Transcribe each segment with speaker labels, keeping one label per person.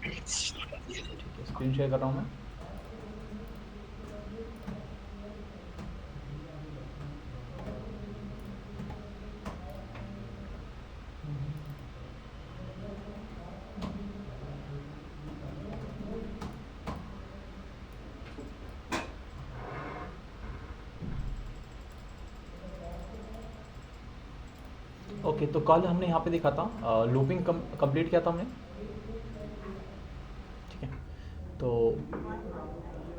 Speaker 1: ठीक है, screen share कर रहा हूँ मैं। ओके, तो कल हमने यहाँ पे देखा था लूपिंग कंप्लीट किया था हमने। ठीक है, तो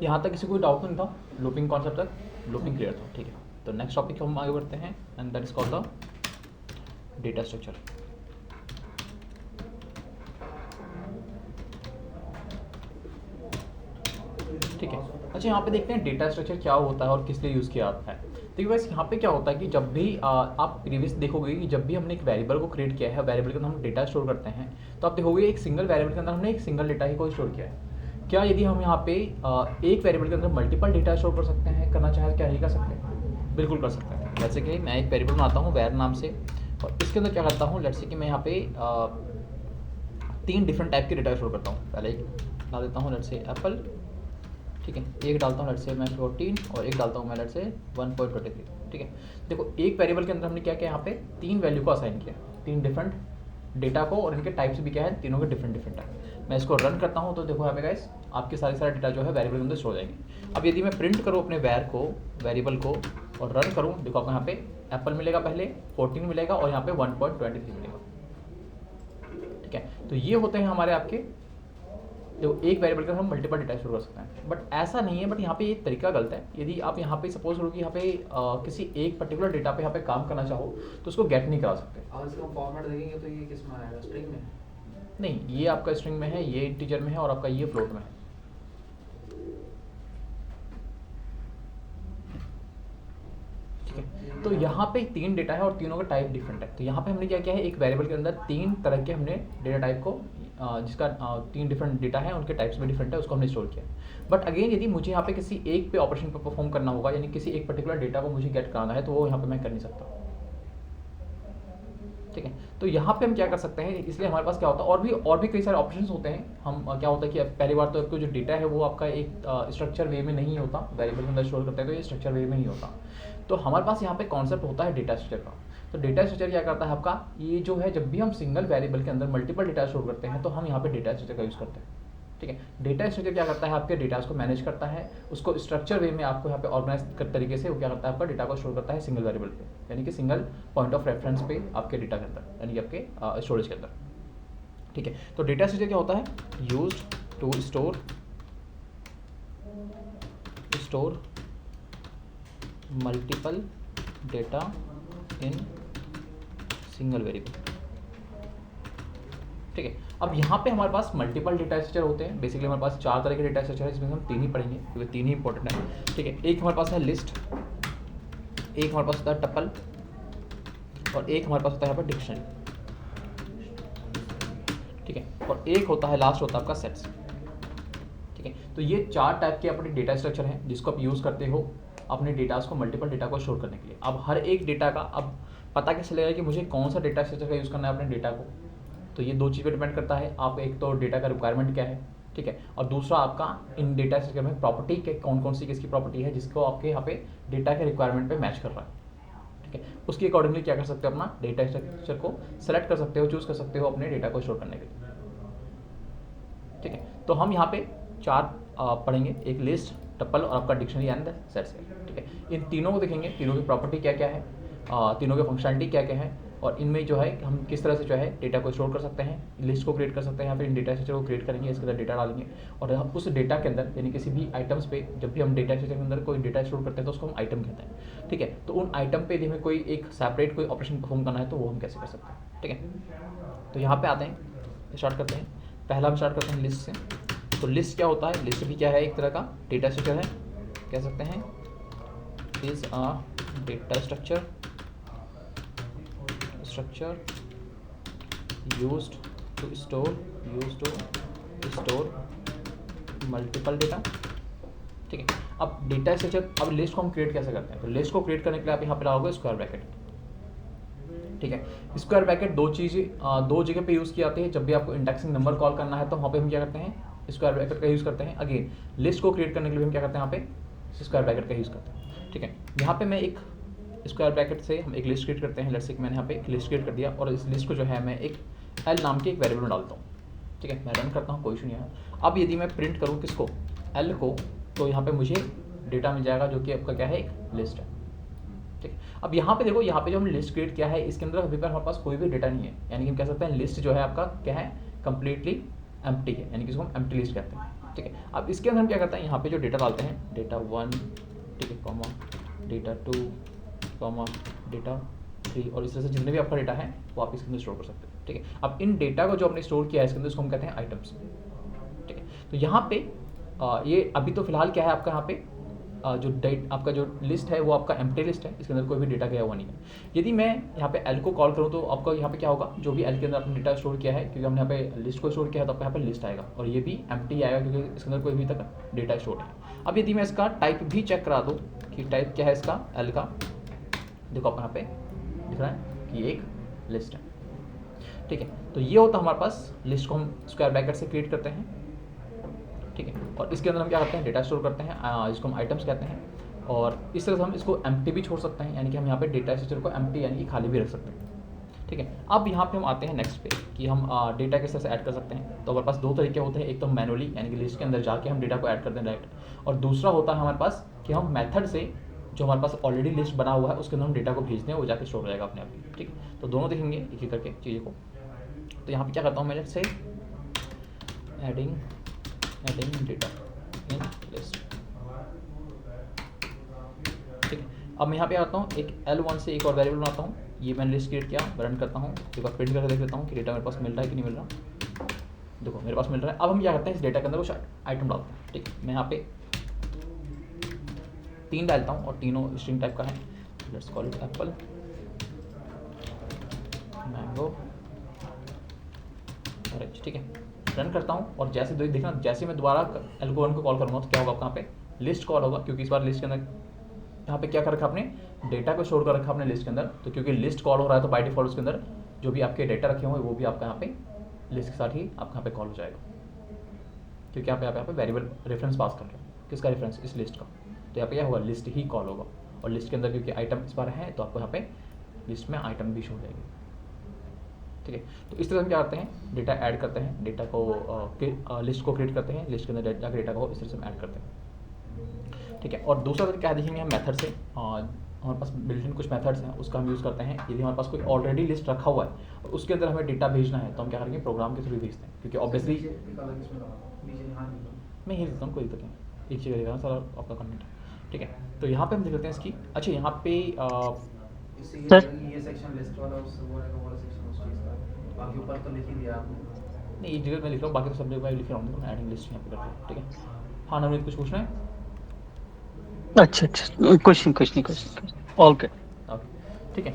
Speaker 1: यहाँ तक किसी कोई डाउट नहीं था, लूपिंग कॉन्सेप्ट तक लूपिंग क्लियर था। ठीक है, तो नेक्स्ट टॉपिक हम आगे बढ़ते हैं and that is called the data structure. ठीक है, अच्छा यहाँ पे देखते हैं डेटा स्ट्रक्चर क्या होता है और किस लिए यूज़ किया जाता है। देखिए वैसे यहाँ पे क्या होता है कि जब भी आप प्रीवियस देखोगे कि जब भी हमने एक वेरिएबल को क्रिएट किया है, वेरिएबल के अंदर हम डेटा स्टोर करते हैं, तो आप देखोगे एक सिंगल वेरिएबल के अंदर हमने एक सिंगल डेटा ही को स्टोर किया है। क्या यदि हम यहाँ पे एक वेरिएबल के अंदर मल्टीपल डेटा स्टोर कर सकते हैं, करना चाहे क्या नहीं कर सकते? बिल्कुल कर सकते हैं। जैसे कि मैं एक वेरिएबल बनाता हूँ वैर नाम से, और इसके अंदर क्या करता हूँ, लेट्स से कि मैं यहाँ पे 3 डिफरेंट टाइप के डेटा स्टोर करता हूँ। पहले एक डाल देता हूँ लेट्स से एप्पल, ठीक है, एक डालता हूँ लेट्स से मैं 14 और एक डालता हूँ मैं लेट्स से 1.23। ठीक है, देखो एक वेरिएबल के अंदर हमने क्या किया, यहाँ पे 3 वैल्यू को असाइन किया, 3 डिफरेंट डेटा को, और इनके टाइप्स भी क्या है, तीनों के डिफरेंट डिफरेंट है। मैं इसको रन करता हूँ तो देखो यहाँ पे गाइस आपके सारे डेटा जो है वेरिएबल के अंदर स्टोर हो जाएंगे। अब यदि मैं प्रिंट करूँ अपने वेरिएबल को और रन करूँ, देखो आपको यहाँ पे एप्पल मिलेगा, पहले 14 मिलेगा और यहाँ पे 1.23 मिलेगा। ठीक है, तो ये होते हैं हमारे आपके, तो एक वेरिएबल के अंदर हम मल्टीपल डेटा स्टोर कर सकते हैं। बट ऐसा नहीं है, बट यहाँ पे ये तरीका गलत है। यदि आप यहाँ पे सपोज करो कि यहाँ पे किसी एक पर्टिकुलर डेटा पे यहाँ पे काम करना चाहो तो उसको गेट नहीं करा सकते।
Speaker 2: और इसका फॉर्मेट देखेंगे तो ये किस में आएगा, स्ट्रिंग में?
Speaker 1: नहीं, ये आपका स्ट्रिंग में है, ये इंटीजर में है और आपका ये फ्लोट में है। ठीक है, तो यहाँ पे 3 डेटा है और तीनों का टाइप डिफरेंट है। तो यहाँ पे हमने क्या किया है, एक वेरिएबल के अंदर 3 तरह के हमने डेटा टाइप को जिसका 3 डिफरेंट डेटा है, उनके टाइप्स में डिफरेंट है, उसको हमने स्टोर किया। बट अगेन यदि मुझे यहाँ पे किसी एक पे ऑपरेशन पर परफॉर्म करना होगा, यानी किसी एक पर्टिकुलर डेटा को मुझे गेट कराना है, तो वो यहाँ पे मैं कर नहीं सकता। ठीक है, तो यहाँ पे हम क्या कर सकते हैं, इसलिए हमारे पास क्या होता है, और भी कई सारे ऑप्शंस होते हैं। हम क्या होता है कि पहली बार तो आपको जो डेटा है वो आपका एक स्ट्रक्चर वे में नहीं होता, वेरिएबल के अंदर स्टोर करते हैं तो ये स्ट्रक्चर वे में ही होता। तो हमारे पास यहाँ पे कॉन्सेप्ट होता है डेटा स्ट्रक्चर का। तो डेटा स्ट्रक्चर क्या करता है आपका, ये जो है जब भी हम सिंगल वेरिएबल के अंदर मल्टीपल डेटा स्टोर करते हैं तो हम यहाँ पे डेटा स्ट्रक्चर का यूज़ करते हैं। ठीक है, डेटा स्ट्रक्चर क्या करता है, आपके डेटा को मैनेज करता है, उसको स्ट्रक्चर वे में आपको यहाँ पे ऑर्गेनाइज तरीके से वो क्या करता है, आपका डेटा को स्टोर करता है सिंगल वेरिएबल पे, यानी कि सिंगल पॉइंट ऑफ रेफरेंस पे आपके डेटा के अंदर, यानी कि आपके स्टोरेज के अंदर। ठीक है, तो डेटा स्ट्रक्चर क्या होता है, use to store multiple data in single variable. ठीक है, अब यहाँ पे हमारे पास मल्टीपल डेटा स्ट्रक्चर होते हैं। बेसिकली हमारे पास 4 तरह के डेटा स्ट्रक्चर है, जिसमें हम 3 ही पढ़ेंगे क्योंकि 3 ही इंपॉर्टेंट है। ठीक है, एक हमारे पास है लिस्ट, एक हमारे पास होता है टपल, और एक हमारे पास होता है यहाँ पर डिक्शनरी। ठीक है, और एक होता है लास्ट होता है आपका सेट्स। ठीक है, तो ये 4 टाइप के अपने डेटा स्ट्रक्चर हैं जिसको आप यूज़ करते हो अपने डेटास को, मल्टीपल डेटा को स्टोर करने के लिए। अब हर एक डेटा का अब पता कैसे लगेगा कि मुझे कौन सा डेटा स्ट्रक्चर का यूज़ करना है अपने डेटा को, तो ये 2 चीज़ पर डिपेंड करता है। आप एक तो डेटा का रिक्वायरमेंट क्या है, ठीक है, और दूसरा आपका इन डेटा स्ट्रक्चर में प्रॉपर्टी के कौन सी किसकी प्रॉपर्टी है जिसको आपके यहाँ पे डेटा के रिक्वायरमेंट पे मैच कर रहा है। ठीक है, उसके अकॉर्डिंगली क्या कर सकते हो, अपना डेटा स्ट्रक्चर को सेलेक्ट कर सकते हो, चूज़ कर सकते हो अपने डेटा को स्टोर करने के लिए। ठीक है, तो हम यहाँ पे 4 पढ़ेंगे, एक लिस्ट, टपल और आपका डिक्शनरी एंड सेट्स है। ठीक है, इन तीनों को देखेंगे, तीनों की प्रॉपर्टी क्या क्या है, तीनों के फंक्शनलिटी क्या क्या है, और इनमें जो है हम किस तरह से जो है डेटा को स्टोर कर सकते हैं, लिस्ट को क्रिएट कर सकते हैं, या फिर इन डेटा स्ट्रक्चर को क्रिएट करेंगे, इसके अंदर डेटा डालेंगे, और हम उस डेटा के अंदर यानी किसी भी आइटम्स पे जब भी हम डेटा स्ट्रक्चर के अंदर कोई डेटा स्टोर करते हैं तो उसको हम आइटम कहते हैं। ठीक है, तो उन आइटम पे यदि हमें कोई एक सेपरेट कोई ऑपरेशन परफॉर्म करना है तो वो हम कैसे कर सकते हैं। ठीक है, तो यहाँ पे आते हैं, स्टार्ट करते हैं। पहला हम स्टार्ट करते हैं लिस्ट से। तो लिस्ट क्या होता है, लिस्ट भी क्या है, एक तरह का डेटा स्ट्रक्चर है, कह सकते हैं is a data structure used to store multiple data. ठीक है, अब डेटा स्ट्रक्चर, अब लिस्ट को हम क्रिएट कैसे करते हैं, तो लिस्ट को क्रिएट करने के लिए आप यहाँ पे लगाओगे स्क्वायर ब्रैकेट। ठीक है। स्क्वायर ब्रैकेट दो जगह पे यूज़ की जाती है। जब भी आपको इंडेक्सिंग नंबर कॉल करना है तो वहाँ पे हम क्या करते हैं, स्क्वायर ब्रैकेट का यूज़ करते हैं। अगेन लिस्ट को क्रिएट करने के लिए हम क्या करते हैं, यहाँ पे स्क्वायर ब्रैकेट का यूज़ करते हैं। ठीक है, यहाँ पे मैं एक स्क्वायर ब्रैकेट से हम एक लिस्ट क्रिएट करते हैं। लेट्स से मैंने यहाँ पे एक लिस्ट क्रिएट कर दिया और इस लिस्ट को जो है मैं एक एल नाम के एक वेरिएबल में डालता हूँ। ठीक है, मैं रन करता हूँ, कोई इशू नहीं है। अब यदि मैं प्रिंट करूँ किसको, एल को, तो यहाँ पे मुझे डेटा मिल जाएगा जो कि आपका क्या है, एक लिस्ट है। ठीक है, अब यहाँ पे देखो, यहाँ पे जो हमने लिस्ट क्रिएट किया है इसके अंदर अभी पर हमारे पास कोई भी डेटा नहीं है, यानी कि हम कह सकते हैं लिस्ट जो है आपका क्या है, कंप्लीटली एम्प्टी है, यानी कि इसको हम एम्प्टी लिस्ट कहते हैं। ठीक है, अब इसके अंदर हम क्या करते हैं, यहाँ पे जो डेटा डालते हैं, डेटा 1, ठीक है, कॉमा डेटा 2, कॉमा डेटा 3, और इस तरह से जितने भी आपका डेटा है वो आप इसके अंदर स्टोर कर सकते हैं। ठीक है, अब इन डेटा को जो हमने स्टोर किया है इसके अंदर, इसको हम कहते हैं आइटम्स। ठीक है, तो यहाँ पे ये अभी तो फिलहाल क्या है आपका, यहाँ पे जो आपका जो लिस्ट है वो आपका एम्प्टी लिस्ट है, इसके अंदर कोई भी डेटा गया हुआ नहीं है। यदि मैं यहाँ पे एल को कॉल करूँ तो आपका यहाँ पे क्या होगा, जो भी एल के अंदर आपने डेटा स्टोर किया है, क्योंकि हमने यहाँ पे लिस्ट को स्टोर किया है तो आपका यहाँ पे लिस्ट आएगा, और ये भी एम्प्टी आएगा क्योंकि इसके अंदर कोई भी तक डेटा स्टोर है। अब यदि मैं इसका टाइप भी चेक करा दूँ कि टाइप क्या है इसका एल का, देखो आप यहाँ पे दिख रहा है कि एक लिस्ट है। ठीक है, तो ये होता है हमारे पास, लिस्ट को हम स्क्वायर ब्रैकेट से क्रिएट करते हैं। ठीक है, और इसके अंदर हम क्या करते हैं, डेटा स्टोर करते हैं, जिसको हम आइटम्स कहते हैं, और इस तरह से हम इसको एम्प्टी भी छोड़ सकते हैं, यानी कि हम यहाँ पे डेटा स्ट्रक्चर को एम्प्टी यानी कि खाली भी रख सकते हैं। ठीक है, अब यहाँ पे हम आते हैं नेक्स्ट पे कि हम डेटा किस तरह से ऐड कर सकते हैं। तो हमारे पास दो तरीके होते हैं, एक तो मैनुअली यानी कि लिस्ट के अंदर जाके हम डेटा को ऐड करते हैं डायरेक्ट, और दूसरा होता है हमारे पास कि हम मेथड से जो हमारे पास ऑलरेडी लिस्ट बना हुआ है उसके अंदर हम डेटा को भेजते हैं, वो जाके स्टोर हो जाएगा अपने आप ही। ठीक है, तो दोनों देखेंगे एक एक करके चीज़ों को। तो यहाँ पे क्या करता हूँ मैं, let's say adding data in list. ठीक है, अब मैं यहाँ पे आता हूँ, एक L1 से एक और वेरिएबल बनाता हूँ। ये मैंने लिस्ट क्रिएट किया, रन करता हूँ, एक बार प्रिंट करके देख लेता हूँ कि डेटा मेरे पास मिल रहा है कि नहीं मिल रहा। देखो मेरे पास मिल रहा है। अब हम क्या करते हैं, इस डेटा के अंदर कुछ आइटम डालते हैं। ठीक है, मैं यहाँ पे 3 डालता हूँ और तीनों स्ट्रिंग टाइप का है। Let's call it Apple, mango, orange. ठीक है, रन करता हूँ और जैसे देखना, जैसे मैं दोबारा L1 को कॉल करूँगा तो क्या होगा आपका, यहाँ पे लिस्ट कॉल होगा, क्योंकि इस बार लिस्ट के अंदर यहाँ पे क्या कर रखा आपने, डेटा को स्टोर कर रखा आपने लिस्ट के अंदर। तो क्योंकि लिस्ट कॉल हो रहा है तो बाय डिफॉल्ट उसके अंदर जो भी आपके डेटा रखे होंगे वो भी आपका यहाँ पे लिस्ट के साथ ही आपका यहाँ पे कॉल हो जाएगा, क्योंकि आप यहाँ पे वेरिएबल रेफरेंस पास कर रहे हो। किसका रेफरेंस, इस लिस्ट का। तो यहाँ पे क्या होगा, लिस्ट ही कॉल होगा, और लिस्ट के अंदर क्योंकि आइटम इस बार है तो आपको यहाँ पे लिस्ट में आइटम भी शो हो जाएगी। ठीक है, तो इस तरह हम क्या करते हैं, डेटा ऐड करते हैं, डेटा को लिस्ट को क्रिएट करते हैं, लिस्ट के अंदर जाकर डेटा को इस तरह से हम ऐड करते हैं। ठीक है, और दूसरा तरीका क्या देखेंगे हम मेथड से। हमारे पास बिल्ट इन कुछ मेथड्स हैं, उसका हम यूज़ करते हैं। यदि हमारे पास कोई ऑलरेडी लिस्ट रखा हुआ है और उसके अंदर हमें डेटा भेजना है तो हम क्या करेंगे, प्रोग्राम के थ्रू भेजते हैं, क्योंकि ऑब्वियसली मैं ही देता हूँ, कोई दिक्कत नहीं, एक जगह देगा सारा आपका कंटेंट। ठीक है, तो यहाँ पे हम देख लेते हैं इसकी। अच्छा, यहाँ पे
Speaker 2: ये सेक्शन लिस्ट वाला उस वो सेक्शन उस चीज़ का, बाकी ऊपर तो लिख ही दिया आपने।
Speaker 1: नहीं, एक जगह मैं लिख रहा हूँ, बाकी तो सब जगह लिख रहा हूँ, मैं एडिंग लिस्ट यहाँ पे करते हैं। ठीक है, हाँ नवनीत कुछ पूछना है?
Speaker 3: अच्छा, कुछ नहीं, ऑल गुड।
Speaker 1: ओके, ठीक है,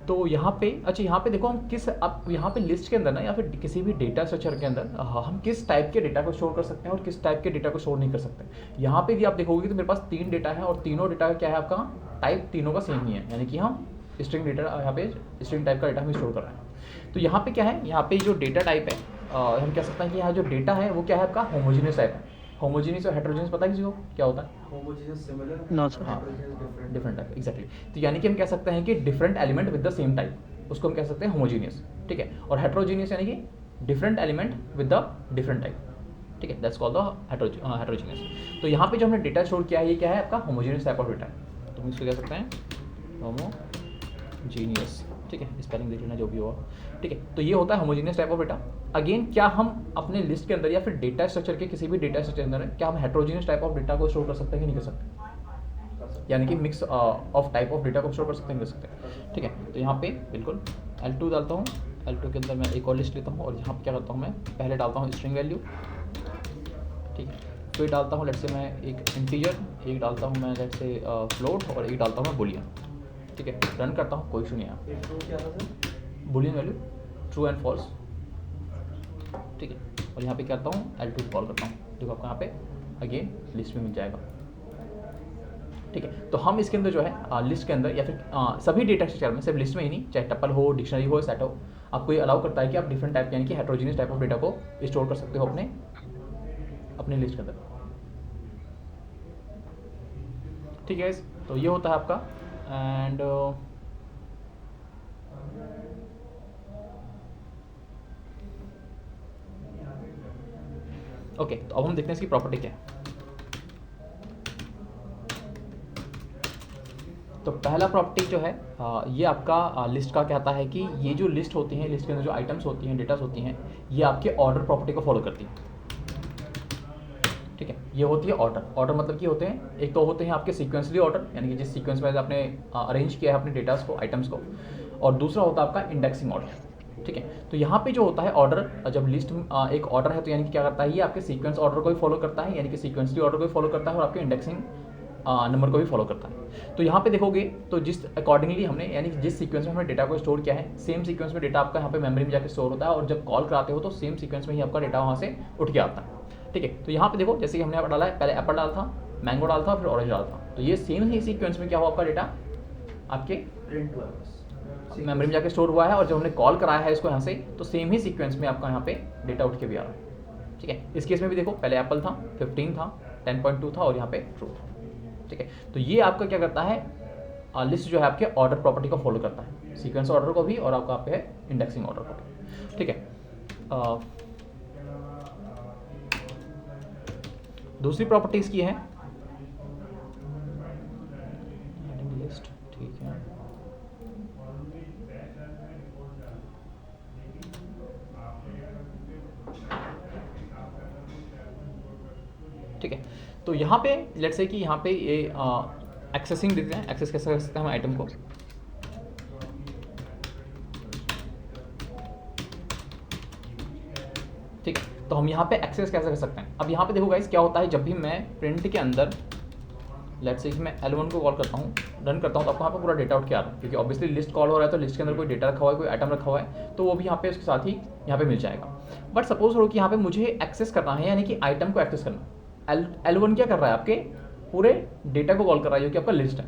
Speaker 1: तो यहाँ पे अच्छा, यहाँ पे देखो हम किस, अब यहाँ पे लिस्ट के अंदर ना या फिर किसी भी डेटा स्ट्रक्चर के अंदर हम किस टाइप के डेटा को स्टोर कर सकते हैं और किस टाइप के डेटा को स्टोर नहीं कर सकते। यहाँ पे भी आप देखोगे तो मेरे पास 3 डेटा है और तीनों डेटा का क्या है, आपका टाइप तीनों का सेम ही है, यानी कि हम स्ट्रिंग डेटा, यहाँ पे स्ट्रिंग टाइप का डेटा हम स्टोर कर रहे हैं। तो यहाँ पे क्या है, यहाँ पे जो डेटा टाइप है, हम कह सकते हैं कि यहाँ जो डेटा है वो क्या है, आपका होमोजीनियस टाइप है। होमोजीनियस और हेटेरोजीनियस पता है किसी को क्या होता है?
Speaker 2: Homogeneous similar,
Speaker 3: no sir.
Speaker 1: हाँ, डिफरेंट टाइप, एग्जैक्टली। तो यानी कि हम कह सकते हैं कि different element with the same type, उसको हम कह सकते हैं होमोजीनियस। ठीक है, और हेटेरोजीनियस यानी कि different element with the different type. ठीक है, दैट्स कॉल्ड द हेटेरोजीनियस। तो यहाँ पे जो हमने डेटा स्टोर किया है ये क्या है, आपका होमोजीनियस टाइप ऑफ डेटा है। तो हम इसको कह सकते हैं होमोजीनियस। ठीक है, स्पेलिंग देख लेना जो भी होगा। ठीक है, तो ये होता है homogeneous type of data. Again, क्या हम अपने लिस्ट के अंदर या फिर डेटा स्ट्रक्चर के किसी भी डेटा स्ट्रक्चर के अंदर क्या हम हेटेरोजीनियस टाइप ऑफ डेटा को स्टोर कर सकते हैं कि नहीं कर सकते, यानी कि mix of type of data को स्टोर कर सकते हैं, कर सकते हैं। ठीक है, तो यहाँ पे बिल्कुल L2 डालता हूँ, L2 के अंदर मैं एक और लिस्ट लेता हूँ और यहाँ पे क्या करता हूँ, मैं पहले डालता हूँ स्ट्रिंग वैल्यू। ठीक है, फिर डालता हूँ लेट्स से मैं एक इंटीजर, एक डालता हूँ मैं लेट्स से फ्लोट, और एक डालता हूँ मैं बुलियन। ठीक है, रन करता हूँ, कोई इशू नहीं है।
Speaker 2: क्या था sir?
Speaker 1: Boolean value true and false. ठीक है, और यहाँ पे क्या करता हूँ, L2 कॉल करता हूँ। देखो आपको यहाँ पे अगेन लिस्ट में मिल जाएगा। ठीक है। तो हम इसके अंदर जो है लिस्ट के अंदर या फिर सभी डेटा स्ट्रक्चर में, सिर्फ लिस्ट में ही नहीं, चाहे टपल हो, डिक्शनरी हो, सेट हो, आपको ये अलाउ करता है कि आप डिफरेंट टाइप यानी कि हेट्रोजीनियस टाइप ऑफ डेटा को स्टोर कर सकते हो अपने लिस्ट के अंदर। ठीक है, तो ये होता है आपका। एंड ओके, तो अब हम देखते हैं इसकी प्रॉपर्टी क्या है। तो पहला प्रॉपर्टी जो है ये आपका लिस्ट का कहता है कि ये जो लिस्ट होती हैं, लिस्ट के अंदर जो आइटम्स होती हैं, डेटास होती हैं, ये आपके ऑर्डर प्रॉपर्टी को फॉलो करती है। ठीक है, ये होती है ऑर्डर मतलब कि होते हैं, एक तो होते हैं आपके सीक्वेंसली ऑर्डर, यानी कि जिस सीक्वेंस में आपने अरेंज किया है अपने डेटास को, आइटम्स को, और दूसरा होता है आपका इंडेक्सिंग ऑर्डर। ठीक है, तो यहाँ पे जो होता है ऑर्डर, जब लिस्ट एक ऑर्डर है तो यानी कि क्या करता है, ये आपके सीक्वेंस ऑर्डर को भी फॉलो करता है, यानी कि सीक्वेंसली ऑर्डर को भी फॉलो करता है, और आपके इंडेक्सिंग नंबर को भी फॉलो करता है। तो यहाँ पे देखोगे तो जिस अकॉर्डिंगली हमने, यानी कि जिस सीक्वेंस में हमने डेटा को स्टोर किया है, सेम सीक्वेंस में डेटा आपका यहाँ पे मेमोरी में जाकर स्टोर होता है, और जब कॉल कराते हो तो सेम सीक्वेंस में ही आपका डेटा वहाँ से उठ के आता है। ठीक है, तो यहाँ पे देखो जैसे कि हमने यहाँ पर डाला है, पहले एप्पल डाला था, मैंगो डाला था, फिर ऑरेंज डाला था, तो ये सेम ही सीक्वेंस में क्या हुआ, आपका डेटा आपके
Speaker 2: प्रिंट हुआ बस,
Speaker 1: मेमोरी में जाके स्टोर हुआ है, और जब हमने कॉल कराया है इसको यहाँ से, तो सेम ही सीक्वेंस में आपका यहाँ पे डेटा उठ के भी आ रहा है। ठीक है, इस केस में भी देखो, पहले एप्पल था, 15 था, 10.2 था, और यहाँ पे ट्रू था। ठीक है, तो ये आपका क्या करता है, लिस्ट जो है आपके ऑर्डर प्रॉपर्टी को फॉलो करता है, सीक्वेंस ऑर्डर को भी, और आपका पे है इंडेक्सिंग ऑर्डर को भी। ठीक है, दूसरी प्रॉपर्टी इसकी है लिस्ट। ठीक है, ठीक है, तो यहाँ पे लेट्स से कि यहाँ पे ये एक्सेसिंग देते हैं, एक्सेस कैसे कर सकते हैं हम आइटम को। ठीक, तो हम यहाँ पे एक्सेस कैसे कर सकते हैं। अब यहाँ पे देखो गाइस क्या होता है, जब भी मैं प्रिंट के अंदर लेट्स से कि मैं L1 को कॉल करता हूँ, रन करता हूँ, तो आपको यहाँ पे पूरा डेटा उठ के आ रहा है, क्योंकि ऑब्वियसली लिस्ट कॉल हो रहा है, तो लिस्ट के अंदर कोई डेटा रखा हुआ है, कोई आइटम रखा हुआ है, तो वो भी यहाँ पे उसके साथ ही यहाँ पे मिल जाएगा। बट सपोज करो कि यहाँ पे मुझे एक्सेस करना है, यानी कि आइटम को एक्सेस करना, L1 क्या कर रहा है, आपके पूरे डेटा को कॉल कर रहा है, जो कि आपका लिस्ट है।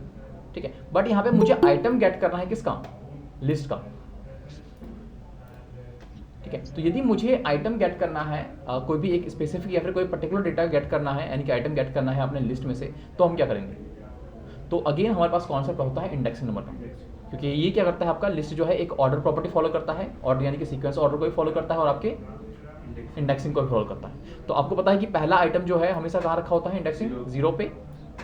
Speaker 1: ठीक है, बट यहाँ पे मुझे आइटम गेट करना है, किसका, लिस्ट का। ठीक है, तो यदि मुझे आइटम गेट करना है, कोई भी एक स्पेसिफिक या फिर कोई पर्टिकुलर डेटा गेट करना है, यानी कि आइटम गेट करना है अपने लिस्ट में से, तो हम क्या करेंगे, तो अगेन हमारे पास कॉन्सेप्ट होता है इंडेक्सिंग नंबर का, क्योंकि ये क्या करता है, आपका लिस्ट जो है एक ऑर्डर प्रॉपर्टी फॉलो करता है, और यानी कि सीक्वेंस ऑर्डर को भी फॉलो करता है, और आपके इंडेक्सिंग को भी फॉलो करता है। तो आपको पता है कि पहला आइटम जो है हमेशा कहाँ रखा होता है, इंडेक्सिंग 0 पे,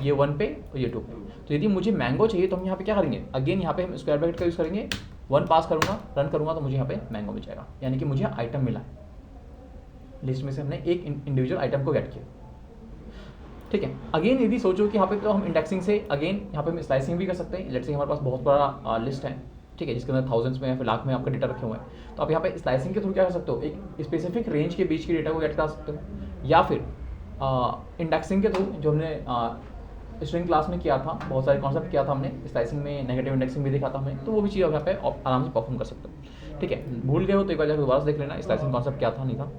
Speaker 1: ये 1 पे, और ये 2 पे। तो यदि मुझे मैंगो चाहिए तो हम यहाँ पे क्या करेंगे, अगेन यहाँ पे हम स्क्वायर ब्रैकेट का यूज़ करेंगे, 1 पास करूँगा, रन करूँगा, तो मुझे यहाँ पे मैंगो मिल जाएगा, यानी कि मुझे आइटम मिला है, लिस्ट में से हमने एक इंडिविजुअल आइटम को गेट किया। ठीक है, अगेन यदि सोचो कि यहाँ पे तो हम इंडेक्सिंग से अगेन यहाँ पे हम स्लाइसिंग भी कर सकते हैं। लेट्स से हमारे पास बहुत बड़ा लिस्ट है, ठीक है, जिसके अंदर थाउजेंड्स में या फिर लाख में आपका डेटा रखे हुए हैं, तो आप यहाँ पे स्लाइसिंग के थ्रू क्या कर सकते हो, एक स्पेसिफिक रेंज के बीच की डेटा को गेट कर सकते हो, या फिर इंडेक्सिंग के थ्रू, जो हमने स्ट्रिंग क्लास में किया था, बहुत सारे कॉन्सेप्ट किया था हमने, स्लाइसिंग में नेगेटिव इंडेक्सिंग भी देखा था हमने, तो वो भी चीज़ आप यहाँ पे आराम से परफॉर्म कर सकते हो। ठीक है, भूल गए हो तो एक बार जाकर दोबारा से देख लेना स्लाइसिंग कॉन्सेप्ट क्या था, नहीं था।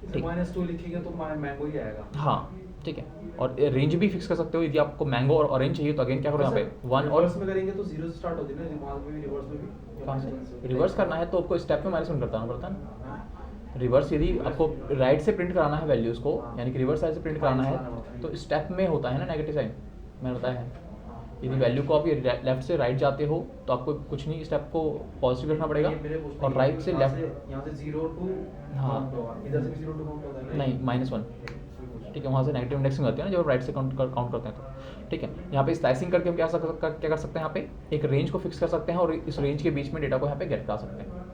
Speaker 1: ठीक,
Speaker 2: -2 लिखेंगे तो मैंगो ही आएगा।
Speaker 1: हाँ, ठीक है, और रेंज भी फिक्स कर सकते हो, यदि आपको मैंगो और ऑरेंज चाहिए तो अगेन क्या करो, यहाँ पे 1 और
Speaker 2: रिवर्स में करेंगे तो 0 से स्टार्ट होती है ना, वहाँ पे भी रिवर्स में भी।
Speaker 1: कहाँ से रिवर्स करना है, तो आपको स्टेप में -1 करना पड़ता है ना। रिवर्स यदि आपको राइट से प्रिंट कराना है वैल्यूज को, यानी कि रिवर्स साइड से प्रिंट कराना है, तो स्टेप में होता है ना नेगेटिव साइन, मैंने बताया है। यदि वैल्यू को आप ये लेफ्ट से राइट जाते हो तो आपको कुछ नहीं, स्टेप को पॉजिटिव रखना पड़ेगा, और राइट से लेफ्ट,
Speaker 2: यहाँ से 0 टू,
Speaker 1: हाँ,
Speaker 2: इधर से भी 0 टू काउंट होता है
Speaker 1: नहीं -1, ठीक है, वहाँ से नेगेटिव इंडेक्सिंग होती है ना, जब राइट से काउंट करते हैं तो। ठीक है, यहाँ पे स्लाइसिंग करके हम क्या कर सकते हैं, यहाँ पे एक रेंज को फिक्स कर सकते हैं, और इस रेंज के बीच में डेटा को यहाँ पे गेट करा सकते हैं।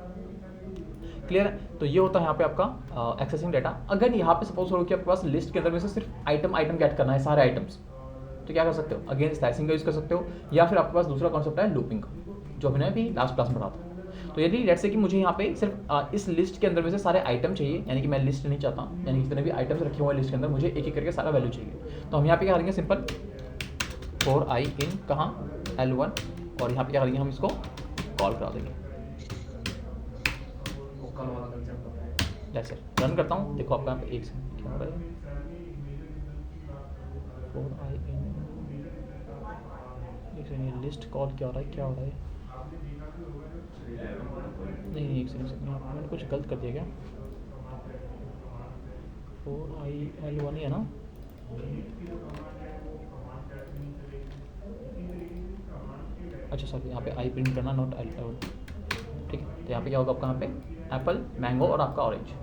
Speaker 1: क्लियर है, तो ये होता है यहाँ पे आपका एक्सेसिंग डेटा। अगर यहाँ पे सपोज हो कि आपके पास लिस्ट के अंदर में से सिर्फ आइटम गेट करना है, सारे आइटम्स, तो क्या कर सकते हो, अगेन स्लाइसिंग का यूज़ कर सकते हो, या फिर आपके पास दूसरा कॉन्सेप्ट है लूपिंग का, जो हमने अभी लास्ट क्लास में पढ़ा था। तो यदि लेट्स से कि मुझे यहाँ पे सिर्फ इस लिस्ट के अंदर में से सारे आइटम चाहिए, यानी कि मैं लिस्ट नहीं चाहता, यानी कि जितने भी आइटम्स रखे हुए हैं लिस्ट के अंदर, मुझे एक एक करके सारा वैल्यू चाहिए, तो हम यहाँ पे क्या करेंगे, सिंपल 4i इन कहाँ L1, और यहाँ पे क्या करेंगे, हम इसको कॉल करा देंगे। जैसे रन करता हूँ, देखो आपका यहाँ पे एक सेकंड क्या हो रहा है, 4i इन एक सेकंड, लिस्ट कॉल क्या हो रहा है, क्या हो रहा है? नहीं, एक सेकंड, मैंने कुछ गलत कर दिया क्या? 4IL1 ही है ना? अच्छा सॉरी, यहाँ पे आई प्रिंट करना, नॉट एल। ठीक है, तो यहाँ पे क्या होगा आपका, यहाँ पे एप्पल, मैंगो और आपका ऑरेंज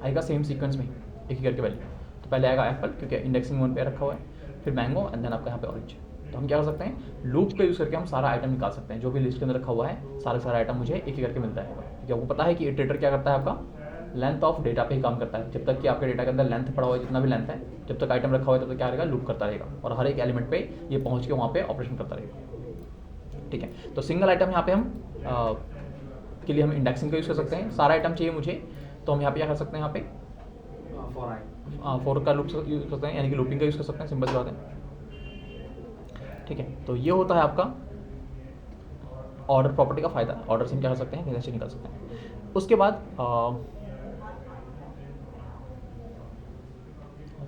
Speaker 1: आएगा सेम सीक्वेंस में, एक ही करके वैल्यू। तो पहले आएगा एप्पल क्योंकि इंडेक्सिंग 1 पे रखा हुआ है, फिर मैंगो एंड देन आपका यहाँ पे ऑरेंज। तो हम क्या कर सकते हैं, लूप का यूज़ करके हम सारा आइटम निकाल सकते हैं, जो भी लिस्ट के अंदर रखा हुआ है सारा आइटम मुझे एक ही करके मिलता है। क्योंकि आपको पता है कि इटरेटर क्या करता है, आपका लेंथ ऑफ डेटा पे ही काम करता है। जब तक कि आपके डेटा के अंदर लेंथ पड़ा हुआ है, जितना भी लेंथ है, जब तक आइटम रखा हुआ है तब तक क्या रहेगा, लूप करता रहेगा और हर एक एलिमेंट पे ये पहुँच के वहाँ पे ऑपरेशन करता रहेगा। ठीक है, तो सिंगल आइटम यहाँ पे हम के लिए हम इंडेक्सिंग का यूज़ कर सकते हैं। सारा आइटम चाहिए मुझे, तो हम यहाँ पे क्या कर सकते हैं, यहाँ पे फॉर का लूप यूज़ कर सकते हैं, यानी कि लूपिंग का यूज़ कर सकते हैं, सिंपल सी बात है। ठीक है, तो ये होता है आपका ऑर्डर प्रॉपर्टी का फ़ायदा। ऑर्डर से हम क्या कर सकते हैं, रिलेशन निकाल सकते हैं। उसके बाद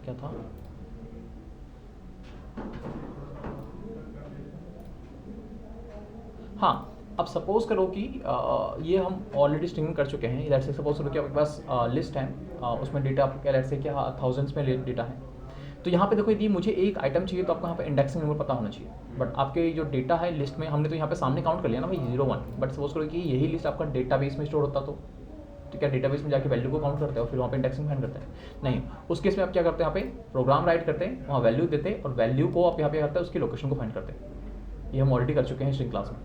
Speaker 1: क्या था, हाँ, अब सपोज करो कि ये हम ऑलरेडी स्ट्रिंग कर चुके हैं। लेट्स से सपोज करो कि आपके पास लिस्ट है, उसमें डेटा आपको क्या, लेट्स से क्या थाउजेंड्स में डेटा है। तो यहाँ पे देखो, यदि मुझे एक आइटम चाहिए तो आपको यहाँ पे इंडेक्सिंग नंबर पता होना चाहिए। बट आपके जो डेटा है लिस्ट में, हमने तो यहाँ पे सामने काउंट कर लिया ना भाई 0 1। बट सपोज करो कि यही लिस्ट आपका डेटाबेस में स्टोर होता तो क्या डेटाबेस में जाके वैल्यू को काउंट करते हैं और फिर वहाँ पे इंडेक्सिंग फाइंड करते हैं? नहीं, उस केस में आप क्या करते हैं, यहाँ पे प्रोग्राम राइट करते हैं, वहाँ वैल्यू देते हैं और वैल्यू को आप यहाँ पे करते हैं उसकी लोकेशन को फाइंड करते हैं। ये हम ऑलरेडी कर चुके हैं स्ट्रिंग क्लास में,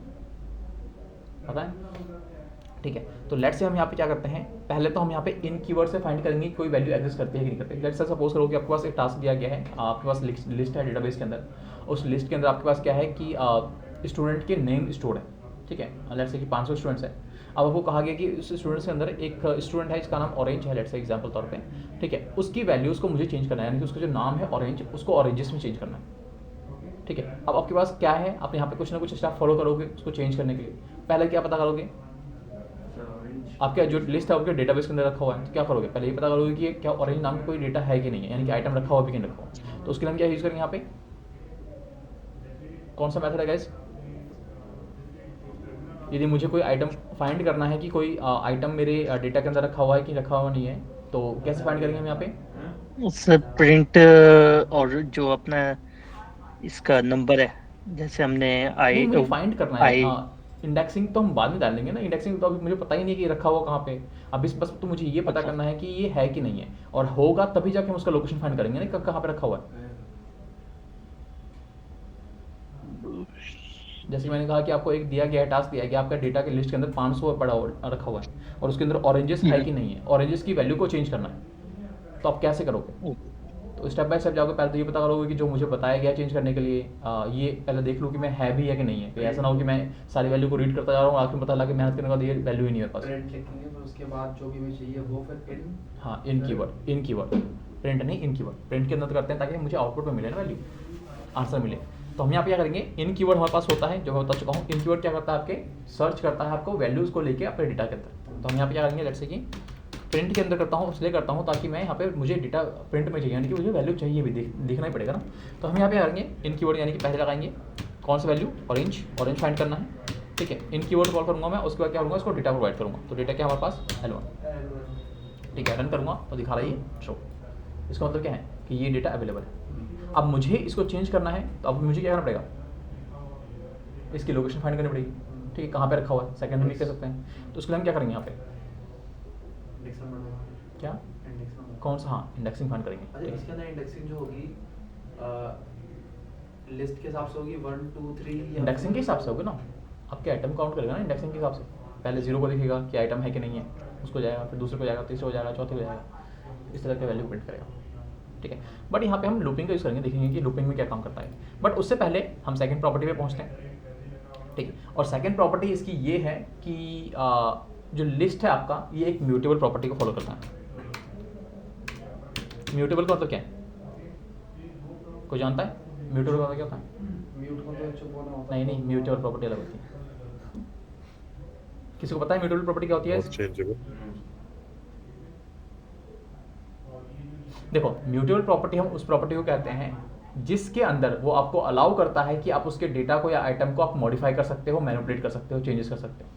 Speaker 1: पता है? ठीक है, तो लेट्स से हम यहाँ पे क्या करते हैं, पहले तो हम यहाँ पे इन कीवर्ड से फाइंड करेंगे कोई वैल्यू एग्जिस्ट करती है कि नहीं करती। लेट्स से सपोज करो कि आपके पास एक टास्क दिया गया है, आपके पास लिस्ट है डेटाबेस के अंदर। उस लिस्ट के अंदर आपके पास क्या है कि स्टूडेंट के नेम स्टोर है। ठीक है, लेट्स से कि 500 स्टूडेंट्स हैं। अब आपको कहा गया कि उस स्टूडेंट्स के अंदर एक स्टूडेंट है, इसका नाम ऑरेंज है, लेट्स से एग्जाम्पल तौर पे। ठीक है, उसकी वैल्यूज़ को मुझे चेंज करना है, यानी कि उसका जो नाम है ऑरेंज, उसको ऑरेंजेस में चेंज करना है। ठीक है, अब आपके पास क्या है, आप यहाँ पे कुछ ना कुछ स्टेप फॉलो करोगे उसको चेंज करने के लिए। पहले क्या पता करोगे, आपका जो लिस्ट है आपके डेटाबेस के अंदर रखा हुआ है, तो क्या करोगे, पहले ये पता करोगे कि क्या ऑरेंज नाम का कोई डेटा है कि नहीं है, यानी कि आइटम रखा हुआ भी कि नहीं रखा हुआ। तो उसके लिए हम क्या यूज़ करेंगे, यहाँ पे कौन सा मेथड है गाइस? यदि मुझे कोई आइटम फाइंड करना है कि कोई आइटम मेरे डेटा के अंदर रखा हुआ है कि रखा हुआ नहीं है, तो कैसे फाइंड करेंगे हम यहाँ पे?
Speaker 3: सर प्रिंट और जो अपना इसका नंबर है, जैसे हमने
Speaker 1: नहीं, मुझे फाइंड करना है।
Speaker 3: आई
Speaker 1: इंडेक्सिंग तो हम बाद में डाल देंगे ना, इंडेक्सिंग तो अभी मुझे पता ही नहीं कि रखा हुआ कहाँ पे। अभी बस तो मुझे ये पता करना है कि ये है कि नहीं है, और होगा तभी जाके हम उसका लोकेशन फाइंड करेंगे ना, कहाँ पे रखा हुआ है। जैसे मैंने कहा कि आपको एक दिया गया है, टास्क दिया गया, आपका डेटा के लिस्ट के अंदर 500 पड़ा रखा हुआ है और उसके अंदर ऑरेंजेस है कि नहीं है, ऑरेंजेस की वैल्यू को चेंज करना है। तो आप कैसे करोगे? तो स्टेप बाय स्टेप जाओगे, पहले तो ये पता करोगे कि जो मुझे बताया गया चेंज करने के लिए, ये पहले देख लूँ कि मैं है भी है कि नहीं है। ऐसा ना हो कि मैं सारी वैल्यू को रीड करता जा रहा हूँ, आखिर में पता लगा कि मेहनत करने के बाद ये वैल्यू ही नहीं है पास।
Speaker 2: प्रिंट लिखेंगे, फिर उसके बाद जो भी हमें चाहिए वो फिर इन।
Speaker 1: हाँ, इन कीवर्ड, प्रिंट नहीं, इन कीवर्ड। प्रिंट के अंदर करते हैं ताकि मुझे आउटपुट में मिले ना वैल्यू, आंसर मिले। तो हम यहाँ पे क्या करेंगे, इन कीवर्ड हमारे पास होता है, जो मैं बता चुका हूँ। इन कीवर्ड क्या करता है, आपके सर्च करता है आपको वैल्यूज़ को लेके अपने डेटा के अंदर। तो हम यहाँ पे क्या करेंगे, लेट्स से कि प्रिंट के अंदर करता हूँ, इसलिए करता हूँ ताकि मैं यहाँ पे मुझे डेटा प्रिंट में चाहिए, यानी कि मुझे वैल्यू चाहिए भी, देखना ही पड़ेगा ना। तो हम यहाँ पे करेंगे इन कीवर्ड, यानी कि पहले लगाएंगे कौन सा वैल्यू, ऑरेंज फाइंड करना है। ठीक है, इन कीवर्ड कॉल करूँगा मैं, उसके बाद क्या करूँगा, इसको डेटा प्रोवाइड करूँगा। तो डेटा क्या हमारे पास, L1। ठीक है, रन करूँगा तो दिखा रहा है ये शो। इसका मतलब क्या है कि ये डेटा अवेलेबल है। अब मुझे इसको चेंज करना है, तो अब मुझे क्या करना पड़ेगा, इसकी लोकेशन फाइंड करनी पड़ेगी। ठीक है, कहाँ पे रखा हुआ है, सेकंड हम लिख सकते हैं। तो उसके लिए हम क्या करेंगे, यहाँ पे क्या कौन सा, हाँ, इंडेक्सिंग फाइंड करेंगे।
Speaker 2: अच्छा, इसके अंदर इंडेक्सिंग जो होगी लिस्ट के हिसाब से होगी 1 2 3,
Speaker 1: इंडेक्सिंग के हिसाब से होगी ना, आपके आइटम काउंट करेगा ना इंडेक्सिंग के हिसाब से। पहले 0 को देखेगा कि आइटम है कि नहीं है, उसको जाएगा, फिर दूसरे को जाएगा, तीसरे को जाएगा, चौथे को जाएगा, इस तरह के वैल्यू प्रिंट करेगा। ठीक है, बट यहाँ पे हम लूपिंग का यूज़ करेंगे, देखेंगे कि लूपिंग में क्या काम करता है। बट उससे पहले हम सेकंड प्रॉपर्टी पे पहुँचते हैं। ठीक है, और सेकंड प्रॉपर्टी इसकी ये है कि जो लिस्ट है आपका, ये एक म्यूटेबल प्रॉपर्टी को फॉलो करता है। म्यूटेबल का मतलब क्या है, कोई जानता है? म्यूटेबल का मतलब क्या होता है?
Speaker 2: म्यूट को तो चुप होना होता
Speaker 1: नहीं, म्यूटेबल प्रॉपर्टी अलग होती है। किसी को पता है म्यूटेबल प्रॉपर्टी क्या होती है? देखो, म्यूटेबल प्रॉपर्टी हम उस प्रॉपर्टी को कहते हैं जिसके अंदर वो आपको अलाउ करता है कि आप उसके डेटा को या आइटम को आप मॉडिफाई कर सकते हो, मैनिपुलेट कर सकते हो, चेंजेस कर सकते हो।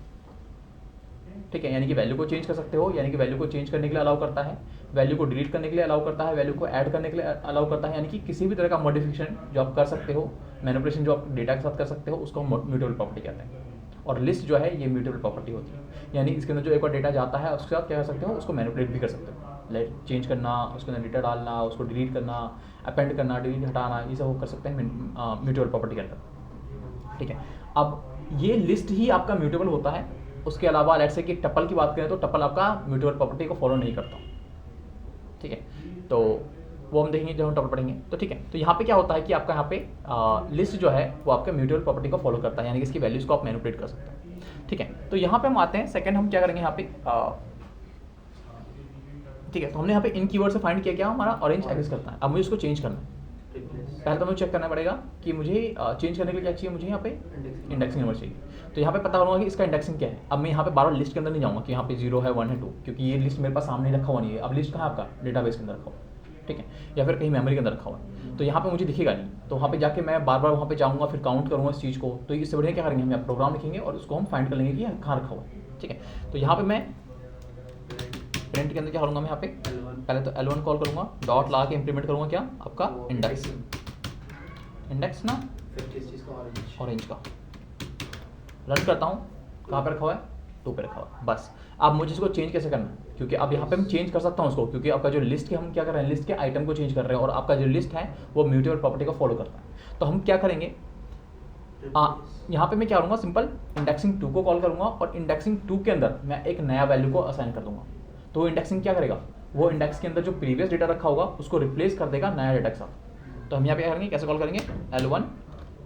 Speaker 1: ठीक है, यानी कि वैल्यू को चेंज कर सकते हो, यानी कि वैल्यू को चेंज करने के लिए अलाउ करता है, वैल्यू को डिलीट करने के लिए अलाउ करता है, वैल्यू को ऐड करने के लिए अलाउ करता है, यानी कि किसी भी तरह का मॉडिफिकेशन जो आप कर सकते हो, मैनिपुलेशन जो आप डेटा के साथ कर सकते हो, उसको म्यूटेबल प्रॉपर्टी कहते हैं। और लिस्ट जो है ये म्यूटेबल प्रॉपर्टी होती है, यानी इसके अंदर जो एक बार डेटा जाता है उसके साथ क्या कर सकते हो, उसको मैनिपुलेट भी कर सकते हो, लाइक चेंज करना, उसके अंदर डेटा डालना, उसको डिलीट करना, अपेंड करना, डिलीट हटाना, ये सब वो कर सकते हैं म्यूटेबल प्रॉपर्टी के अंदर। ठीक है, अब ये लिस्ट ही आपका म्यूटेबल होता है। उसके अलावा लेट्स से कि टपल की बात करें तो टपल आपका म्यूटेबल प्रॉपर्टी को फॉलो नहीं करता। ठीक है, तो वो हम देखेंगे जब हम टपल पढ़ेंगे। तो ठीक है, तो यहाँ पे क्या होता है कि आपका यहाँ पे लिस्ट जो है वो आपके म्यूटेबल प्रॉपर्टी को फॉलो करता है, यानी कि इसकी वैल्यूज को आप मैनिपुलेट कर सकते हैं। ठीक है, तो यहाँ पे हम आते हैं सेकंड, हम क्या करेंगे यहाँ पे ठीक है, तो हमने यहाँ पे इन कीवर्ड से फाइंड किया क्या हमारा ऑरेंज एग्जिस्ट करता है। अब मुझे उसको चेंज करना है, पहले तो मुझे चेक करना पड़ेगा कि मुझे चेंज करने के लिए क्या चाहिए, मुझे यहाँ पे इंडेक्सिंग नंबर चाहिए। तो यहाँ पे पता करूँगा कि इसका इंडेक्सिंग क्या है। अब मैं यहाँ पे बार बार लिस्ट के अंदर नहीं जाऊँगा कि यहाँ पे 0 है 1 है 2, क्योंकि ये लिस्ट मेरे पास सामने रखा हुआ नहीं है। अब लिस्ट कहाँ है आपका, डेटाबेस के अंदर रखा हुआ, ठीक है, या फिर कहीं मेमोरी के अंदर रखा हुआ है, तो यहाँ पे मुझे दिखेगा नहीं। तो वहाँ पे जाके मैं बार बार वहाँ पे जाऊँगा, फिर काउंट करूँगा इस चीज़ को। तो इससे बढ़िया क्या करेंगे, हम यहाँ प्रोग्राम लिखेंगे और उसको हम फाइंड कर लेंगे कि कहाँ रखा हुआ है। ठीक है, तो यहाँ पे मैं प्रिंट के अंदर क्या करूँगा, मैं यहाँ पे पहले तो L1 कॉल करूँगा, डॉट ला के इम्प्लीमेंट करूँगा क्या आपका इंडेक्स, इंडेक्स ना ऑरेंज का रन करता हूँ। कहाँ पे रखा हुआ है, 2 पे रखा हुआ है। बस अब मुझे इसको चेंज कैसे करना है, क्योंकि अब यहाँ पे मैं चेंज कर सकता हूँ उसको, क्योंकि आपका जो लिस्ट के हम क्या कर रहे हैं, लिस्ट के आइटम को चेंज कर रहे हैं और आपका जो लिस्ट है वो म्यूटेबल प्रॉपर्टी को फॉलो करता है। तो हम क्या करेंगे, यहाँ पे मैं क्या करूँगा, सिंपल इंडेक्सिंग 2 को कॉल करूँगा और इंडेक्सिंग 2 के अंदर मैं एक नया वैल्यू को असाइन कर दूंगा। तो वो इंडेक्सिंग क्या करेगा, वो इंडेक्स के अंदर जो प्रीवियस डेटा रखा होगा उसको रिप्लेस कर देगा नया डेटा के साथ। तो हम यहाँ पे क्या करेंगे, कैसे कॉल करेंगे, L1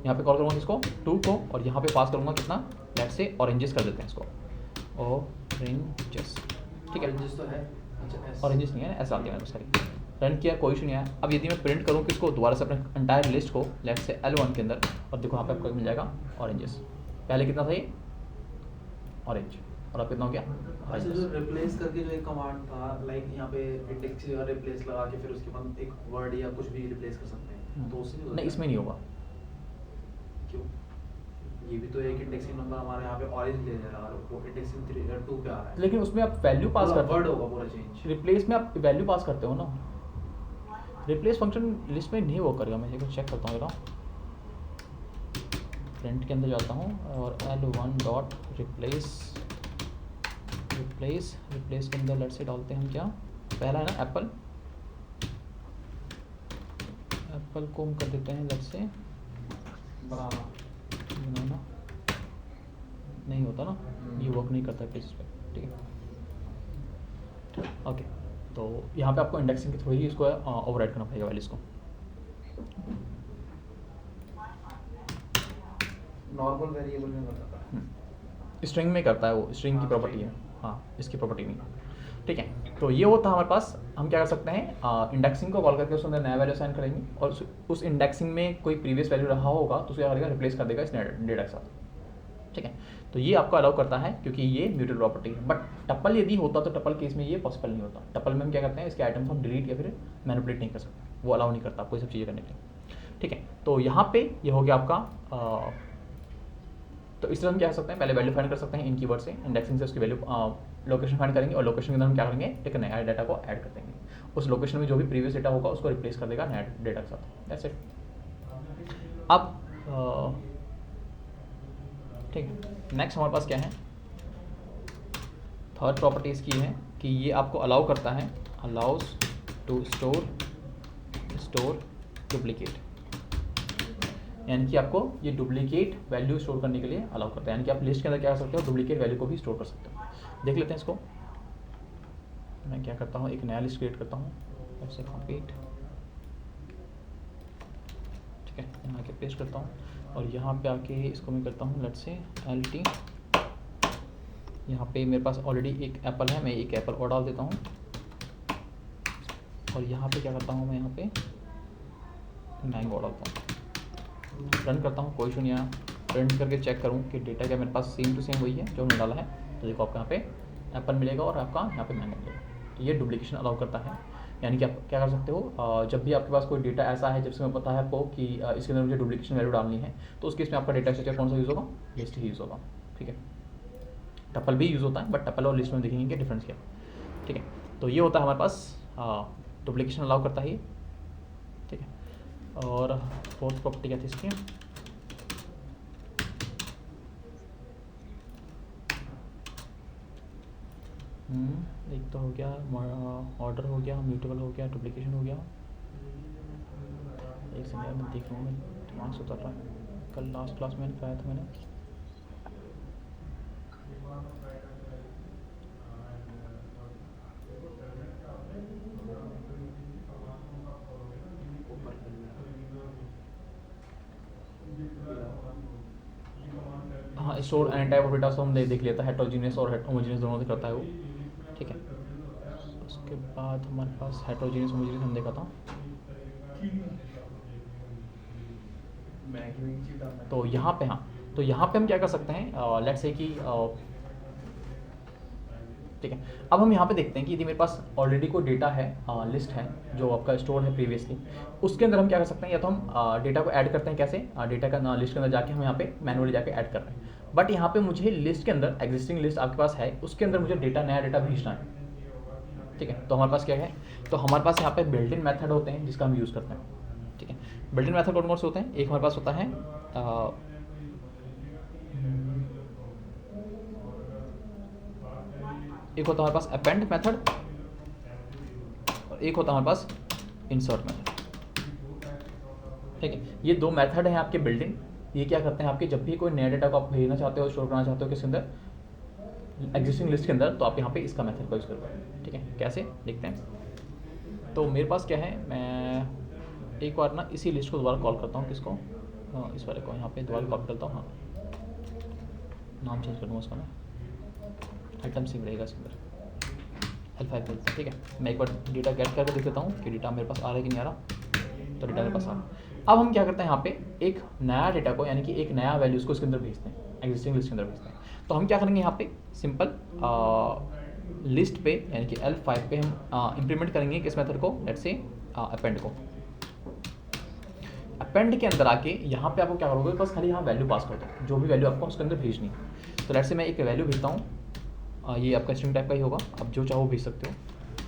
Speaker 1: यहाँ पे कॉल करूँगा इसको 2 को, और यहाँ पे पास करूँगा कितना, लेट्स से ऑरेंजेस कर देते हैं इसको, ऑरेंजेस। ठीक है,
Speaker 2: ऑरेंजेस तो है, अच्छा एस
Speaker 1: ऑरेंजेस नहीं है, ऐसा डाल दिया मैंने, सॉरी रन किया, कोई इशू नहीं आया। अब यदि मैं प्रिंट करूँ किसको, दोबारा से अपने एंटायर लिस्ट को, लेट्स से L1 के अंदर, और देखो यहाँ पे आपको मिल जाएगा ऑरेंजेस। पहले कितना था ये ऑरेंज, और अब कितना हो गया।
Speaker 2: अच्छा, जो रिप्लेस करके जो एक कमांड था, लाइक यहाँ पे इंडेक्स या रिप्लेस लगा के फिर उसके बाद एक वर्ड या कुछ भी रिप्लेस कर सकते हैं, तो उससे
Speaker 1: नहीं, इसमें नहीं होगा।
Speaker 2: क्यों, ये भी तो एक इंडेक्सिंग नंबर हमारे यहाँ पे ऑरेंज ले रहा है, वो इंडेक्सिंग 2 पे आ रहा है,
Speaker 1: लेकिन उसमें आप वैल्यू पास करते
Speaker 2: वर्ड
Speaker 1: हो,
Speaker 2: होगा पूरा चेंज।
Speaker 1: रिप्लेस में आप वैल्यू पास करते हो ना, रिप्लेस फंक्शन लिस्ट में नहीं वो करेगा। मैं इसको चेक करता हूँ जरा, प्रिंट के अंदर जाता हूँ और L1 डॉट रिप्लेस के अंदर लेट्स से डालते हैं हम क्या, पहला है ना एप्पल को हम कर देते हैं लेट्स से बनाना, नहीं होता ना, ये वर्क नहीं करता प्लेसेस पे। ठीक है, ओके, तो यहाँ पे आपको इंडेक्सिंग के थ्रू ही इसको ओवरराइड करना पड़ेगा वैल्यूज को।
Speaker 2: नॉर्मल वेरिएबल में करता है,
Speaker 1: स्ट्रिंग में करता है वो, स्ट्रिंग की प्रॉपर्टी है, हाँ इसकी प्रॉपर्टी नहीं। ठीक है, तो ये होता है हमारे पास। हम क्या कर सकते हैं, इंडेक्सिंग को कॉल करके उसके अंदर नया वैल्यू असाइन करेंगे, और उस इंडेक्सिंग में कोई प्रीवियस वैल्यू रहा होगा तो उसे क्या करेगा, रिप्लेस कर देगा इस डेटा के साथ। ठीक है, तो ये आपको अलाउ करता है क्योंकि ये म्यूटेबल प्रॉपर्टी है। बट टपल यदि होता तो टपल केस में ये पॉसिबल नहीं होता। टपल में हम क्या करते हैं, इसके आइटम को हम डिलीट या फिर मैनिपुलेट नहीं कर सकते, वो अलाउ नहीं करता आपको ये सब चीज़ें करने के लिए। ठीक है, तो यहाँ पे ये हो गया आपका। तो इस तरह हम क्या कर सकते हैं, पहले वैल्यू फाइंड कर सकते हैं इन कीवर्ड से, इंडेक्सिंग से उसकी वैल्यू लोकेशन फाइंड करेंगे, और लोकेशन के अंदर हम क्या करेंगे, एक नया डाटा को ऐड कर देंगे। उस लोकेशन में जो भी प्रीवियस डेटा होगा उसको रिप्लेस कर देगा नया डेटा के साथ। That's it. अब ठीक है, नेक्स्ट हमारे पास क्या है, थर्ड प्रॉपर्टी इसकी है कि ये आपको अलाउ करता है, अलाउज टू स्टोर डुप्लीकेट, यानी कि आपको ये डुप्लीकेट वैल्यू स्टोर करने के लिए अलाउ करता है। यानी कि आप लिस्ट के अंदर क्या कर सकते हो, डुप्लीकेट वैल्यू को भी स्टोर कर सकते हो। देख लेते हैं इसको। मैं क्या करता हूँ, एक नया लिस्ट क्रिएट करता हूँ, ऐसे कंप्लीट। ठीक है, यहाँ आके पेस्ट करता हूँ और यहाँ पे आके इसको मैं करता हूँ लेट्स से LT। यहाँ पे मेरे पास ऑलरेडी एक एप्पल है, मैं एक एप्पल और डाल देता हूँ, और यहाँ पे क्या करता हूँ, मैं यहाँ पे मैंगो डालता हूँ, रन करता हूँ, कोई इशू नहीं आया। प्रिंट करके चेक करूँ कि डेटा क्या मेरे पास सेम टू सेम वही है जो हमने डाला है, तो देखो आपको यहाँ पे एप्पल मिलेगा और आपका यहाँ पे मैंगो मिलेगा। तो ये डुप्लीकेशन अलाउ करता है। यानी कि आप क्या कर सकते हो, जब भी आपके पास कोई डेटा ऐसा है जिसमें पता है आपको कि इसके अंदर मुझे डुप्लीकेशन वैल्यू डालनी है, तो उस केस में आपका डेटा स्ट्रक्चर कौन सा यूज़ होगा, लिस्ट ही यूज़ होगा। ठीक है, टपल भी यूज़ होता है, बट टपल और लिस्ट में देखेंगे कि डिफरेंस क्या है। ठीक है, तो ये होता है हमारे पास डुप्लीकेशन अलाउ करता है ये। ठीक है, और फोर्थ प्रॉपर्टी क्या थी इसकी, एक तो हो गया ऑर्डर, हो गया म्यूटेबल, हो गया डुप्लीकेशन, हो गया। एक सेकंड यार, मैं देख रहा हूँ, मैं दिमाग से उतर रहा है, कल लास्ट क्लास में कराया था मैंने। हाँ, store any type of data तो हम देख लिया था, हेट्रोजीनियस और होमोजीनियस दोनों से करता है वो। ठीक है, उसके बाद हमारे पास हेट्रोजीनियस होमोजीनियस हम देखा था। तो यहाँ पे, हाँ, तो यहाँ पे हम क्या कर सकते हैं, लेट्स से कि ठीक है, अब हम यहाँ पे देखते हैं कि यदि मेरे पास ऑलरेडी कोई डेटा है, लिस्ट है जो आपका स्टोर है प्रीवियसली, उसके अंदर हम क्या कर सकते हैं, या तो हम डेटा को ऐड करते हैं। कैसे, डेटा का लिस्ट के अंदर जाके हम यहाँ पे मैनुअली जाके ऐड कर रहे हैं, बट यहाँ पे मुझे लिस्ट के अंदर, एग्जिस्टिंग लिस्ट आपके पास है, उसके अंदर मुझे डेटा, नया डेटा भेजना है। ठीक है, तो हमारे पास क्या है, तो हमारे पास यहाँ पे बिल्ट इन मेथड होते हैं जिसका हम यूज़ करते हैं। ठीक है, बिल्ट इन मेथड कौन कौन से होते हैं, एक हमारे पास होता है एक होता है हमारे पास अपेंड मेथड, और एक होता है हमारे पास इंसर्ट मेथड। ठीक है, ये दो मेथड हैं आपके बिल्डिंग। ये क्या करते हैं, आपके जब भी कोई नया डेटा को आप भेजना चाहते हो, स्टोर करना चाहते हो किसके अंदर, एग्जिस्टिंग लिस्ट के अंदर, तो आप यहाँ पे इसका मेथड का यूज़ करोगे। ठीक है, कैसे देखते हैं। तो मेरे पास क्या है, मैं एक बार ना इसी लिस्ट को दोबारा कॉल करता हूँ, किसको, इस वाले को यहाँ पे दोबारा कॉल करता हूँ। हाँ, नाम चेंज कर दूँगा उसका, मैं आइटम सिंह रहेगा इसके अंदर, L5 बोलते हैं। ठीक है, मैं एक बार डेटा गेट करके देख लेता हूँ कि डेटा मेरे पास आ रहा है कि नहीं आ रहा। तो डेटा मेरे पास आ रहा है। अब हम क्या करते हैं, यहाँ पे एक नया डेटा को, यानी कि एक नया वैल्यूज़ को इसके अंदर भेजते हैं, एग्जिस्टिंग लिस्ट के अंदर भेजते हैं। तो हम क्या करेंगे, यहाँ पे सिंपल लिस्ट पे, यानी कि L5 पे हम इम्प्लीमेंट करेंगे किस मेथड को, लेट्स से अपेंड को। अपेंड के अंदर आके यहाँ पे आपको क्या करोगे, बस खाली यहाँ वैल्यू पास कर दो, जो भी वैल्यू आपको उसके अंदर भेजनी है। तो लेट्स से मैं एक वैल्यू भेजता हूँ, ये आपका स्ट्रिंग टाइप का ही होगा, आप जो चाहो भेज सकते हो।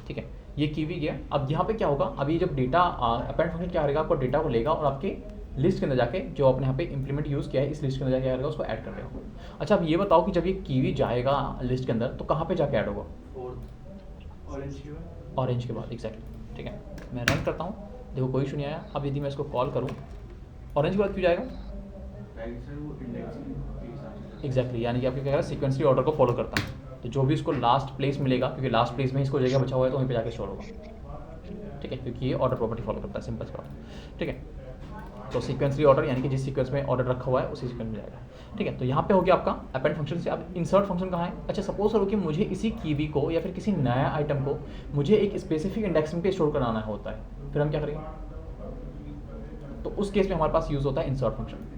Speaker 1: ठीक है, ये कीवी गया। अब यहाँ पे क्या होगा, अभी जब डेटा अपेंड फंक्शन क्या करेगा, आपको डेटा को लेगा और आपके लिस्ट के अंदर जाके, जो आपने यहाँ पे इंप्लीमेंट यूज़ किया है, इस लिस्ट के अंदर जाके क्या करेगा, उसको ऐड कर देगा। अच्छा, अब ये बताओ कि जब ये कीवी जाएगा लिस्ट के अंदर, तो कहाँ पे जाके ऐड होगा, ऑरेंज के बाद, एग्जैक्टली। ठीक है, मैं रन करता हूँ, देखो कोई इशू नहीं आया। अब यदि मैं इसको कॉल करूँ, ऑरेंज के बाद क्यों जाएगा, एग्जैक्टली, यानी कि आपके क्या करेगा, सीक्वेंसली ऑर्डर को फॉलो करता है। तो जो भी इसको लास्ट प्लेस मिलेगा, क्योंकि लास्ट प्लेस में इसको जगह बचा हुआ है, तो वहीं पे जाके स्टोर होगा। ठीक है, क्योंकि ये ऑर्डर प्रॉपर्टी फॉलो करता है, सिंपल सा। ठीक है, तो सीक्वेंसली ऑर्डर, यानी कि जिस सीक्वेंस में ऑर्डर रखा हुआ है उसी सीक्वेंस में जाएगा। ठीक है, तो यहाँ पे हो गया आपका अपेंड फंक्शन से। अब इंसर्ट फंक्शन कहाँ है, अच्छा सपोज करो कि मुझे इसी कीवी को या फिर किसी नया आइटम को मुझे एक स्पेसिफिक इंडेक्सिंग पे स्टोर कराना होता है, फिर हम क्या करेंगे, तो उस केस में हमारे पास यूज़ होता है इंसर्ट फंक्शन,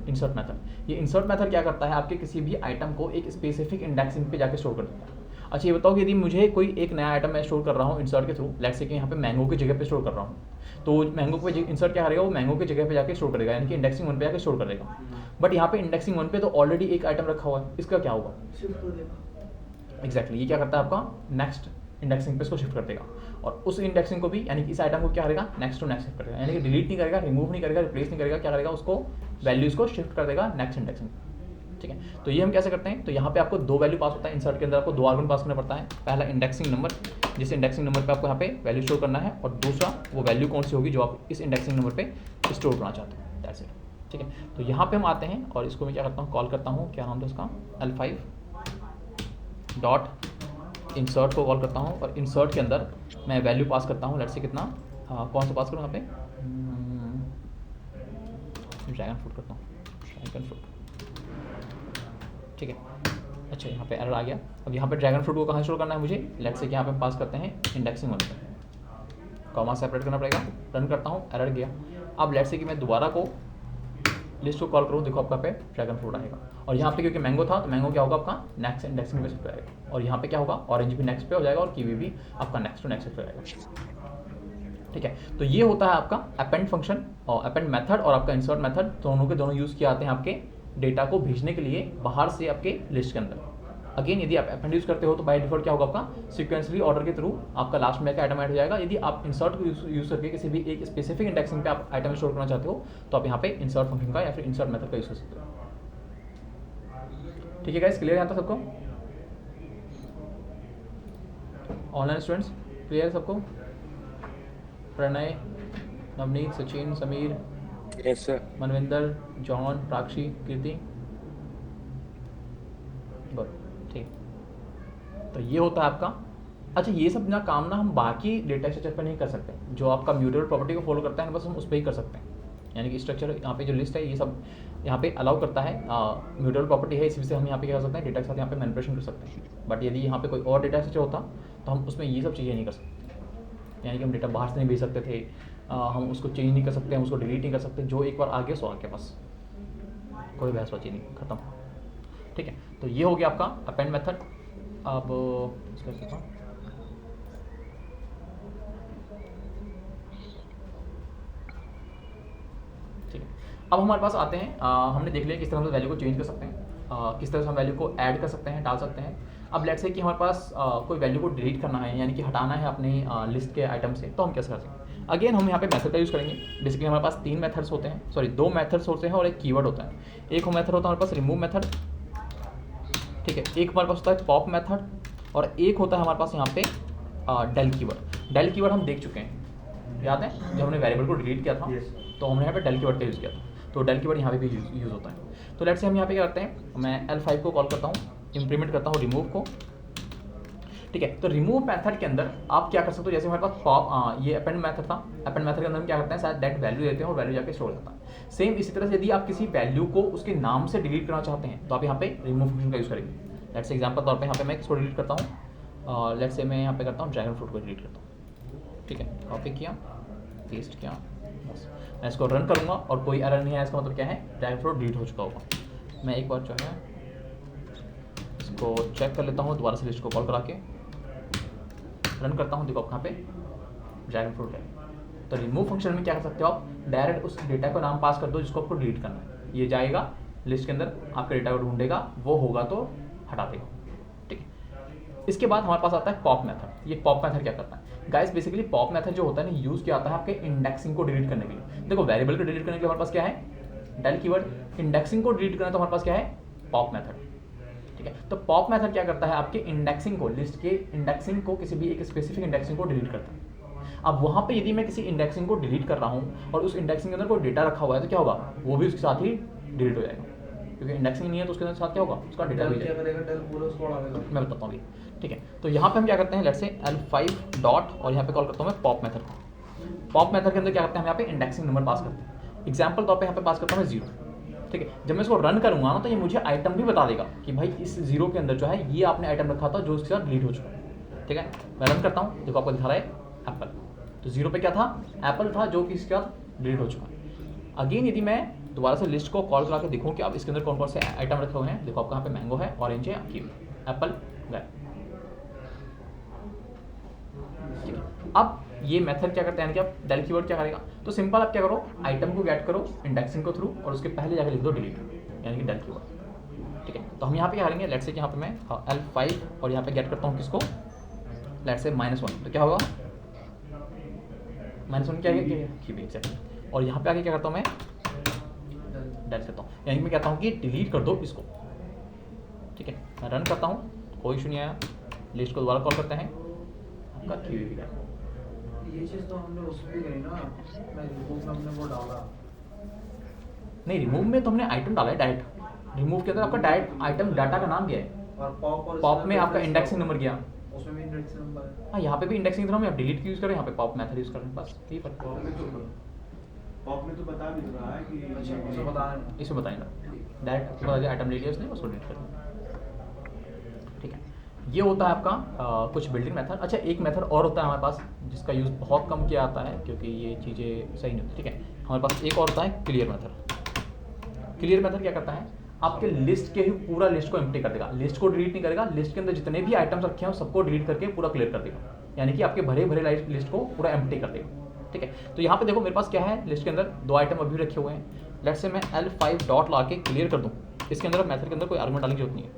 Speaker 1: इंसर्ट मेथड। ये इंसर्ट मेथड क्या करता है, आपके किसी भी आइटम को एक स्पेसिफिक इंडेक्सिंग पे जाके स्टोर कर देता है। अच्छा, ये बताओ कि यदि मुझे कोई एक नया आइटम मैं स्टोर कर रहा हूँ इंसर्ट के थ्रू, लेट्स से कि यहाँ पे मैंगो की जगह पे स्टोर कर रहा हूँ, तो मैंगो पे इंसर्ट क्या करेगा, वो मैंगो की जगह पे जाके स्टोर करेगा, यानी कि इंडेक्सिंग 1 पे जाके स्टोर करेगा। बट यहाँ पे इंडेक्सिंग 1 पे तो ऑलरेडी एक आइटम रखा हुआ है, इसका क्या होगा, एग्जैक्टली, ये क्या करता है, आपका नेक्स्ट इंडेक्सिंग पे इसको शिफ्ट कर देगा, और उस इंडेक्सिंग को भी, यानी कि इस आइटम को क्या करेगा, नेक्स्ट टू नेक्स्ट शिफ्ट करेगा, यानी कि डिलीट नहीं करेगा, रिमूव नहीं करेगा, रिप्लेस नहीं करेगा, क्या करेगा, उसको वैल्यूज़ को शिफ्ट कर देगा नेक्स्ट इंडेक्सिंग। ठीक है, तो ये हम कैसे करते हैं, तो यहाँ पे आपको दो वैल्यू पास होता है, इंसर्ट के अंदर आपको दो आर्गुमेंट पास करना पड़ता है। पहला इंडेक्सिंग नंबर, जिस इंडेक्सिंग नंबर पे आपको यहाँ पे वैल्यू स्टोर करना है, और दूसरा वो वैल्यू कौन सी होगी जो आप इस इंडेक्सिंग नंबर पे स्टोर करना चाहते हो, दैट्स इट। ठीक है, तो यहाँ पे हम आते हैं और इसको मैं क्या करता हूँ, कॉल करता हूँ, क्या नाम था उसका, L5 डॉट इंसर्ट को कॉल करता हूँ, और इंसर्ट के अंदर मैं वैल्यू पास करता हूँ, लेट्स से कितना, कौन सा पास करूँ यहाँ पे, ड्रैगन फ्रूट करता हूँ, ड्रैगन फ्रूट। ठीक है, अच्छा यहाँ पे एरर आ गया। अब यहाँ पे ड्रैगन फ्रूट को कहाँ स्टोर करना है मुझे, लेट्स से कि यहाँ पे पास करते हैं इंडेक्सिंग 1 पे, कॉमा सेपरेट करना पड़ेगा। रन करता हूँ, एरर गया। अब लेट्स से कि मैं दोबारा को लिस्ट को कॉल करूँ, देखो आपका पे ड्रैगन फ्रूट आएगा, और यहाँ पे क्योंकि मैंगो था तो मैंगो क्या होगा, आपका नेक्स्ट इंडेक्सिंग पे शिफ्ट हो जाएगा, और यहाँ पे क्या होगा, ऑरेंज भी नेक्स्ट पे हो जाएगा, और कीवी भी आपका नेक्स्ट टू नेक्स्ट शिफ्ट हो जाएगा। ठीक है, तो ये होता है आपका अपेंड फंक्शन और अपेंड मेथड और आपका इंसर्ट मेथड, दोनों के दोनों यूज़ किए जाते हैं आपके डेटा को भेजने के लिए बाहर से आपके लिस्ट के अंदर। अगेन यदि आप अपेंड यूज़ करते हो तो बाय डिफॉल्ट क्या होगा, आपका सीक्वेंसली ऑर्डर के थ्रू आपका लास्ट में का आइटम ऐड हो जाएगा। यदि आप इंसर्ट को यूज़ करके किसी भी एक स्पेसिफिक इंडेक्सिंग पे आप आइटम स्टोर करना चाहते हो तो आप यहाँ पे इंसर्ट फंक्शन का या फिर इंसर्ट मेथड का यूज़ कर सकते हो। ठीक है गाइस, क्लियर यहाँ तक सबको? ऑनलाइन स्टूडेंट्स क्लियर सबको? Pranay, Navneet, Sachin, Sameer,
Speaker 4: yes sir.
Speaker 1: Manvinder, John, Prakshi, Kirti, good, ठीक। तो ये होता है आपका। अच्छा, ये सब ना काम ना हम बाकी डेटा स्ट्रक्चर पर नहीं कर सकते, जो आपका म्यूटेबल प्रॉपर्टी को फॉलो करता है बस हम उस पर ही कर सकते हैं। यानी कि स्ट्रक्चर यहाँ पे जो लिस्ट है ये सब यहाँ पे अलाउ करता है, म्यूटेबल प्रॉपर्टी है, इसी से हम यहाँ पे क्या कर सकते हैं, डेटा के साथ यहाँ पे मैनिपुलेशन कर सकते हैं। बट यदि यहाँ पे कोई और डेटा स्ट्रक्चर होता तो हम उसमें ये सब चीज़ें नहीं कर सकते। यानी कि हम डेटा बाहर से नहीं भेज सकते थे, हम उसको चेंज नहीं कर सकते, हम उसको डिलीट नहीं कर सकते, जो एक बार आगे सो आगे, बस कोई बहसबाजी नहीं, खत्म। ठीक है, तो ये हो गया आपका अपेंड मेथड। अब इसका देखो, ठीक है, अब हमारे पास आते हैं, हमने देख लिया किस तरह से वैल्यू को चेंज कर सकते हैं, किस तरह से हम वैल्यू को ऐड कर सकते हैं, डाल सकते हैं। अब लेट्स से कि हमारे पास कोई वैल्यू को डिलीट करना है, यानी कि हटाना है अपने लिस्ट के आइटम से, तो हम कैसे कर सकते हैं? अगेन हम यहाँ पे मेथड का यूज़ करेंगे। बेसिकली हमारे पास 3 मेथड्स होते हैं, सॉरी 2 मेथड्स होते हैं और एक कीवर्ड होता है। एक मेथड होता है हमारे पास रिमूव मेथड, ठीक है, एक हमारे पास होता है पॉप मेथड और एक होता है हमारे पास यहाँ पे डेल कीवर्ड। डेल कीवर्ड हम देख चुके हैं, याद है जब हमने वेरिएबल को डिलीट किया था तो हमने यहाँ पे डेल कीवर्ड का यूज़ किया था, तो डेल कीवर्ड यहाँ पे भी यूज़ होता है। तो लेट्स से हम यहाँ पे क्या करते हैं, मैं L5 को कॉल करता हूँ, इंप्लीमेंट करता हूँ रिमूव को, ठीक है। तो रिमूव मेथड के अंदर आप क्या कर सकते हो, जैसे हमारे पास पॉप ये अपेंड मेथड था, अपेंड मेथड के अंदर हम क्या करते हैं, शायद दैट वैल्यू देते हैं और वैल्यू जाके स्टोर होता है। सेम इसी तरह से यदि आप किसी वैल्यू को उसके नाम से डिलीट करना चाहते हैं तो आप यहाँ पे रिमूव फंक्शन का यूज़ करेंगे। लेट्स से एग्जांपल तौर पे यहाँ पे मैं इसको डिलीट करता हूँ, लेट्स से मैं यहाँ पे करता हूँ ड्रैगन फ्रूट को डिलीट करता हूँ, ठीक है, कॉपी किया, पेस्ट किया, बस मैं इसको रन करूँगा और कोई एरर नहीं है, इसका मतलब क्या है, ड्रैगन फ्रूट डिलीट हो चुका होगा। मैं एक बार जो है इसको चेक कर लेता हूँ, दोबारा से लिस्ट को कॉल करा के रन करता हूँ, देखो आप यहाँ पे ड्रैगन फ्रूट है। तो रिमूव फंक्शन में क्या कर सकते हो, आप डायरेक्ट उस डेटा को नाम पास कर दो जिसको आपको डिलीट करना है, ये जाएगा लिस्ट के अंदर, आपके डेटा को ढूंढेगा, वो होगा तो हटा देगा, ठीक है। इसके बाद हमारे पास आता है पॉप मेथड। ये पॉप मेथड क्या करता है गाइस, बेसिकली पॉप मेथड जो होता है ना, यूज़ किया जाता है आपके इंडेक्सिंग को डिलीट करने के लिए। देखो वेरिएबल को डिलीट करने के लिए हमारे पास क्या है, डेल कीवर्ड, इंडेक्सिंग को डिलीट करना तो हमारे पास क्या है, पॉप मेथड, ठीक है। तो पॉप मेथड क्या करता है, आपके इंडेक्सिंग को, लिस्ट के इंडेक्सिंग को, किसी भी एक स्पेसिफिक इंडेक्सिंग को डिलीट करता है। अब वहाँ पे यदि मैं किसी इंडेक्सिंग को डिलीट कर रहा हूँ और उस इंडेक्सिंग के अंदर कोई डेटा रखा हुआ है तो क्या होगा, वो भी उसके साथ ही डिलीट हो जाएगा, क्योंकि इंडेक्सिंग नहीं है तो उसके साथ क्या होगा, उसका डेटा भी जाएगा। मैं बताता हूँ अभी, ठीक है। तो यहाँ पे हम क्या करते हैं, लेट्स से L5 डॉट और यहाँ पे कॉल करता हूँ मैं पॉप मेथड को। पॉप मेथड के अंदर क्या करते हैं, हम यहाँ पे इंडेक्सिंग नंबर पास करते हैं। एग्जाम्पल तौर पे यहाँ पे पास करता हूँ मैं 0, ठीक है। जब मैं इसको रन करूँगा ना तो ये मुझे आइटम भी बता देगा कि भाई इस 0 के अंदर जो है ये आपने आइटम रखा था जो उसके साथ डिलीट हो चुका है, ठीक है। मैं रन करता हूँ, देखो आपको दिखा रहा है एप्पल, तो 0 पे क्या था, एप्पल था जो कि इसके साथ डिलीट हो चुका है। अगेन यदि मैं दोबारा से लिस्ट को कॉल करा के देखूँ कि अब इसके अंदर कौन कौन से आइटम रखे हुए हैं, देखो आपका यहाँ पे मैंगो है, ऑरेंज है, कीवी, एप्पल गए। अब ये मेथड क्या करते हैं कि आप डेल कीवर्ड क्या करेगा, तो सिंपल आप क्या करो, आइटम को गेट करो इंडेक्सिंग को थ्रू और उसके पहले जाकर लिख दो डिलीट, यानी कि डेल कीवर्ड, ठीक है। तो हम यहाँ पे क्या करेंगे, लेट्स से यहाँ पे मैं L5 और यहाँ पे गेट करता हूँ किसको, लेट्स से -1, तो क्या होगा, -1 क्या है, कीवी एग्जैक्टली। और यहाँ पे आगे क्या करता हूँ मैं, डेल करता हूँ, यानी मैं कहता हूँ कि डिलीट कर दो इसको, ठीक है। मैं रन करता हूँ, कोई इशू नहीं आया, लिस्ट को दोबारा कॉल करते हैं, आपका कीवी भी गया।
Speaker 2: ये चीज़ तो हमने उस पे करी ना, मैं रिमूव में हमने वो डाला
Speaker 1: नहीं, रिमूव में तो हमने आइटम डाला है डायरेक्ट, रिमूव के अंदर आपका डायरेक्ट आइटम डाटा का नाम गया है,
Speaker 2: और पॉप
Speaker 1: पॉप में आपका इंडेक्सिंग नंबर गया,
Speaker 2: उसमें भी इंडेक्सिंग नंबर है।
Speaker 1: हाँ यहाँ पे भी इंडेक्सिंग हम डिलीट की यूज़ करें, यहाँ पे पॉप मेथड यूज़ करें, बस यही फर्क है।
Speaker 5: पॉप में तो बता भी रहा है कि
Speaker 2: अच्छा मुझे बता रहे हैं।
Speaker 1: इसमें बताएंगे डायरेक्ट आइटम ले लिया उसने, उसको डिलीट कर दिया, ठीक है। ये होता है आपका कुछ बिल्डिंग मेथड। अच्छा, एक मेथड और होता है हमारे पास जिसका यूज़ बहुत कम किया जाता है क्योंकि ये चीज़ें सही नहीं होती, ठीक है। हमारे पास एक और होता है क्लियर मेथड। क्लियर मेथड क्या करता है, आपके लिस्ट के ही पूरा लिस्ट को एम्प्टी कर देगा, लिस्ट को डिलीट नहीं करेगा, लिस्ट के अंदर जितने भी आइटम्स रखे हैं सबको डिलीट करके पूरा क्लियर कर देगा, यानी कि आपके भरे भरे लिस्ट को पूरा एम्प्टी कर देगा, ठीक है। तो यहाँ पे देखो मेरे पास क्या है, लिस्ट के अंदर 2 आइटम अभी रखे हुए हैं। लेट्स से मैं L5 डॉट ला के क्लियर कर दूँ, इसके अंदर मेथड के अंदर कोई आर्गुमेंट डालने की जरूरत नहीं है,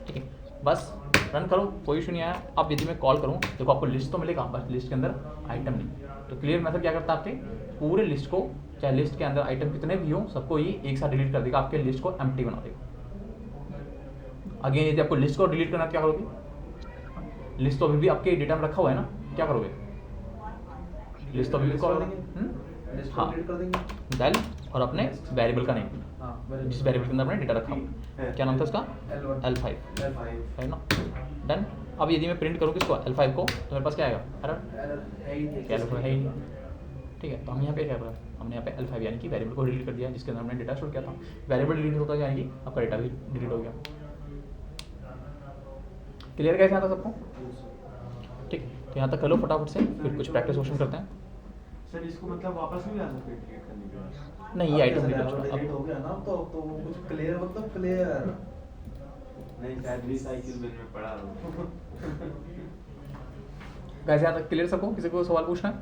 Speaker 1: ठीक है। बस रन करो, कोई इशू नहीं आया। अब यदि मैं कॉल करूँ, देखो आपको लिस्ट तो मिलेगा, बस लिस्ट के अंदर आइटम नहीं। तो क्लियर मेथड क्या करता है, आपके पूरे लिस्ट को, चाहे लिस्ट के अंदर आइटम कितने भी हो, सबको ये एक साथ डिलीट कर देगा, आपके लिस्ट को एम्प्टी बना देगा। अगेन यदि आपको लिस्ट को डिलीट करना, क्या करोगे, लिस्ट तो अभी भी आपके डेटा में रखा हुआ है ना, क्या करोगे, लिस्ट तो अभी भी कॉल
Speaker 2: लिस्ट को
Speaker 1: हाँ
Speaker 2: डिलीट कर देंगे।
Speaker 1: डेल और अपने वेरिएबल का नेम,
Speaker 2: हाँ
Speaker 1: जिस वेरिएबल के अंदर आपने डेटा रखा हुआ, क्या नाम था इसका,
Speaker 2: L1
Speaker 1: L5
Speaker 2: L5
Speaker 1: है ना, डन। अब यदि मैं प्रिंट करूँ किसको, L5 को, तो मेरे पास क्या आएगा, एरर,
Speaker 2: एरर है ही नहीं,
Speaker 1: क्या है ही नहीं, ठीक है। तो हम यहाँ पे क्या कर रहे हैं, हमने यहाँ पे L5 यानी कि वेरिएबल को डिलीट कर दिया, जिसके अंदर हमने डेटा स्टोर किया था। वेरिएबल डिलीट होता है यानी कि आपका डेटा भी डिलीट हो गया। क्लियर कैसे आता सबको, ठीक। तो यहाँ तक कर लो फटाफट से, फिर कुछ प्रैक्टिस क्वेश्चन करते हैं।
Speaker 5: सर इसको मतलब वापस नहीं आ सकते क्रिएट करने के बाद?
Speaker 1: नहीं, ये आइटम
Speaker 2: डिलीट हो गया ना, तो वो कुछ क्लियर मतलब क्लियर
Speaker 5: नहीं शायद रिसाइकिल बिन में पड़ा हो।
Speaker 1: कैसे यहाँ तक क्लियर सबको, किसी को सवाल पूछना है,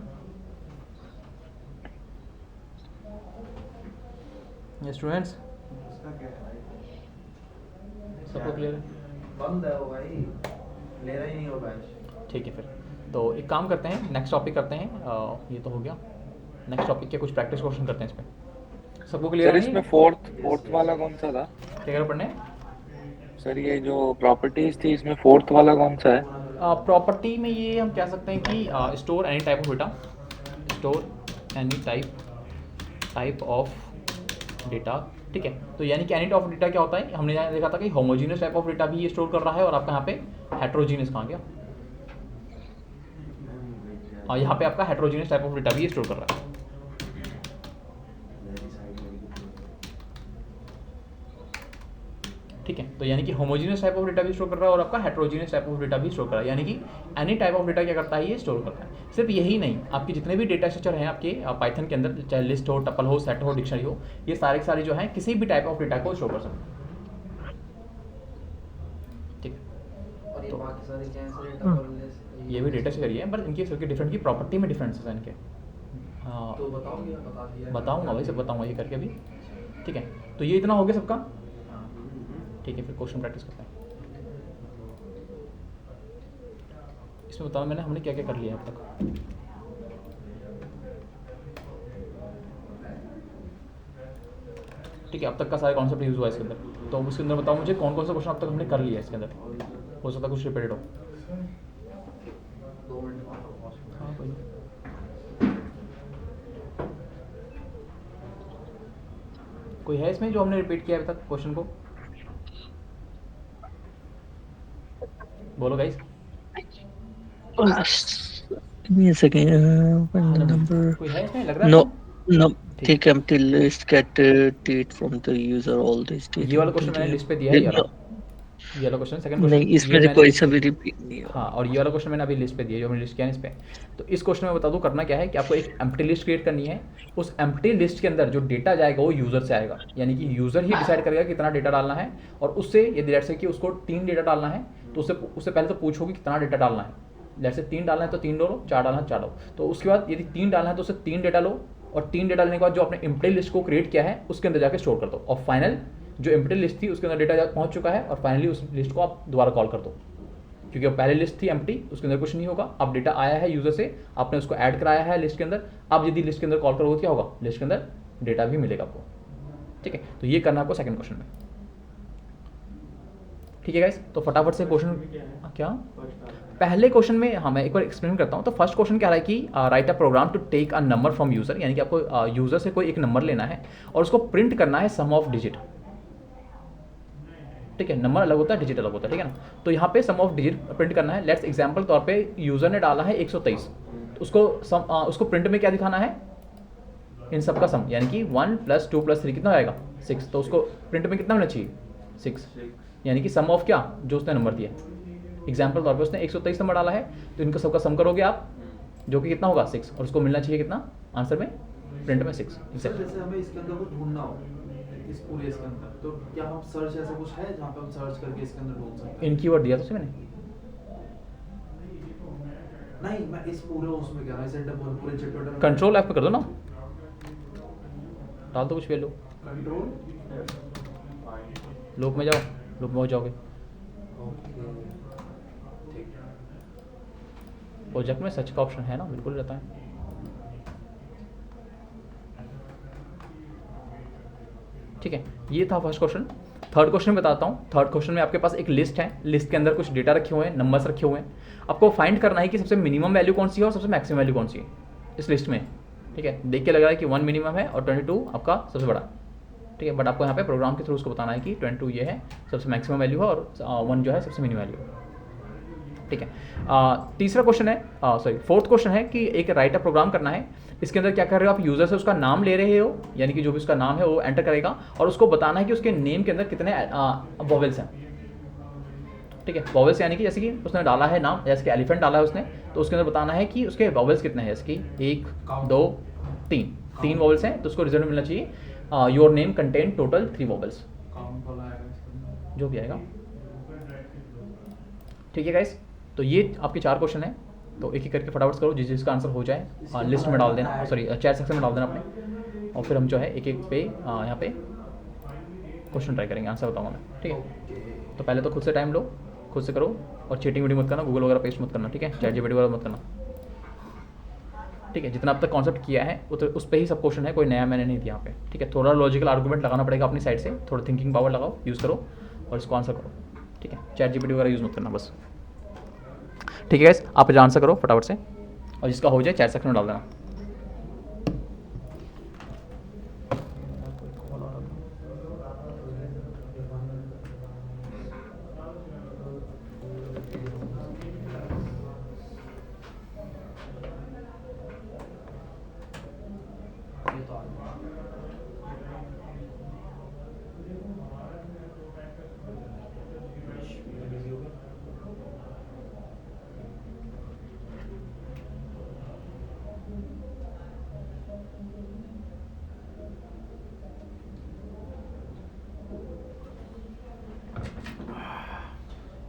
Speaker 1: ये स्टूडेंट्स
Speaker 5: उसका क्या है?
Speaker 1: सबको क्लियर है,
Speaker 2: बंद है वो भाई, ले रहा ही नहीं हो बैच।
Speaker 1: ठीक है। फिर तो एक काम करते हैं, नेक्स्ट टॉपिक करते हैं। ये तो हो गया, नेक्स्ट टॉपिक के कुछ प्रैक्टिस क्वेश्चन करते हैं इस पे। सबको क्लियर
Speaker 4: सर
Speaker 1: है?
Speaker 4: इसमें फोर्थ वाला कौन सा था?
Speaker 1: क्या पढ़ने हैं?
Speaker 4: सर ये जो प्रॉपर्टीज थी इसमें फोर्थ वाला कौन सा है?
Speaker 1: प्रॉपर्टी में ये हम कह सकते हैं कि store any type of data, store any type of data, ठीक है। तो यानी कि एनी टाइप ऑफ डेटा क्या होता है, हमने यहाँ देखा था कि होमोजीनियस टाइप ऑफ डेटा भी ये स्टोर कर रहा है, और आपका यहाँ पे हेट्रोजीनियस कहाँ गया, और यहाँ पे आपका हेट्रोजीनियस टाइप ऑफ डेटा भी स्टोर कर रहा है, ठीक है। तो यानी कि होमोजीनियस टाइप ऑफ डेटा भी स्टोर कर रहा है, और आपका हेट्रोजीनियस टाइप ऑफ डेटा भी स्टोर कर रहा है, यानी कि एनी टाइप ऑफ डेटा क्या करता है, ये स्टोर करता है। सिर्फ यही नहीं, आपके जितने भी डेटा स्ट्रक्चर हैं आपके पाइथन के अंदर, चाहे लिस्ट हो, टपल हो, सेट हो, डिक्शनरी हो, ये सारे के सारे जो हैं किसी भी टाइप ऑफ डेटा को स्टोर कर सकते हैं, ठीक है।
Speaker 2: और ये
Speaker 1: तो
Speaker 2: बाकी सारे क्या हैं सर, डेटा पर
Speaker 1: ये भी डेटा स्ट्रक्चर ही है, बट इनके सबके डिफरेंट की प्रॉपर्टी में डिफरेंसेस हैं इनके। हाँ
Speaker 2: तो बताओगे या बता दिया?
Speaker 1: बताऊँगा भाई, सब बताऊँगा ये करके अभी, ठीक है। तो ये इतना हो गया सबका,
Speaker 2: हाँ।
Speaker 1: ठीक है। फिर क्वेश्चन प्रैक्टिस करते हैं। इसमें बताओ मैंने हमने क्या क्या कर लिया अब तक। ठीक है, अब तक का सारे कॉन्सेप्ट यूज हुआ है इसके अंदर। तो उसके अंदर बताओ मुझे कौन कौन सा क्वेश्चन अब तक हमने कर लिया है इसके अंदर, हो सकता है कुछ रिपीटेड हो।
Speaker 2: 2 मिनट
Speaker 1: हाँ कोई नहीं। कोई है इसमें जो हमने रिपीट किया अभी तक क्वेश्चन को, बोलो guys.
Speaker 3: Give me a second. When the number.
Speaker 1: कोई है इसमें, लग रहा है
Speaker 3: No,
Speaker 1: आपको?
Speaker 3: no.
Speaker 1: ठीक।
Speaker 3: Take empty list, get date from the user, all this data.
Speaker 1: ये वाला क्वेश्चन मैंने लिस्ट पे दिया है, ये वाला क्वेश्चन, सेकंड क्वेश्चन
Speaker 3: नहीं, इसमें से कोई सा भी रिपीट नहीं होगा।
Speaker 1: हाँ, और ये वाला क्वेश्चन मैंने अभी लिस्ट पे दिया, जो मैंने लिस्ट किया है इस पे। तो इस क्वेश्चन में बता दूं करना क्या है कि आपको एक एम्प्टी लिस्ट क्रिएट करनी है। उस एम्प्टी लिस्ट के अंदर जो डेटा जाएगा वो यूजर से आएगा, यानी कि यूजर ही डिसाइड करेगा कितना डेटा डालना है। और उससे यदि लेट्स से कि उसको 3 डेटा डालना है, तो उससे पहले तो पूछोगे कितना डेटा डालना है। लेट्स से 3 डालना है तो 3 डालो, 4 डालना है 4 डालो। तो उसके बाद यदि 3 डालना है तो उससे 3 डेटा लो, और 3 डेटा लेने के बाद जो आपने एम्प्टी लिस्ट को क्रिएट किया है उसके अंदर जाकर स्टोर कर दो। और फाइनल जो एम्प्टी लिस्ट थी उसके अंदर डेटा पहुंच चुका है, और फाइनली उस लिस्ट को आप दोबारा कॉल कर दो, क्योंकि अब पहले लिस्ट थी एम्प्टी, उसके अंदर कुछ नहीं होगा। अब डेटा आया है यूजर से, आपने उसको ऐड कराया है लिस्ट के अंदर। अब यदि लिस्ट के अंदर कॉल करोगे तो क्या होगा, लिस्ट के अंदर डेटा भी मिलेगा आपको, ठीक है। तो ये करना आपको सेकंड क्वेश्चन में, ठीक है गाइस। तो फटाफट से क्वेश्चन क्या, पहले क्वेश्चन में हाँ मैं एक बार एक्सप्लेन करता हूँ। तो फर्स्ट क्वेश्चन क्या रहा है कि write a program to take a number from user, यानी कि आपको यूजर से कोई एक नंबर लेना है और उसको प्रिंट करना है सम ऑफ डिजिट, ठीक है। नंबर अलग होता है, डिजिट अलग होता है, ठीक है ना। तो यहाँ पे सम ऑफ डिजिट प्रिंट करना है। लेट्स एग्जांपल तौर पे यूजर ने डाला है 123, तो उसको प्रिंट में क्या दिखाना है, इन सब का सम, यानी कि 1 + 2 + 3 कितना आएगा 6। तो उसको प्रिंट में कितना होना चाहिए 6, यानी कि सम ऑफ क्या, जो उसने नंबर दिया। एग्जाम्पल तौर पे उसने 123 नंबर डाला है, तो इनका सबका सम करोगे आप, जो कि कितना होगा 6, और उसको मिलना चाहिए कितना आंसर में, प्रिंट में 6।
Speaker 2: सर जैसे हमें इसके अंदर कुछ ढूंढना हो, इस पूरे इसके अंदर, तो क्या हम सर्च ऐसा कुछ है जहाँ पे हम सर्च करके इसके अंदर ढूंढ सकते हैं?
Speaker 1: इन कीवर्ड दिया तो मैंने,
Speaker 2: नहीं मैं इस पूरे उसमें कह रहा हूँ, सेटअप पूरे चैप्टर में
Speaker 1: कंट्रोल F पे कर दो ना, डाल दो कुछ वैल्यू,
Speaker 5: कंट्रोल
Speaker 1: लूप में जाओ, लूप में हो जाओगे।
Speaker 2: ओके ठीक है।
Speaker 1: प्रोजेक्ट में सच का ऑप्शन है ना, बिल्कुल रहता है। ठीक है, ये था फर्स्ट क्वेश्चन। थर्ड क्वेश्चन बताता हूँ। थर्ड क्वेश्चन में आपके पास एक लिस्ट है, लिस्ट के अंदर कुछ डेटा रखे हुए हैं, नंबर्स रखे हुए हैं। आपको फाइंड करना है कि सबसे मिनिमम वैल्यू कौन सी है और सबसे मैक्सिमम वैल्यू कौन सी है इस लिस्ट में। ठीक है, देख के लग रहा है कि 1 मिनिमम है और 22 आपका सबसे बड़ा। ठीक है, बट आपको यहाँ पे प्रोग्राम के थ्रू उसको बताना है कि 22 ये है सबसे मैक्सिमम वैल्यू है और 1 जो है सबसे मिनिमम वैल्यू है। ठीक है, तीसरा क्वेश्चन है, सॉरी फोर्थ क्वेश्चन है कि एक राइट अ प्रोग्राम करना है। इसके अंदर क्या कर रहे हो आप, यूजर से उसका नाम ले रहे हो, यानी कि जो भी उसका नाम है वो एंटर करेगा और उसको बताना है कि उसके नेम के अंदर कितने वॉवेल्स हैं। ठीक है, वॉवेल्स यानी कि जैसे कि उसने डाला है नाम, जैसे कि एलिफेंट डाला है उसने, तो उसके अंदर बताना है कि उसके वॉवेल्स कितने हैं, जैसे कि 1 2 3 वॉवेल्स हैं, तो उसको रिजल्ट मिलना चाहिए your name contain total 3 vowels,
Speaker 5: count वाला आएगा इसके अंदर।
Speaker 1: जो भी आएगा। ठीक है गाइस, तो ये आपके 4 क्वेश्चन हैं, तो एक एक करके फटाफट करो, जिसका आंसर हो जाए लिस्ट में डाल देना, सॉरी चैट सेक्शन में डाल देना अपने, और फिर हम जो है एक एक पे यहाँ पे क्वेश्चन ट्राई करेंगे, आंसर बताऊँगा मैं। ठीक है, तो पहले तो खुद से टाइम लो, खुद से करो, और चीटिंग वीडियो मत करना, गूगल वगैरह पेस्ट मत करना। ठीक है, चैट जीपीटी वगैरह मत करना। ठीक है, जितना अब तक कॉन्सेप्ट किया है उस पर ही सब क्वेश्चन है, कोई नया मैंने नहीं दिया यहाँ पे। ठीक है, थोड़ा लॉजिकल आर्गूमेंट लगाना पड़ेगा अपनी साइड से, थोड़ा थिंकिंग पावर लगाओ, यूज़ करो और इसको आंसर करो। ठीक है, चैट जीपीटी वगैरह यूज़ मत करना बस। ठीक है गाइस, आप इधर आंसर करो फटाफट से, और जिसका हो जाए चैट सेक्शन में डाल देना।
Speaker 2: ये तो आ गया। बिजी हो गया।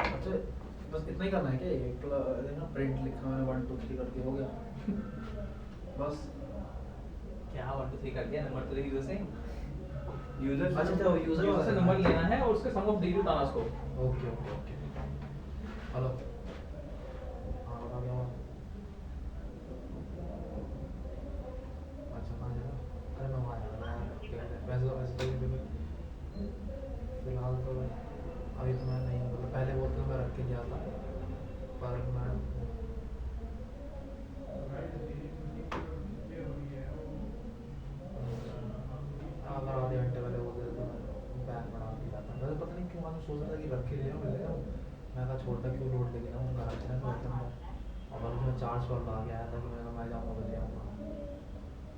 Speaker 2: अच्छा बस इतना ही करना है क्या, एक देखना प्रिंट लिखा मैंने 1 2 3 करके हो गया बस।
Speaker 1: क्या 1 2 3 कर दिया, नंबर तो देखिए यूजर से, यूजर
Speaker 2: अच्छा, तो यूजर
Speaker 1: से नंबर लेना है और उसके सम ऑफ डिग्री बताना उसको।
Speaker 2: Okay okay okay. हेलो हाँ बता क्या हुआ? अच्छा कहाँ जा रहा? अरे मैं वहाँ जा रहा हूँ, वैसे तो फिलहाल तो अभी तो मैं नहीं, मतलब पहले वो तो मैं रख के गया था, पर मैं अगर आधे घंटे पहले बोल देते तो मैं बैग बना के जाता। वैसे पता नहीं क्यों मैं सोच रहा था कि रख के ले आऊँ, ले आऊँ, मैं कहा छोटा क्यों लोड लेके जाऊँ, घर अच्छा है तो और उसमें चार्ज पर ला के आया था कि मैं जाऊँगा तो ले आऊँगा।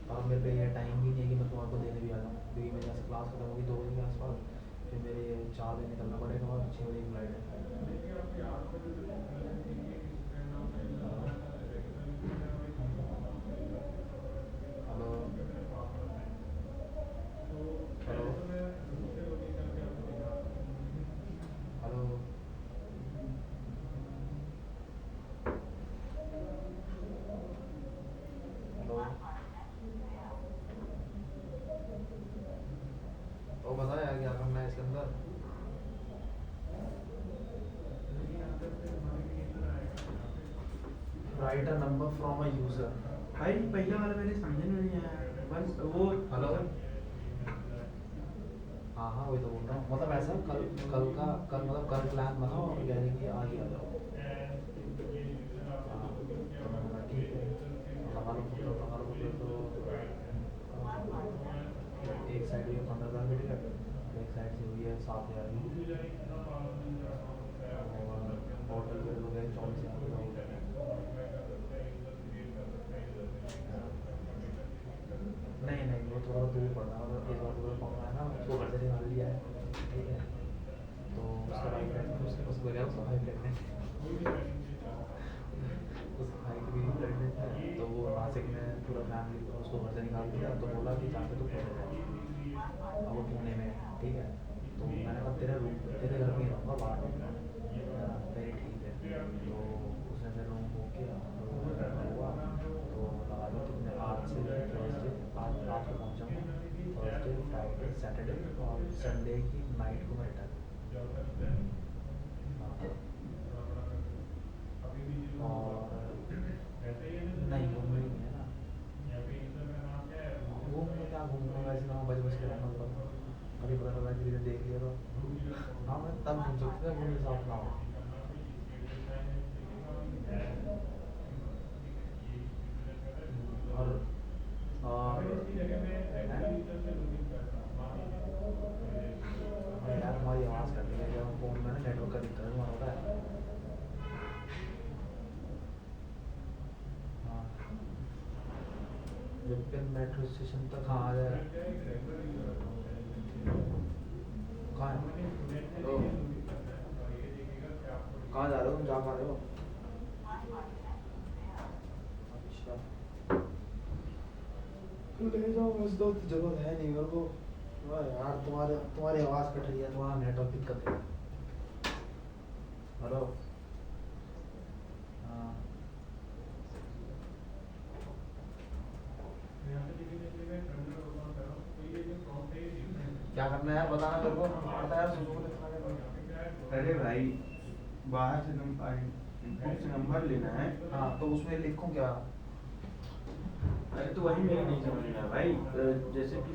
Speaker 2: और मेरे पे ये टाइम भी नहीं है कि मैं तुम्हारे को देने भी आ जाऊँ, क्योंकि मेरी यहाँ से क्लास खत्म होगी 2 बजे के आसपास, फिर मेरे 4 बजे निकलना पड़ेगा और 6 बजे की फ्लाइट है। हेलो हेलो हेलो हेलो, तो बता यार क्या करना है इसके अंदर। Right a number from a user.
Speaker 5: भाई पहले वाला मेरे समझ में नहीं आया, बस वो
Speaker 2: हेलो हाँ हाँ वही तो बोल रहा हूँ, मतलब ऐसा कल का कल मतलब कल प्लान बनाओ और कह रही कि आज ही आ जाओ। हाँ, तो मैंने कहा ठीक है, लगा लो फिर तो एक साइड हुई 15,000 की टिकट, एक साइड से हुई है 7,000 की, और होटल बिल हो गए 24,000 का हो गया। नहीं नहीं वो थोड़ा दूर पड़ रहा है, मतलब इस बार थोड़ा पाँव है ना, उसको घर से निकाल लिया है। ठीक है, तो उसका भाई उसको गया उसका भाई प्रेगनेंट उस भाई की भी प्रेगनेंट है, तो वो नासिक में पूरा फैमिली को उसको घर से निकाल दिया, तो बोला कि जाके तो पहुँच जाए, अब वो पुणे में है। ठीक है, तो मैंने कहा तेरे घर में रहूँगा, बाहर रहूँगा। मेरी ठीक है, तो उसने फिर रूम बुक किया, तो से थर्सडे आज रात को पहुँचाऊँगा, थर्सडे फ्राइडे सैटरडे और संडे की नाइट को मैं रिटर्न। और नहीं घूमने नहीं है ना, घूमने क्या घूमने, वैसे ना बज बज के रहना होगा, कभी पता लगा कि इधर देख लिया तो हाँ मैं तब घूम सकता था, मेरे साथ ना हो। और यार हमारी आवाज़ कर रही है जब फोन में ना नेटवर्क का दिक्कत है होता है। हाँ विपिन मेट्रो स्टेशन तक कहाँ आ जाए, कहाँ है? हेलो कहाँ जा रहे हो तुम, जा पा रहे हो? अच्छा ले जाओ, बस तो जरूरत है नहीं मेरे को। वाह यार तुम्हारी आवाज़ कट रही है, तुम्हारा नेटवर्क दिक्कत है। हेलो हाँ क्या करना है यार, बताना मेरे को, पता है यार सुबह को लिखना है।
Speaker 5: अरे भाई बाहर से इनपुट से नंबर लेना है।
Speaker 2: हाँ तो उसमें लिखूँ क्या?
Speaker 5: अरे तो वही मेरे नहीं समझ में आया भाई। जैसे कि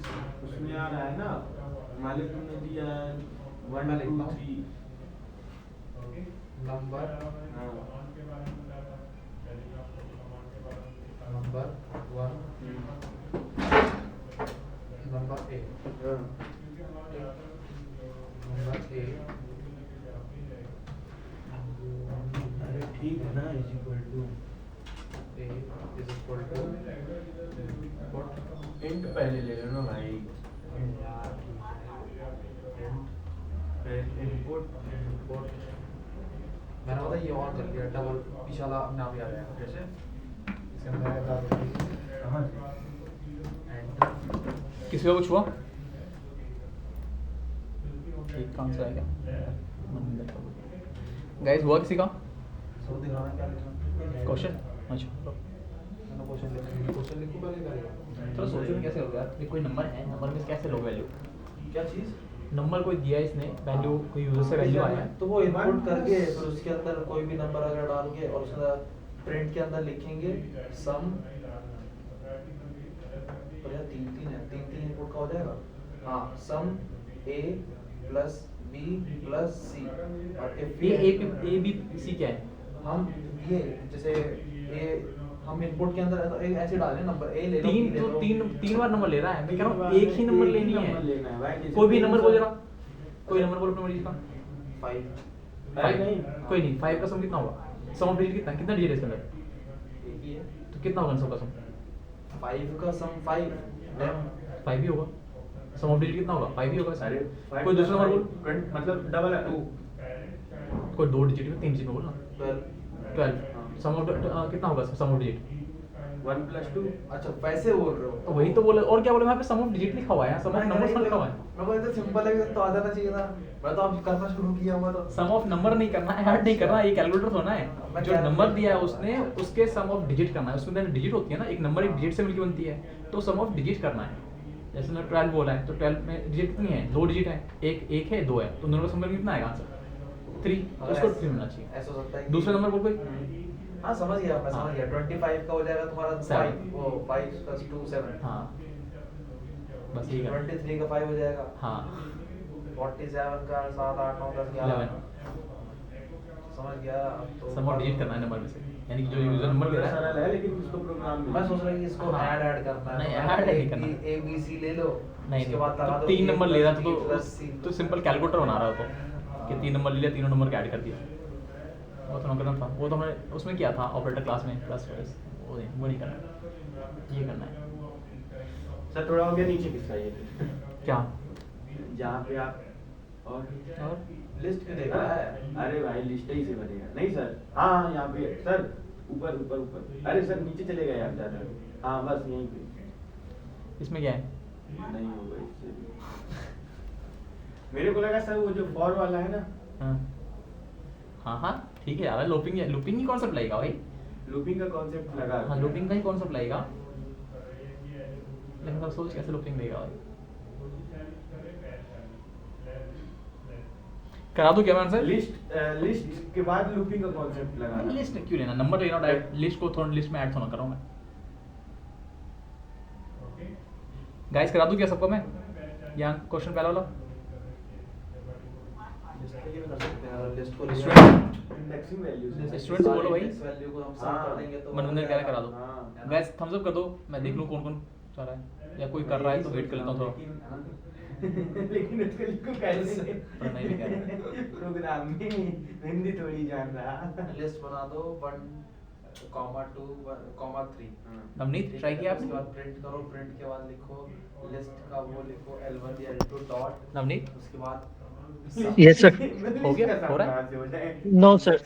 Speaker 5: उसमें आ रहा है ना, मालिक तुमने दिया है 1
Speaker 2: मैं
Speaker 5: 2
Speaker 2: लिखता हूँ।
Speaker 5: 3
Speaker 2: नंबर
Speaker 5: हाँ
Speaker 2: number 1 number A number A
Speaker 5: अरे ठीक है ना, is equal to
Speaker 2: A is equal to what?
Speaker 5: Int पहले ले लो ना भाई।
Speaker 2: यार ठीक है,
Speaker 5: इनपुट
Speaker 2: इनपुट मैंने पता ये ऑन कर दिया, डबल पीछे वाला अपने आप ही आ जाएगा।
Speaker 5: कैसे
Speaker 2: इसके अंदर आएगा
Speaker 5: कहाँ
Speaker 2: एंटर।
Speaker 1: किसी का कुछ हुआ? ठीक कहाँ से आएगा? गाइस हुआ किसी का
Speaker 2: सो दिखाना क्या लिखना?
Speaker 1: क्वेश्चन? अच्छा
Speaker 2: मैंने क्वेश्चन लिखूँ पहले करेगा।
Speaker 1: चलो सोचो कैसे हो गया, ये कोई नंबर है, नंबर में कैसे लो वैल्यू,
Speaker 2: क्या चीज़?
Speaker 1: नंबर कोई दिया है इसने, वैल्यू कोई यूजर से वैल्यू आया है,
Speaker 2: तो वो इनपुट करके फिर उसके अंदर कोई भी नंबर अगर डाल के और उसके अंदर प्रिंट के अंदर लिखेंगे सम, और यार तीन है, तीन इनपुट का हो जाएगा। हाँ सम ए प्लस बी प्लस सी और
Speaker 1: ए बी सी क्या है?
Speaker 2: हम ये जैसे ए हम इनपुट के अंदर ऐसे डालें नंबर ए ले लो,
Speaker 1: तीन
Speaker 2: B ले
Speaker 1: तो
Speaker 2: लो।
Speaker 1: तीन बार नंबर ले रहा है, मैं कह रहा हूँ एक ही नंबर लेनी है,
Speaker 5: लेना है भाई।
Speaker 1: कोई भी नंबर बोल जरा, कोई नंबर बोल अपने मर्जी का।
Speaker 2: 5
Speaker 5: अरे नहीं
Speaker 1: कोई नहीं, 5 का सम कितना होगा? सम ऑफ डिजिट कितना कितना डिजिट है इसके अंदर?
Speaker 2: एक ही है।
Speaker 1: तो कितना होगा सबका सम?
Speaker 2: 5 का सम 5
Speaker 1: 5 ही होगा। सम ऑफ डिजिट कितना होगा? 5 ही होगा।
Speaker 5: अरे
Speaker 1: कोई दूसरा नंबर बोल,
Speaker 5: मतलब डबल 2
Speaker 1: कोई 2 डिजिट में 3 डिजिट में बोलना।
Speaker 2: 12
Speaker 1: 12 सम ऑफ कितना होगा सम ऑफ डिजिट?
Speaker 5: 1 + 2
Speaker 2: अच्छा वैसे बोल रहे हो?
Speaker 1: तो वही तो बोले, और क्या बोले वहाँ पे सम ऑफ डिजिट लिखा हुआ है, सम ऑफ नंबर्स लिखा हुआ है।
Speaker 2: मेरे को इतना सिंपल है तो आ जाना चाहिए था, मैं तो अब करना शुरू किया हुआ तो।
Speaker 1: सम ऑफ नंबर नहीं करना है, ऐड नहीं करना है, ये कैलकुलेटर थोड़ा है।
Speaker 2: मैं
Speaker 1: जो
Speaker 2: क्या-
Speaker 1: नंबर दिया है उसने उसके सम ऑफ डिजिट करना है, उसमें डिजिट होती है ना, एक नंबर एक डिजिट से मिलकर बनती है, तो सम ऑफ डिजिट करना है। जैसे मैंने 12 बोला है तो 12 में डिजिट कितनी है? 2 डिजिट है, एक है 2 है, तो दोनों का सम करके कितना आएगा आंसर? 3। उसको 3 मिलना चाहिए।
Speaker 2: ऐसा हो सकता है कि-
Speaker 1: दूसरा नंबर बोल कोई।
Speaker 2: हाँ समझ गया, मैं समझ गया। 25 का हो जाएगा तुम्हारा
Speaker 1: 7
Speaker 2: 5 + 2 7।
Speaker 1: हाँ बस ठीक है।
Speaker 2: 23 का 5 हो जाएगा।
Speaker 1: हाँ
Speaker 2: 47 का 7 8 9 10 11
Speaker 1: 11
Speaker 2: समझ गया। अब तो
Speaker 1: सम ऑफ डिजिट करना है नंबर में से, यानी कि जो यूजर नंबर दे रहा
Speaker 5: सरल
Speaker 1: है।
Speaker 5: है, लेकिन इसको प्रोग्राम में
Speaker 2: मैं सोच रहा हूँ कि इसको
Speaker 1: हाँ।
Speaker 2: ऐड करना है।
Speaker 1: नहीं, ऐड नहीं करना।
Speaker 2: A B C ले लो,
Speaker 1: नहीं
Speaker 2: उसके बाद लगा
Speaker 1: तो
Speaker 2: दो
Speaker 1: 3
Speaker 2: A
Speaker 1: नंबर ले रहा
Speaker 2: +
Speaker 1: था
Speaker 2: B + C।
Speaker 1: तो सिंपल कैलकुलेटर बना रहा हो तो कि 3 नंबर ले लिया, तीनों नंबर के ऐड कर दिया। वो तो करना था, वो तो हमने उसमें किया था ऑपरेटर क्लास में प्लस वाइज, वो नहीं करना, ये करना है।
Speaker 5: सर थोड़ा हो गया नीचे किसका ये
Speaker 1: क्या?
Speaker 5: जहाँ पे आप और
Speaker 2: लिस्ट में देखा है।
Speaker 5: अरे भाई लिस्ट ही से बनेगा नहीं सर। हाँ यहाँ पे सर ऊपर ऊपर ऊपर। अरे सर नीचे चले गए आप ज़्यादा। हाँ बस यहीं पे।
Speaker 1: इसमें क्या है?
Speaker 5: नहीं होगा इससे भी। मेरे को लगा सर वो जो फॉर वाला है ना,
Speaker 1: हाँ हाँ ठीक है यार, लूपिंग ही कॉन्सेप्ट लगेगा भाई।
Speaker 5: लूपिंग का कॉन्सेप्ट लगा।
Speaker 1: हाँ लूपिंग का ही कॉन्सेप्ट लगेगा। लेकिन अब सोच कैसे लूपिंग देगा भाई। करा दूं क्या मैं आंसर?
Speaker 5: लिस्ट के बाद लूपिंग का कॉन्सेप्ट लगाना।
Speaker 1: लिस्ट क्यों लेना, नंबर लेना डायरेक्ट, लिस्ट को थोड़ा लिस्ट में ऐड थोड़ा कर रहा हूं मैं। गाइस करा दूं क्या सबको मैं? यहाँ क्वेश्चन पहला वाला
Speaker 2: लिस्ट के लिए भी कर सकते हैं, अगर लिस्ट को
Speaker 5: इंडेक्सिंग वैल्यूज
Speaker 1: स्टूडेंट्स बोलो भाई।
Speaker 2: वैल्यू को हम साफ कर देंगे तो
Speaker 1: मनोरंजन कह रहा करा दो।
Speaker 5: हाँ।
Speaker 1: गाइस थम्स अप कर दो, मैं देख लूं कौन कौन चाह रहा है, या कोई कर रहा है तो वेट कर लेता हूं थोड़ा।
Speaker 5: लेकिन उसको लिखो कैसे?
Speaker 1: प्रणय भी कह रहा है।
Speaker 5: प्रोग्रामिंग हिंदी थोड़ी जान रहा।
Speaker 2: लिस्ट बना दो 1, 2, 3।
Speaker 1: नवनीत ट्राई किया
Speaker 2: उसके
Speaker 1: आपने?
Speaker 2: बाद प्रिंट करो, प्रिंट के बाद लिखो लिस्ट का वो लिखो L1 या L2 डॉट,
Speaker 1: नवनीत
Speaker 2: उसके बाद
Speaker 3: यस सर।
Speaker 1: हो गया? हो रहा है?
Speaker 3: नो सर,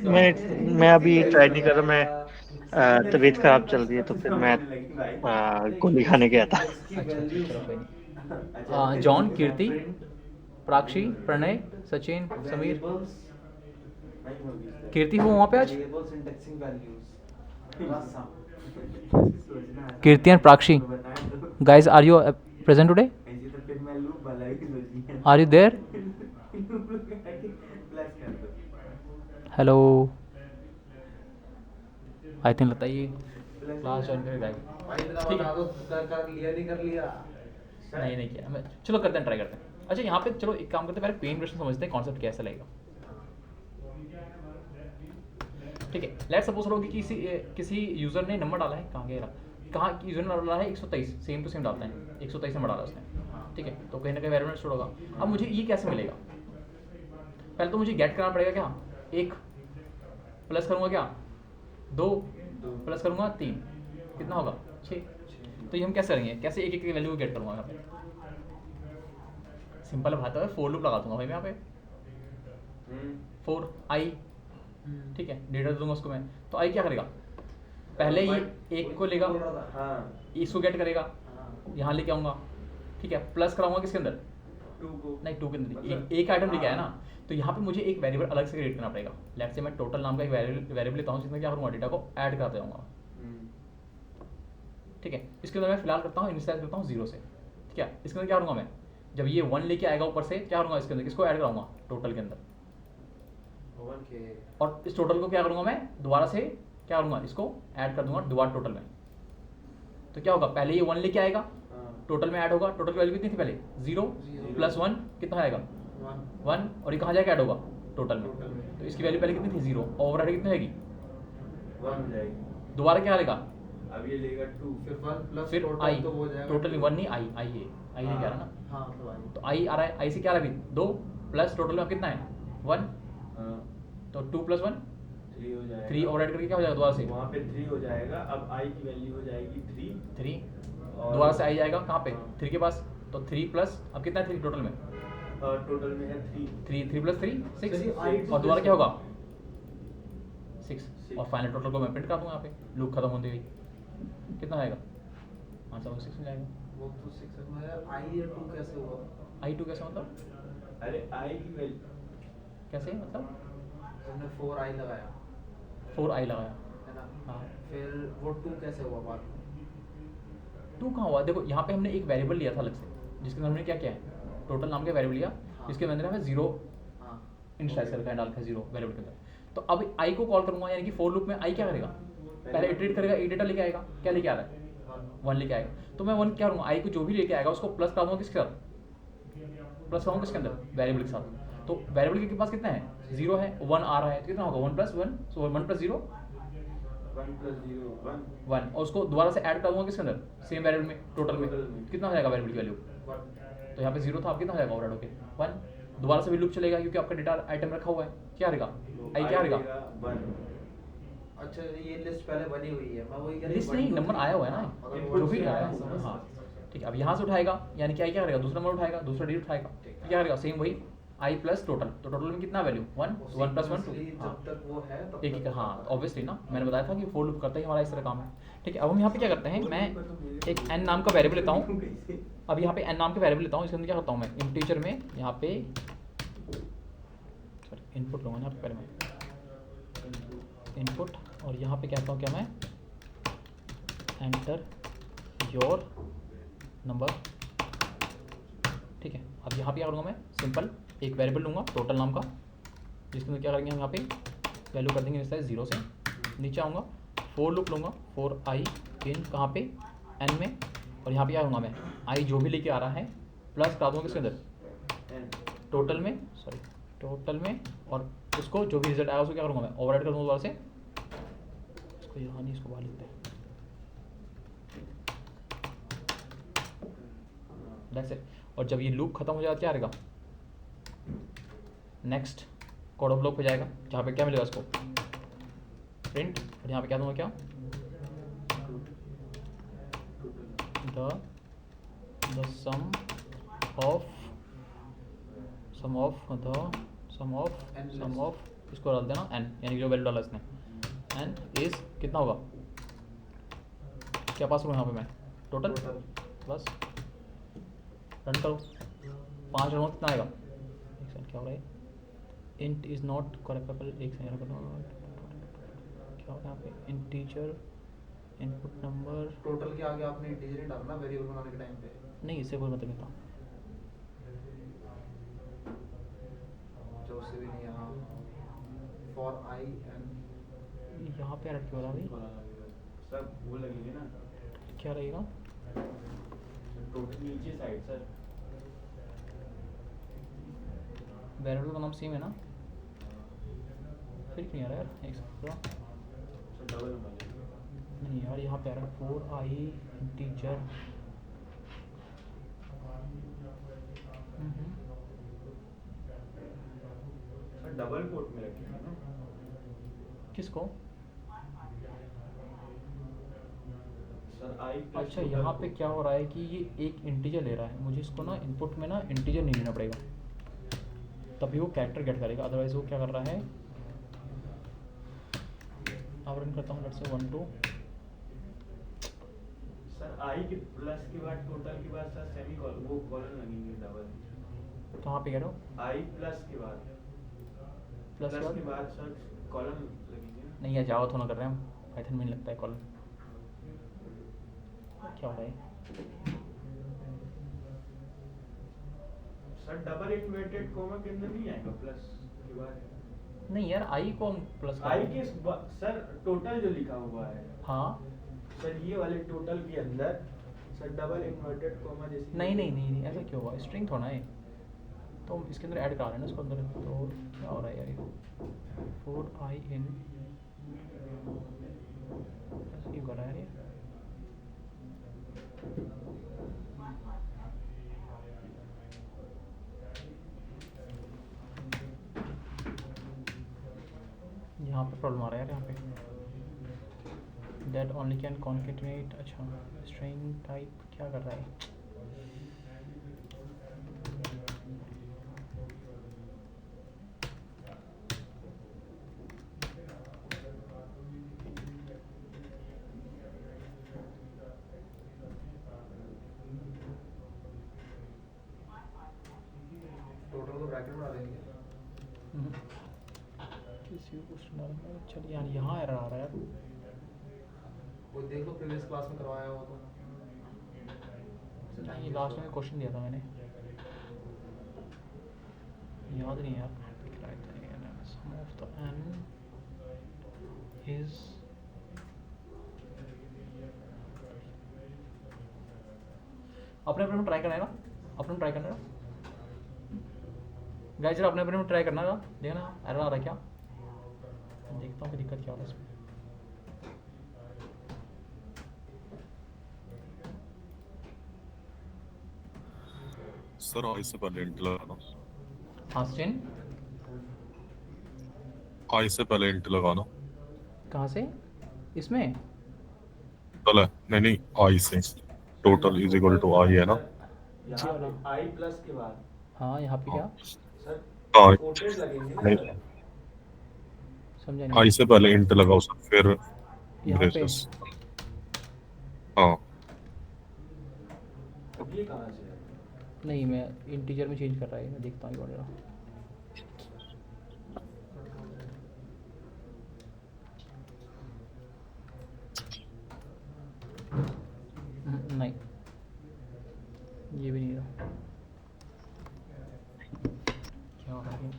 Speaker 3: मैं अभी ट्राई नहीं कर रहा, मैं तबीयत खराब चल रही है तो फिर मैं गोली खाने गया था।
Speaker 1: अच्छा चलो कोई नहीं। जॉन, कीर्ति, प्राक्षी, प्रणय, सचिन, समीर, कीर्ति हो वहाँ पे आज?
Speaker 2: वेरिएबल्स इंडेक्सिंग वैल्यूज बस
Speaker 1: Kirti and Prakshi, guys are you present today?
Speaker 5: ऐसे तो फिर मैं लूप वाला ही सोचनी है।
Speaker 1: Are you there?
Speaker 5: प्लस कर दो।
Speaker 1: हेलो, आई थिंक लगता है ये क्लास ज्वाइन करेगा।
Speaker 2: भाई इतना
Speaker 1: ठीक है।
Speaker 2: बता दो, कर लिया नहीं कर लिया।
Speaker 1: नहीं किया मैं, चलो करते हैं, ट्राई करते हैं। अच्छा यहाँ पे चलो एक काम करते हैं, पहले पेन ब्रश समझते हैं कॉन्सेप्ट कैसा लगेगा। ठीक है, लेट्स सपोज करो कि किसी यूजर ने नंबर डाला है, कहाँ गया, कहाँ यूजर ने डाला है 123, सेम टू सेम डालते हैं 123 नंबर डाला उसने, ठीक है, तो कहीं ना कहीं वेरिएबल स्टोर होगा। अब मुझे ये कैसे मिलेगा? पहले तो मुझे गेट करना पड़ेगा क्या, 1 प्लस करूँगा क्या 2 प्लस करूँगा 3, कितना होगा 6। तो ये हम कैसे करेंगे, कैसे एक एक वैल्यू को गेट करूँगा यहाँ पे? सिंपल बात है, फोर लूप लगा दूंगा भाई मैं यहाँ पे, 4 आई, ठीक है, डेटा दूंगा उसको मैं, तो आई क्या करेगा, पहले ये एक को लेगा,
Speaker 5: हाँ
Speaker 1: इसको गेट करेगा, यहाँ लेके आऊँगा, ठीक है, प्लस कराऊंगा किसके अंदर,
Speaker 5: 2 को
Speaker 1: नहीं 2 के अंदर एक आइटम लेके आया ना, तो यहाँ पे मुझे एक वेरिएबल अलग से क्रिएट करना पड़ेगा। लेट्स से मैं टोटल नाम का एक वेरिएबल लेता हूँ, जिसमें क्या करूँगा, डेटा को ऐड करते जाऊँगा, ठीक है। इसके अंदर मैं फिलहाल करता हूँ इनिशियलाइज करता हूँ 0 से, ठीक है। इसके अंदर क्या करूँगा मैं, जब ये 1 लेके आएगा ऊपर से, क्या करूँगा इसके अंदर, किसको ऐड कराऊंगा, टोटल के अंदर,
Speaker 2: 1 के
Speaker 1: और इस टोटल को क्या करूँगा मैं, दोबारा से क्या करूँगा, इसको ऐड कर दूंगा दोबारा टोटल में। तो क्या होगा, पहले ये 1 लेके आएगा, टोटल में ऐड होगा, टोटल की वैल्यू कितनी थी पहले 0 प्लस 1 कितना आएगा 1, और ये कहाँ जाके ऐड होगा, टोटल में, तो इसकी वैल्यू पहले कितनी थी 0, ओवरहेड कितनी रहेगी
Speaker 5: 1 हो जाएगी।
Speaker 1: दोबारा क्या आएगा,
Speaker 5: अब ये लेगा 2,
Speaker 2: फिर 1 प्लस
Speaker 1: फिर
Speaker 2: टोटल
Speaker 1: आई,
Speaker 2: तो हो जाएगा
Speaker 1: टोटल
Speaker 2: 2।
Speaker 1: 1 नहीं आई आई है, आई नहीं कह रहा ना,
Speaker 2: हाँ तो आई
Speaker 1: तो आई आ रहा है, आई से क्या आ रहा है अभी 2 प्लस टोटल में कितना है 1, तो 2 प्लस 1
Speaker 5: 3 हो जाएगा,
Speaker 1: 3 ओवरहेड करके क्या हो जाएगा दोबारा से
Speaker 5: वहाँ पे 3 हो जाएगा। अब i की वैल्यू हो जाएगी
Speaker 1: 3,
Speaker 5: और
Speaker 1: दोबारा से आई जाएगा कहाँ पे,
Speaker 5: हाँ।
Speaker 1: 3 के पास, तो 3 प्लस अब कितना है 3 टोटल में,
Speaker 5: और टोटल में है
Speaker 1: 3 प्लस 3 6,
Speaker 5: चलिए, I
Speaker 1: और दोबारा क्या होगा 6,
Speaker 5: Six।
Speaker 1: और फाइनल टोटल को मैं प्रिंट कर दूंगा यहाँ पे, लूप खत्म होते हुए कितना आएगा, आंसर 6 में जाएगा।
Speaker 2: वो तो 6 में यार आई या 2 कैसे हुआ,
Speaker 1: I2 कैसे मतलब,
Speaker 5: अरे i की वैल्यू
Speaker 1: कैसे मतलब,
Speaker 2: हमने 4 आई लगाया
Speaker 1: 4 आई लगाया,
Speaker 2: है ना,
Speaker 1: हाँ
Speaker 2: फिर वो 2 कैसे हुआ बाद में,
Speaker 1: 2 कहाँ हुआ, देखो यहाँ पे हमने एक वेरिएबल लिया था अलग से, जिसके अंदर हमने क्या किया है, टोटल नाम का वेरिएबल लिया, जिसके अंदर हमें 0
Speaker 2: हाँ
Speaker 1: इनिशियलाइज करके डाल के 0 वेरिएबल के अंदर। तो अब आई को कॉल करूंगा, यानी कि फॉर लूप में आई क्या करेगा, पहले इटरेट करेगा, एक डेटा लेके आएगा, क्या लेके आ रहा है 1 लेके आएगा, तो मैं 1 क्या करूँगा, आई को जो भी लेके आएगा उसको प्लस करा दूंगा किसके साथ, प्लस कराऊंगा किसके अंदर, वेरिएबल के साथ। तो वेरिएबल के पास कितना है 0 है, 1 आ रहा है, तो कितना होगा 1 प्लस 1, सो 1 प्लस 0
Speaker 5: 1 प्लस 0 1
Speaker 1: 1, और उसको दोबारा से ऐड कर दूंगा किसके अंदर, सेम वेरिएबल में, टोटल में
Speaker 5: टोटल में।
Speaker 1: कितना हो जाएगा वेरिएबल की वैल्यू,
Speaker 2: 1
Speaker 1: तो यहाँ पे 0 था, अब कितना हो जाएगा ओवरहेड होके 1, दोबारा से भी लूप चलेगा क्योंकि आपका डेटा आइटम रखा हुआ है, क्या रहेगा आई क्या रहेगा,
Speaker 5: 1
Speaker 2: अच्छा ये लिस्ट पहले बनी हुई है, मैं वही कह
Speaker 1: लिस्ट नहीं, नंबर आया हुआ है ना,
Speaker 2: अगर
Speaker 1: जो
Speaker 2: वो
Speaker 1: भी
Speaker 2: आया
Speaker 1: आया
Speaker 2: है,
Speaker 1: है,
Speaker 2: समझ
Speaker 1: हाँ
Speaker 2: सकते।
Speaker 1: ठीक है। अब यहाँ से उठाएगा, यानी कि आई क्या करेगा, दूसरा नंबर उठाएगा, दूसरा डिजिट उठाएगा, तो क्या करेगा सेम वही आई प्लस टोटल, तो टोटल में कितना वैल्यू 1, 1 प्लस 1 2, हाँ
Speaker 2: जब तक वो है तब
Speaker 1: एक
Speaker 2: तक
Speaker 1: एक, हाँ ऑब्वियसली ना, मैंने बताया था कि फोर लूप करता ही हमारा इस तरह काम है, ठीक है। अब हम यहाँ पे क्या करते हैं, मैं एक n नाम का वेरिएबल लेता हूँ, अब यहाँ पे n नाम के वेरिएबल लेता हूँ, इसके अंदर क्या करता हूँ मैं, इंटीजर में यहाँ पे इनपुट लूँगा यहाँ पे, पहले मैं इनपुट, और यहाँ पे कहता हूँ क्या मैं, एंटर योर नंबर, ठीक है। अब यहाँ पे क्या करूँगा मैं, सिंपल एक वेरिएबल लूँगा टोटल नाम का, जिसके अंदर क्या करेंगे हम यहाँ पे वैल्यू कर देंगे जैसे 0 से। नीचे आऊँगा, फोर लूप लूँगा, फोर आई इन कहाँ पे एन में, और यहाँ पे क्या करूँगा मैं, आई जो भी लेके आ रहा है प्लस करा दूँगा किसके अंदर, टोटल में, सॉरी टोटल में, और उसको जो भी रिजल्ट आया उसको क्या करूँगा मैं ओवरराइट कर दूँगा दोबारा से, इसको यहाँ नहीं, इसको बाहर लिखते हैं, दैट्स इट। और जब ये लूप खत्म हो जाएगा क्या आएगा, नेक्स्ट कोड ऑफ ब्लॉक हो जाएगा, जहाँ पे क्या मिलेगा उसको प्रिंट, और यहाँ पे क्या दूंगा, क्या द सम ऑफ इसको डाल देना एन, यानी जो वैल्यू डाला इसने, एन इज कितना होगा, क्या पास करूँ यहाँ पे मैं, टोटल प्लस रन करो, 5 रन कितना आएगा, एक सेकंड क्या हो रहा है, इंट इज़ नॉट करेक्टेबल, एक सेकंड क्या होगा यहाँ पे, इंटीजर इनपुट नंबर,
Speaker 2: टोटल के आगे आपने इंटीजर ही डालना वेरिएबल बनाने के टाइम पे।
Speaker 1: नहीं इससे कोई मतलब नहीं था,
Speaker 2: जो उससे भी नहीं है, हाँ फॉर आई एन
Speaker 1: यहाँ पे एरर क्यों हो रहा है भाई,
Speaker 5: सब वो लगेंगे ना,
Speaker 1: क्या रहेगा,
Speaker 5: टोटल नीचे साइड सर,
Speaker 1: वेरिएबल का नाम सेम है ना, फिर क्यों नहीं आ रहा यार, एक सेकंड,
Speaker 5: सर डबल नंबर
Speaker 1: नहीं यार यहाँ पे आ रहा है फोर आई इंटीजर,
Speaker 5: सर डबल कोट में रखेंगे ना,
Speaker 1: किसको,
Speaker 5: सर आई
Speaker 1: अच्छा यहाँ पे क्या हो रहा है कि ये एक इंटीजर ले रहा है, मुझे इसको ना इनपुट में ना इंटीजर नहीं लेना पड़ेगा, तभी वो कैरेक्टर गेट करेगा, अदरवाइज वो क्या कर रहा है, अब रन करता हूँ लेट्स से 1 2,
Speaker 5: सर आई के प्लस के बाद टोटल के बाद सर सेमी कॉलम वो कॉलम लगेंगे डबल,
Speaker 1: कहाँ पे कह रहे हो,
Speaker 5: आई प्लस के बाद
Speaker 1: प्लस
Speaker 5: के बाद सर कॉलम लगेंगे ना।
Speaker 1: नहीं यार जावा थोड़ा कर रहे हैं हम, पाइथन में नहीं लगता है कॉलम, क्या हो रहा है,
Speaker 5: सर डबल इन्वर्टेड कोमा के अंदर नहीं आएगा प्लस के बाद,
Speaker 1: नहीं यार आई को हम प्लस
Speaker 5: आई के सर टोटल जो लिखा हुआ है,
Speaker 1: हाँ
Speaker 5: सर ये वाले टोटल के अंदर सर डबल इन्वर्टेड कोमा जैसे
Speaker 1: नहीं ऐसा क्यों हुआ, स्ट्रिंग थोड़ा है, तो हम इसके अंदर ऐड करा रहे हैं ना इसको अंदर, तो क्या हो रहा है यार ये, फोर आई इन ऐसा क्यों कर रहा है यार ये, यहाँ पे प्रॉब्लम आ रहा है यार, यहाँ पे that only can concatenate, अच्छा string type क्या कर रहा है,
Speaker 2: टोटल को ब्रैकेट में डालेंगे।
Speaker 1: किसी को डालना, चलिए यार यहाँ एरर आ रहा है यार,
Speaker 2: वो देख लो प्रीवियस क्लास में करवाया हो तो।
Speaker 1: नहीं लास्ट में क्वेश्चन दिया था मैंने, याद नहीं यार, दिख रहा है सम ऑफ द एन इज, अपने अपने में ट्राई करना है ना, अपने में ट्राई करना है गाइस, जरा अपने अपने में ट्राई करना है, देखना एरर आ रहा है क्या, देखता हूँ कि दिक्कत क्या हो रहा है इसमें,
Speaker 6: सर आई से पहले इंट लगाना,
Speaker 1: हाँ स्टेन
Speaker 6: आई से पहले इंट लगाना,
Speaker 1: कहाँ से, इसमें
Speaker 6: पहले नहीं आई से, टोटल इज इक्वल टू आई है ना,
Speaker 5: यहाँ पे आई प्लस के बाद
Speaker 1: हाँ यहाँ पे क्या,
Speaker 5: सर
Speaker 6: हाँ
Speaker 5: कोटेड लगेंगे ना
Speaker 6: नहीं,
Speaker 5: सर?
Speaker 1: समझा नहीं
Speaker 6: आई से पहले इंट लगाओ सर, फिर
Speaker 1: यहाँ पे,
Speaker 6: ब्रेसेस, हाँ
Speaker 5: अब ये कहाँ से है?
Speaker 1: नहीं मैं इंटीजर में चेंज कर रहा है, मैं देखता हूँ ये वाला, नहीं ये भी नहीं रहा, क्या हो रहा है?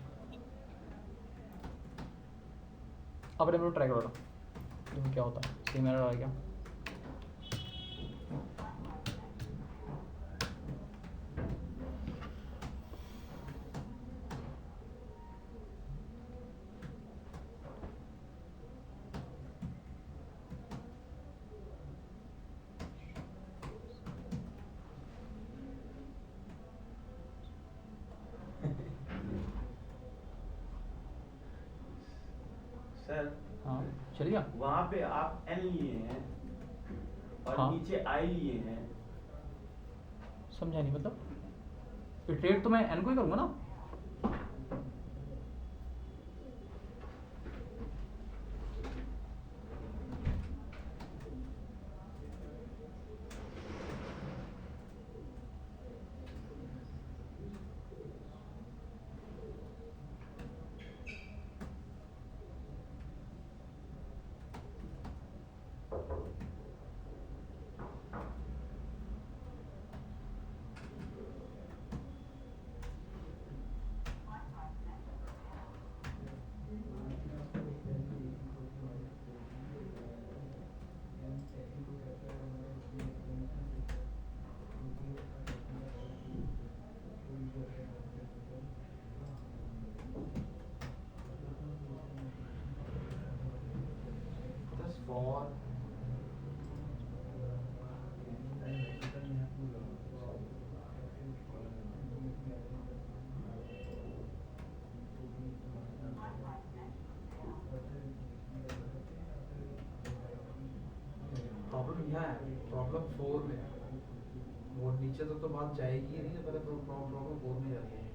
Speaker 1: अब रेमो ट्राई करो, देखो क्या होता है, सेम एरर आ गया।
Speaker 5: सर
Speaker 1: हाँ चल गया।
Speaker 5: वहाँ पे आप एन लिए हैं और
Speaker 1: हाँ।
Speaker 5: नीचे आई लिए हैं।
Speaker 1: समझा नहीं, मतलब इटरेट तो मैं एन को ही करूँगा ना।
Speaker 2: Just for प्रॉब्लम यह है, प्रॉब्लम 4 में है। वो नीचे तक तो बात जाएगी ही नहीं, तो पहले प्रॉब्लम 4 में जाती है।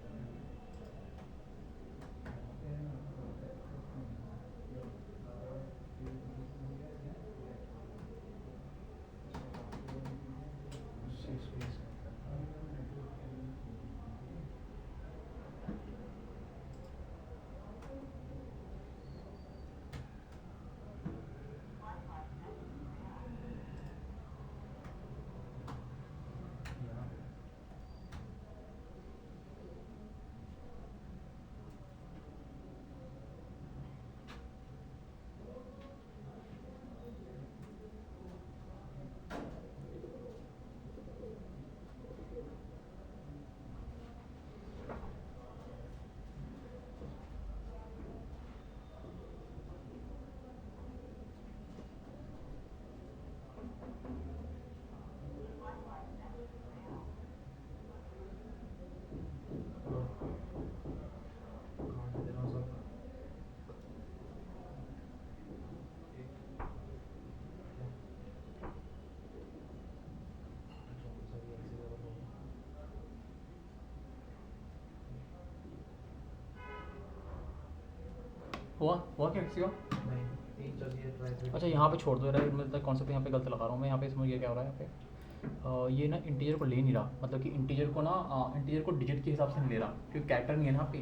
Speaker 1: हुआ क्या किसी का?
Speaker 2: नहीं, 3 चलिए ट्राई।
Speaker 1: अच्छा यहाँ पे छोड़ दो यार, मतलब कॉन्सेप्ट यहाँ पे गलत लगा रहा हूँ मैं। यहाँ पे समझ गया क्या हो रहा है यहाँ पे। ये ना इंटीजर को ले नहीं रहा, मतलब कि इंटीजर को ना इंटीजर को डिजिट के हिसाब से नहीं ले रहा, क्योंकि कैरेक्टर नहीं है ना यहाँ पे।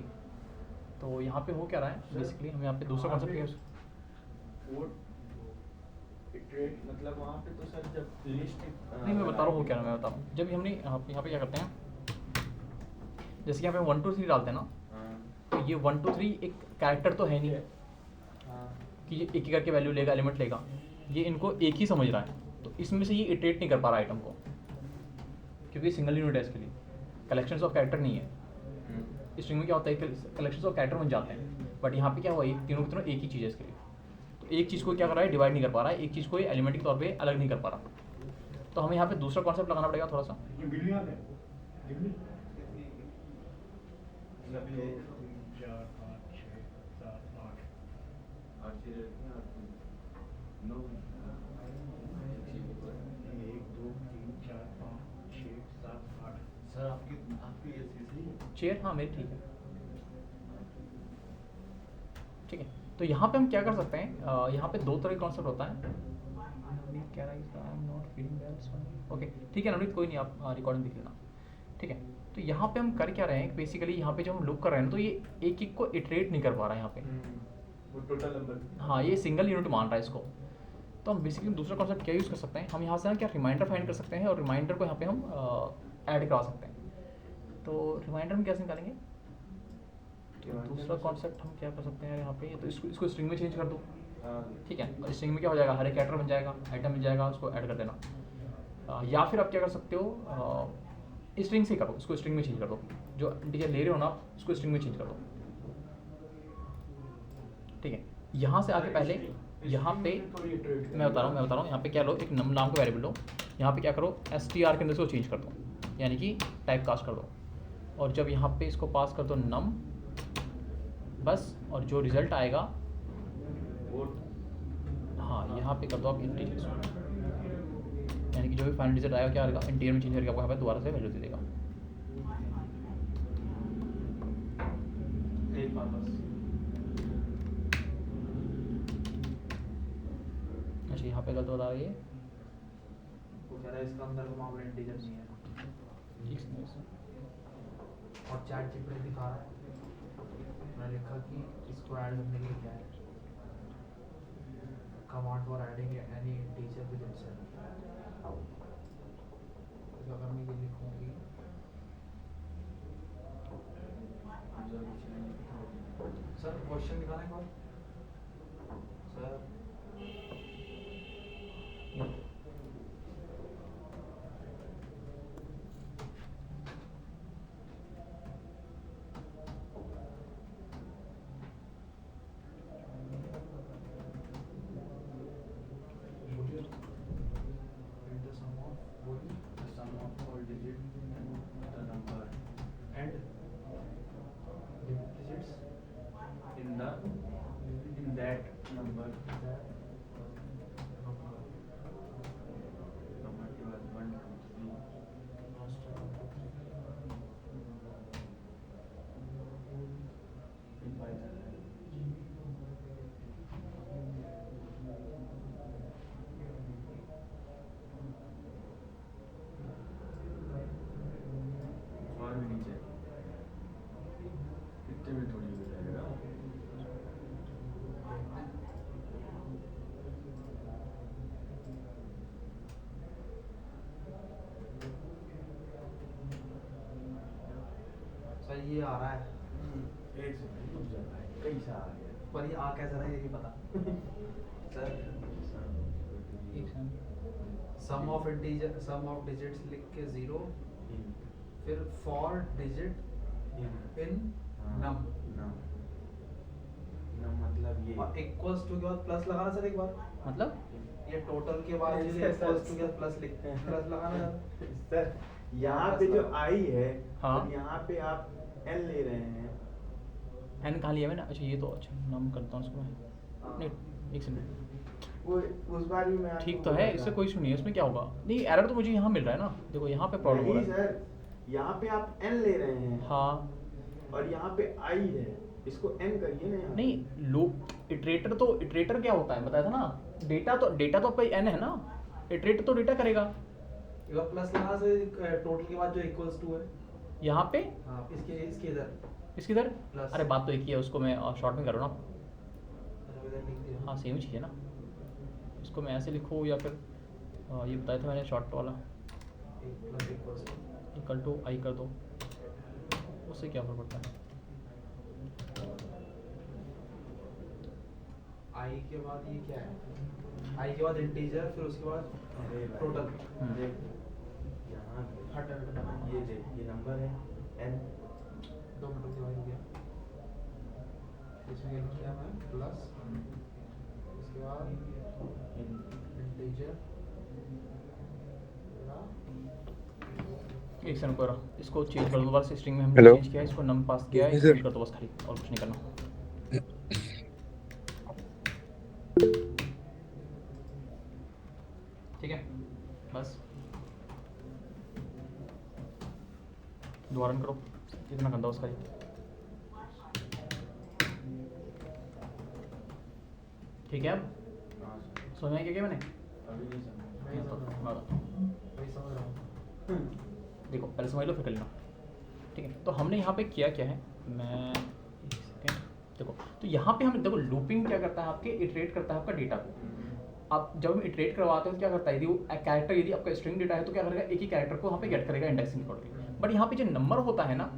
Speaker 1: तो यहाँ पे हो क्या रहा है बेसिकली, हम यहाँ पे दूसरा कॉन्सेप्ट क्या
Speaker 5: वो इटरेट मतलब वहाँ पे तो सर जब लिस्ट
Speaker 1: नहीं, मैं बता रहा हूँ हो क्या रहा है, मैं बता रहा हूँ। जब हमने यहाँ पे क्या करते हैं, जैसे कि यहाँ पे 1 2 3 डालते हैं ना, तो ये 1 2 3 एक कैरेक्टर तो है नहीं कि ये एक एक करके वैल्यू लेगा, एलिमेंट लेगा। ये इनको एक ही समझ रहा है, तो इसमें से ये इटरेट नहीं कर पा रहा आइटम को, क्योंकि सिंगल यूनिट है इसके लिए, कलेक्शंस ऑफ कैरेक्टर नहीं है। स्ट्रिंग में क्या होता है, कलेक्शंस ऑफ कैरेक्टर बन जाते हैं, बट यहाँ पे क्या हुआ, तीनों की तीनों एक ही चीज़ है इसके लिए। तो एक चीज़ को क्या कर रहा है, डिवाइड नहीं कर पा रहा है, एक चीज़ को एलिमेंट के तौर पर अलग नहीं कर पा रहा। तो हमें यहाँ पे दूसरा कॉन्सेप्ट लगाना पड़ेगा थोड़ा सा।
Speaker 5: सर आपकी ये सही है।
Speaker 1: चेयर, हाँ मेरी ठीक है, ठीक है। तो यहाँ पे हम क्या कर सकते हैं, यहाँ पे दो तरह का कॉन्सेप्ट होता है। क्या रहा है, I am not feeling well, okay ठीक है नवनीत, कोई नहीं, आप रिकॉर्डिंग देख लेना, ठीक है। तो यहाँ पे हम कर क्या रहे हैं बेसिकली, यहाँ पे जो हम लुक कर रहे हैं ना, तो ये एक एक को इटरेट नहीं कर पा रहा है यहाँ पे।
Speaker 5: वो टोटल नंबर।
Speaker 1: हाँ, ये सिंगल यूनिट मान रहा है इसको। तो हम बेसिकली दूसरा कॉन्सेप्ट क्या यूज़ कर सकते हैं, हम यहाँ से ना क्या रिमाइंडर फाइंड कर सकते हैं, और रिमाइंडर को यहाँ पे हम ऐड करा सकते हैं। तो रिमाइंडर में कैसे निकालेंगे? तो दूसरा कॉन्सेप्ट हम क्या कर सकते हैं यहाँ पे, तो इसको स्ट्रिंग में चेंज कर दो, ठीक है। और स्ट्रिंग में क्या हो जाएगा, हर एक कैरेक्टर बन जाएगा, आइटम मिल जाएगा, उसको ऐड कर देना। या फिर आप क्या कर सकते हो, स्ट्रिंग से करो, इसको स्ट्रिंग में चेंज कर दो, जो इंटीजर ले रहे हो ना आप उसको स्ट्रिंग में चेंज कर दो, ठीक है। यहाँ से आके पहले यहाँ पे मैं बता रहा हूँ यहाँ पे क्या लो, एक नाम का वेरिएबल लो, यहाँ पे क्या करो str के अंदर से चेंज कर दो, यानी कि टाइप कास्ट कर दो, और जब यहाँ पे इसको पास कर दो नम बस, और जो रिजल्ट आएगा हाँ यहाँ पे कर दो आप इंटीजर, यानी कि जो भी फाइनल रिजल्ट आएगा क्या आएगा, इंटीजर में चेंज करके आपको यहाँ पे दोबारा से वैल्यू दे देगा।
Speaker 5: एक बार बस।
Speaker 1: अच्छा यहाँ पे गलत बता रही है,
Speaker 2: वो कह रहा है इसका अंदर का मामला इंटीजर नहीं है, और चैट जीपीटी दिखा रहा है, मैंने लिखा कि इसको ऐड करने के लिए क्या है, command for adding any integer with itself. तो अगर मैं ये लिखूंगी सर, क्वेश्चन दिखाने के बाद सर
Speaker 5: in that number और भी नीचे इतने में थोड़ी हो जाएगा।
Speaker 2: सर ये आ रहा है,
Speaker 5: एक सेकंड रुक जा भाई, कैसा आ गया?
Speaker 2: पर ये आ कैसा रहा है ये नहीं पता sir. Sum of integer, sum of digits लिख के 0, फिर फॉर डिजिट इन नम,
Speaker 5: मतलब ये
Speaker 2: और इक्वल्स टू के बाद प्लस लगाना सर एक बार,
Speaker 1: मतलब
Speaker 2: ये टोटल के बाद
Speaker 5: Yes,
Speaker 2: ये
Speaker 5: yes,
Speaker 2: इक्वल्स टू
Speaker 5: sir.
Speaker 2: के बाद प्लस लिख प्लस लगाना सर।
Speaker 5: सर यहाँ पे जो आई है,
Speaker 1: हाँ।
Speaker 5: और यहाँ पे आप एल ले रहे हैं।
Speaker 1: एन कहाँ लिया मैंने, अच्छा ये तो अच्छा नाम करता हूँ इसको मैं, नहीं एक सेकंड,
Speaker 5: वो उस बार भी मैं आपको
Speaker 1: ठीक तो है,
Speaker 5: बोला
Speaker 1: इससे
Speaker 5: था।
Speaker 1: कोई इशू नहीं है, इसमें क्या होगा, नहीं एरर तो मुझे यहाँ मिल रहा है ना, देखो यहाँ पे प्रॉब्लम हो
Speaker 5: नहीं
Speaker 1: रहा है।
Speaker 5: सर, यहाँ पे आप एन ले रहे हैं,
Speaker 1: हाँ
Speaker 5: और यहाँ पे आई है, इसको एन करिए ना यहाँ।
Speaker 1: नहीं लूप इटरेटर, तो इटरेटर क्या होता है बताया था ना, डेटा तो आपका एन है ना, इटरेटर तो डेटा करेगा।
Speaker 2: एक बार प्लस लगाना सर टोटल के बाद जो इक्वल्स टू है,
Speaker 1: यहाँ पे
Speaker 2: हाँ इसके इधर
Speaker 1: इसकी इधर,
Speaker 2: Plus.
Speaker 1: अरे बात तो एक ही है, उसको मैं शॉर्ट में करो ना,
Speaker 2: अच्छा इधर लिख दिया।
Speaker 1: हाँ सेम चीज़ है ना, इसको मैं ऐसे लिखूँ या फिर ये बताया था मैंने शॉर्ट वाला,
Speaker 2: एक प्लस इक्वल्स
Speaker 1: इक्वल टू आई कर दो, उससे क्या फर्क पड़ता है।
Speaker 2: आई के बाद ये क्या है, आई के बाद इंटीजर, फिर उसके बाद
Speaker 5: अरे भाई,
Speaker 2: टोटल।
Speaker 5: देख, यहाँ
Speaker 2: हट
Speaker 5: ये देख, ये नंबर है एन,
Speaker 2: 2 मिनट के बाद हो गया, इसमें लिख दिया मैं प्लस, उसके बाद इंटीजर,
Speaker 1: एक सेकंड करो, इसको चेंज कर दो दोबारा से, स्ट्रिंग में हमने
Speaker 4: Hello?
Speaker 1: चेंज किया है, इसको नम पास किया है,
Speaker 4: Yes, sir.
Speaker 1: चेंज कर दो बस खाली, और कुछ नहीं करना। ठीक है बस, दोबारा करो, कितना गंदा उसका ये, ठीक है। अब
Speaker 5: हाँ सर,
Speaker 1: समझ में क्या किया मैंने,
Speaker 5: अभी नहीं समझ।
Speaker 2: नहीं समझ रहा हूँ।
Speaker 1: मैं बताता हूँ।
Speaker 2: वही समझ रहा हूँ।
Speaker 1: देखो पहले समझ लो फिर कर लेना, ठीक है। तो हमने यहाँ पे किया क्या है, मैं एक सेकेंड, देखो तो यहाँ पे हम देखो लूपिंग क्या करता है आपके, इटरेट करता है आपका डेटा को। आप जब हम इटरेट करवाते हैं तो क्या करता है, यदि वो कैरेक्टर, यदि आपका स्ट्रिंग डेटा है तो क्या करेगा, एक ही कैरेक्टर को यहाँ पे गेट करेगा इंडेक्सिंग अकॉर्डिंगली। बट यहाँ पे जो नंबर होता है ना,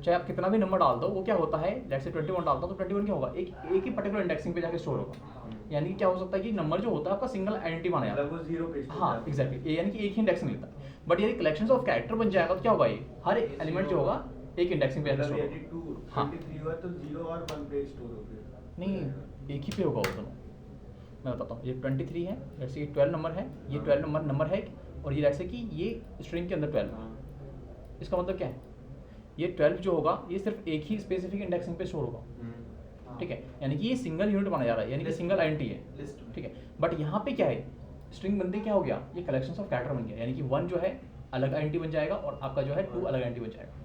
Speaker 1: चाहे आप कितना भी नंबर डाल दो, वो क्या होता है, लेट्स से 21 डालता हूँ तो 21 क्या होगा, एक ही पर्टिकुलर इंडेक्सिंग पे जाके स्टोर होगा। यानी कि क्या हो सकता है कि नंबर जो होता है आपका सिंगल आइडेंटिटी माना जाता है,
Speaker 5: मतलब वो जीरो पे स्टोर
Speaker 1: हाँ
Speaker 5: जाता है।
Speaker 1: एग्जैक्टली, यानी कि एक ही इंडेक्सिंग मिलता है। बट यदि कलेक्शन ऑफ कैरेक्टर बन जाएगा तो क्या होगा, ये हर एलिमेंट जो होगा एक इंडेक्सिंग पे जाके
Speaker 5: मतलब
Speaker 1: स्टोर
Speaker 5: यदि
Speaker 1: होगा। हाँ
Speaker 5: 23 हुआ तो 0 और 1 पे स्टोर हो गया।
Speaker 1: नहीं, एक ही पे होगा वो दोनों। मैं बताता हूँ, ये 23 है, जैसे ये 12 नंबर है, ये 12 नंबर है, और ये जैसे कि ये स्ट्रिंग के अंदर 12 है। इसका मतलब क्या है, ये 12 जो होगा ये सिर्फ एक ही स्पेसिफिक इंडेक्सिंग पे स्टोर होगा, ठीक है। यानी कि ये सिंगल यूनिट माना जा रहा है, यानी कि सिंगल आइडेंटिटी है,
Speaker 2: लिस्ट में।
Speaker 1: ठीक है। बट यहाँ पे क्या है, स्ट्रिंग बनते क्या हो गया, ये कलेक्शंस ऑफ कैरेक्टर बन गया, यानी कि 1 जो है अलग आइडेंटिटी बन जाएगा और आपका जो है 2 अलग आइडेंटिटी बन जाएगा।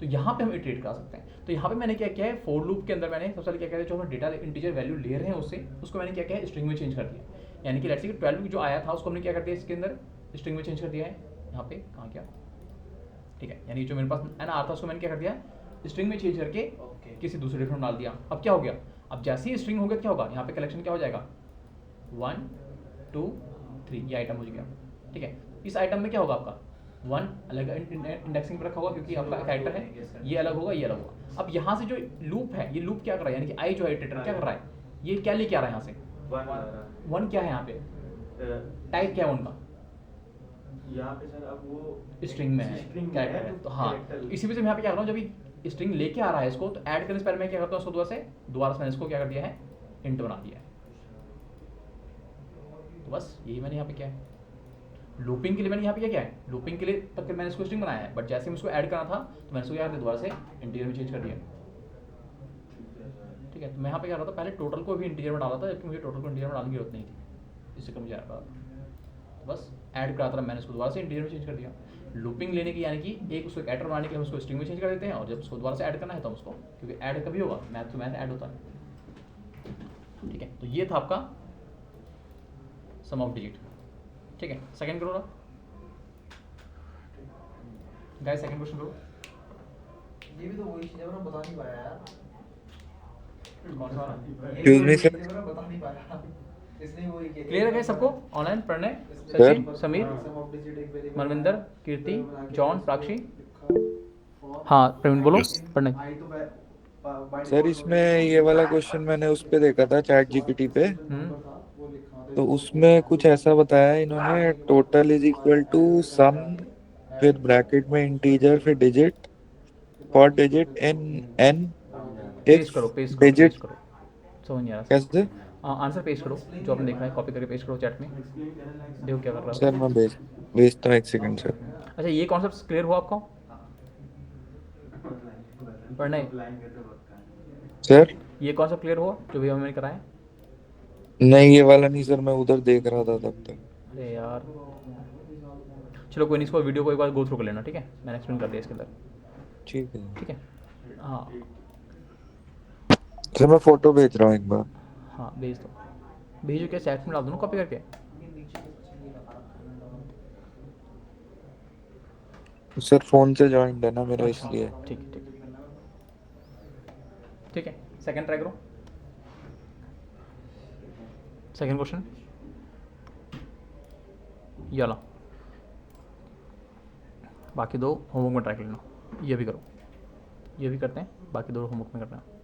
Speaker 1: तो यहाँ पे हम इटरेट करा सकते हैं। तो यहाँ पे मैंने क्या किया है, फॉर लूप के अंदर मैंने सबसे पहले क्या किया है, जो हम डेटा इंटीजर वैल्यू ले रहे हैं उसको मैंने क्या किया है, स्ट्रिंग में चेंज कर दिया। यानी कि लेट्स से 12 जो आया था उसको हमने क्या कर दिया, इसके अंदर स्ट्रिंग में चेंज कर दिया है। यहाँ पे कहाँ क्या, ठीक है, यानी जो मेरे पास एन आर था उसको मैंने क्या कर दिया, स्ट्रिंग में चेंज करके किसी दूसरे डिफरेंट डाल दिया। अब क्या हो गया, अब जैसे ही स्ट्रिंग हो गया क्या होगा, यहाँ पे कलेक्शन क्या हो जाएगा, 1 2 3, ये आइटम हो गया, ठीक है। इस आइटम में क्या होगा, आपका 1 अलग इंडेक्सिंग पर रखा होगा क्योंकि आपका कैरेक्टर है, ये अलग होगा, ये अलग होगा। अब यहाँ से जो लूप है, ये लूप क्या कर रहा है, यानी कि आई जो है इटरेटर क्या कर रहा है, ये क्या लेके आ रहा है यहाँ से, 1 क्या है यहाँ पे, टाइप क्या है उनका,
Speaker 5: यहाँ पे सर अब वो
Speaker 1: स्ट्रिंग में है,
Speaker 5: स्ट्रिंग
Speaker 1: कैरेक्टर है। तो हाँ, इसी वजह से मैं यहाँ पे क्या कर रहा हूँ, जब ये स्ट्रिंग लेके आ रहा है इसको, तो ऐड करने से पहले मैं क्या करता हूँ, उसको दोबारा से मैंने इसको क्या कर दिया है, इंट बना दिया है। तो बस यही मैंने यहाँ पे क्या है, लूपिंग के लिए मैंने यहाँ पे क्या किया है, लूपिंग के लिए तक मैंने इसको स्ट्रिंग बनाया है, बट जैसे मैं इसको ऐड करना था तो मैंने इसको क्या कर दिया, दोबारा से इंटीजर में चेंज कर दिया, ठीक है। तो मैं यहाँ पे क्या कर रहा था, पहले टोटल को भी इंटीजर में डाला था, जबकि मुझे टोटल को इंटीजर में डालने की जरूरत नहीं थी, इससे कम जा रहा था। तो बस ऐड करा था, मैंने इसको दोबारा से इंटीजर में चेंज कर दिया। लूपिंग लेने की, यानी कि एक उसको कैरेक्टर बनाने के लिए हम उसको स्ट्रिंग में चेंज कर देते हैं, और जब उसको दोबारा से ऐड करना है तो हम उसको, क्योंकि ऐड कभी होगा, मैथ तो मैथ ऐड होता है, ठीक है। तो ये था आपका सम ऑफ डिजिट, ठीक है। सेकंड करो ना गाइस, सेकंड क्वेश्चन करो।
Speaker 2: ये भी तो वही चीज़ है, मैं बता नहीं पाया यार।
Speaker 1: कौन सा वाला?
Speaker 2: ये
Speaker 3: Excuse
Speaker 2: भी
Speaker 3: me,
Speaker 2: वही
Speaker 3: sir.
Speaker 2: चीज़ है, मैं बता नहीं पाया। इसलिए वही किया।
Speaker 1: क्लियर है गाइस सबको, ऑनलाइन पढ़ने,
Speaker 3: Sir.
Speaker 1: Sachin, Sameer,
Speaker 2: Sum of digit एक variable
Speaker 1: मनविंदर,
Speaker 2: है।
Speaker 1: कीर्ति,
Speaker 2: तो मैंने
Speaker 1: जॉन,
Speaker 2: आगे
Speaker 1: प्राक्षी।
Speaker 2: लिखा,
Speaker 1: हाँ प्रवीण बोलो,
Speaker 6: Yes.
Speaker 1: पढ़ने।
Speaker 2: I तो by
Speaker 3: सर
Speaker 2: default
Speaker 3: इसमें ये वाला क्वेश्चन मैंने उस पे देखा था, चैट जीपीटी पे,
Speaker 2: number था, वो लिखा था।
Speaker 3: तो उसमें कुछ ऐसा बताया इन्होंने, total is equal to some, फिर ब्रैकेट में इंटीजर, फिर digit, for digit in an,
Speaker 1: paste
Speaker 3: if
Speaker 1: करो, पेस्ट करो,
Speaker 3: डिजिट,
Speaker 1: पेस्ट करो, समझ नहीं आ रहा।
Speaker 3: कैसे
Speaker 1: आंसर पेस्ट करो जो आपने देखा है, कॉपी करके पेस्ट करो चैट में, देखो क्या कर रहा
Speaker 3: सर?
Speaker 1: है।
Speaker 3: मैं भेजता हूँ, एक सेकंड सर।
Speaker 1: अच्छा, ये कॉन्सेप्ट क्लियर हुआ आपको पढ़ने,
Speaker 3: सर
Speaker 1: ये कॉन्सेप्ट क्लियर हुआ जो भी मैंने कराया?
Speaker 3: नहीं, ये वाला नहीं सर, मैं उधर देख रहा था तब तक।
Speaker 1: अरे यार, चलो कोई नहीं, इसको वीडियो को एक बार गो थ्रू कर लेना, ठीक है, मैंने एक्सप्लेन कर दिया इसके अंदर,
Speaker 3: ठीक है
Speaker 1: ठीक है। हाँ
Speaker 3: सर, मैं फोटो भेज रहा हूँ एक बार।
Speaker 1: हाँ भेज दो, भेजो, क्या चैट में डाल दो ना कॉपी करके।
Speaker 3: सर फोन से ज्वाइन है ना मेरा,
Speaker 1: अच्छा,
Speaker 3: इसलिए।
Speaker 1: ठीक है, ठीक है, ठीक है। सेकंड ट्राई करो, सेकंड क्वेश्चन ये वाला, बाकी दो होमवर्क में ट्राई कर लेना, ये भी करो, ये भी करते हैं, बाकी दो होमवर्क में करना है।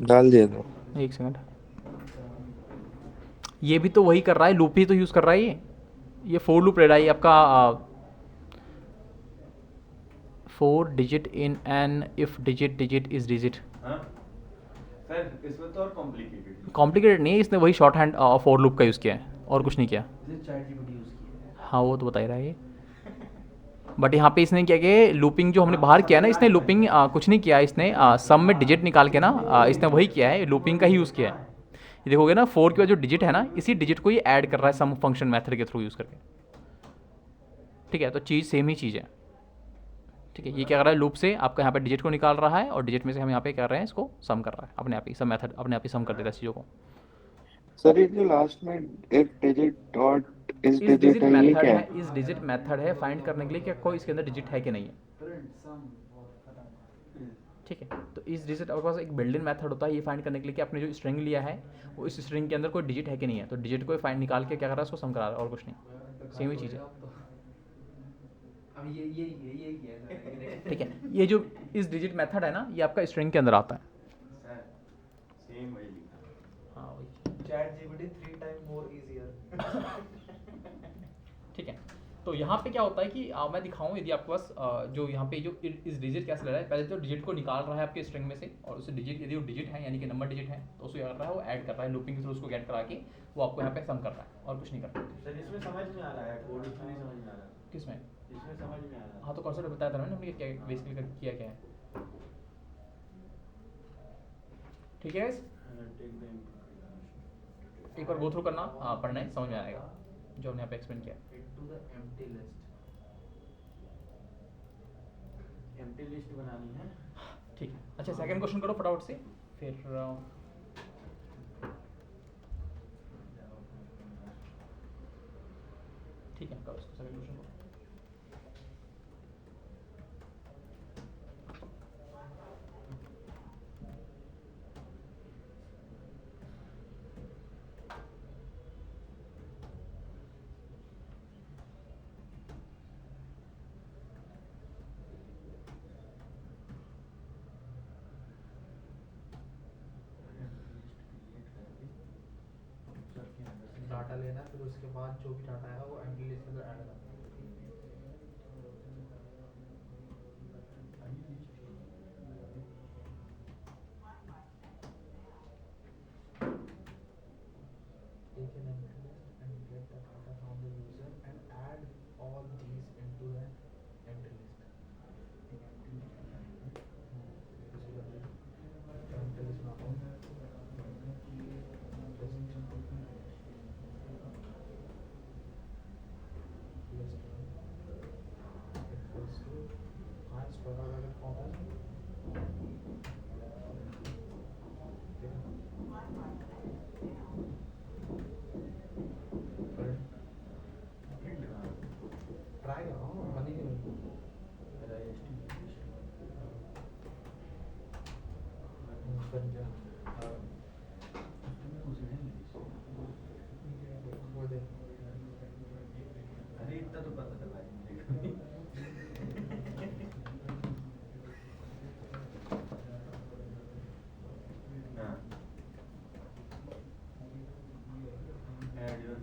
Speaker 3: डाल दिया तो।
Speaker 1: एक सेकंड, ये भी तो वही कर रहा है, लूप ही तो यूज़ कर रहा है ये 4 लूप ले रहा है ये आपका, 4 digit in an if digit digit is digit.
Speaker 5: हाँ सर, इसमें तो और कॉम्प्लिकेटेड।
Speaker 1: कॉम्प्लिकेटेड नहीं है, इसने वही शॉर्ट हैंड 4 लूप का यूज़ किया है और कुछ नहीं किया।
Speaker 2: इसे चैट जीपीटी यूज किया है।
Speaker 1: हाँ वो तो बता ही रहा है ये, बट यहाँ पे इसने क्या किया, लूपिंग जो हमने बाहर किया ना, इसने लूपिंग कुछ नहीं किया, इसने सम में डिजिट निकाल के ना इसने वही किया है, लूपिंग का ही यूज़ किया है। ये देखोगे ना, 4 के बाद जो डिजिट है ना, इसी डिजिट को ये ऐड कर रहा है सम फंक्शन मेथड के थ्रू यूज़ करके, ठीक है। तो चीज़ सेम ही चीज़ है, ठीक है। ये क्या कर रहा है, लूप से आपका यहाँ पे डिजिट को निकाल रहा है, और डिजिट में से हम यहाँ पे कर रहे हैं, इसको सम कर रहा है अपने आप ही, सब मेथड अपने आप ही सम कर देता है चीज़ों को।
Speaker 3: सर ये जो लास्ट में इफ डिजिट डॉट इस
Speaker 1: इस
Speaker 3: डिजिट
Speaker 1: डिजिट
Speaker 3: है, ये
Speaker 1: मेथड
Speaker 3: क्या
Speaker 1: है,
Speaker 3: है?
Speaker 1: इस डिजिट मेथड है फाइंड करने के लिए कि कोई इसके अंदर डिजिट है कि नहीं है।
Speaker 2: Print sum
Speaker 1: ठीक है। तो इस डिजिट आपके पास एक बिल्ट इन मेथड होता है ये फाइंड करने के लिए कि आपने जो स्ट्रिंग लिया है वो इस स्ट्रिंग के अंदर कोई डिजिट है कि नहीं है। तो डिजिट को फाइंड निकाल के क्या कर रहा है, उसको सम करा रहा है और कुछ नहीं। सेम ही चीज़ है।
Speaker 2: अब ये किया है
Speaker 1: ठीक है, ये जो इस डिजिट मेथड है ना, ये आपका स्ट्रिंग के अंदर आता है।
Speaker 5: सर सेम वही लिखा।
Speaker 1: हाँ वही।
Speaker 2: Chat GPT 3 time more easier.
Speaker 1: ठीक है। तो यहाँ पे क्या होता है कि मैं दिखाऊं, यदि आपके पास जो यहाँ पे जो इस डिजिट कैसे ले रहा है, पहले तो डिजिट को निकाल रहा है आपके स्ट्रिंग में से, और उसे डिजिट, यदि वो डिजिट है यानी कि नंबर डिजिट है, तो उसे क्या कर रहा है, वो ऐड कर रहा है लूपिंग के थ्रू, उसको गेट करा के वो आपको यहाँ पे सम कर रहा है और कुछ नहीं कर रहा।
Speaker 5: सर इसमें समझ में आ रहा है, कोड इसमें नहीं समझ में आ रहा।
Speaker 1: किसमें?
Speaker 5: इसमें समझ में आ रहा है।
Speaker 1: हाँ तो कॉन्सेप्ट बताया था मैंने, हमने क्या बेसिकली किया क्या है। ठीक है guys?
Speaker 5: Take the input.
Speaker 1: एक बार गो थ्रू करना, हाँ पढ़ना है, समझ में आएगा जो हमने यहाँ पे एक्सप्लेन किया।
Speaker 2: Into the empty list.
Speaker 5: Empty list बनानी है।
Speaker 1: ठीक है। अच्छा सेकंड क्वेश्चन करो फटाफट से, फिर ठीक है करो सेकंड क्वेश्चन को।
Speaker 2: डाटा लेना है, फिर उसके बाद जो भी डाटा आएगा वो एम्प्टी लिस्ट के अंदर ऐड करना है। Take an empty list and get the data from the user and add all these into the empty list. Empty list में आओ। List equals to square bracket format. Try करो, बनी नहीं बन जा। वो दे।
Speaker 5: अरे इतना तो पता था भाई। हाँ। Add your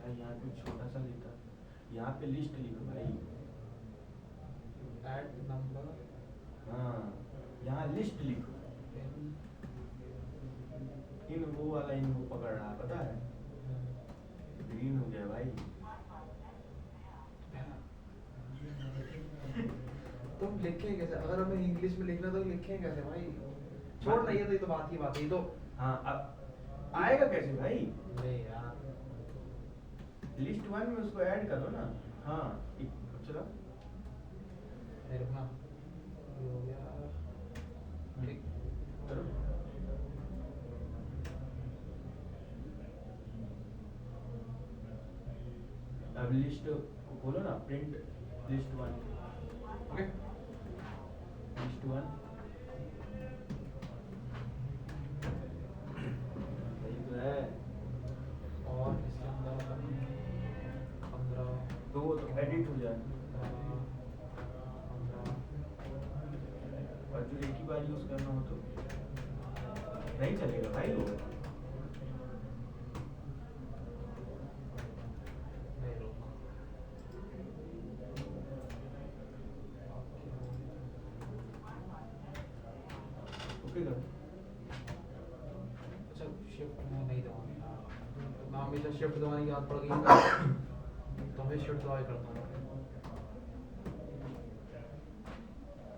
Speaker 5: यहाँ पे छोटा सा लिखा, यहाँ पे लिस्ट लिखो भाई।
Speaker 2: Add number
Speaker 5: हाँ यहाँ लिस्ट लिखो। इन वो वाला इन वो पकड़ रहा है, पता है, ग्रीन हो गया भाई।
Speaker 2: तुम लिखें कैसे? अगर हमें इंग्लिश में लिखना तो लिखें कैसे भाई? छोड़ नहीं है तो ये तो बात ही बात है, ये तो
Speaker 5: हाँ अब आएगा कैसे भाई?
Speaker 2: नहीं यार।
Speaker 5: लिस्ट 1 में उसको ऐड करो ना। हाँ चलो
Speaker 2: नहीं रुकना, ये हो गया ठीक।
Speaker 5: करो। अब लिस्ट को खोलो ना, प्रिंट लिस्ट 1।
Speaker 2: ओके
Speaker 5: लिस्ट 1 सही तो है।
Speaker 2: और इसके अंदर 15
Speaker 5: तो वो तो एडिट हो जाए,
Speaker 2: 15
Speaker 5: और जो एक ही बार यूज करना हो तो नहीं चलेगा भाई वो।
Speaker 2: नहीं रुकना।
Speaker 5: ओके कर।
Speaker 2: अच्छा शिफ्ट में नहीं दबानी यार, मैं हमेशा शिफ्ट दबाने की आदत पड़ गई है, तो मैं शिफ्ट दबा के करता हूँ।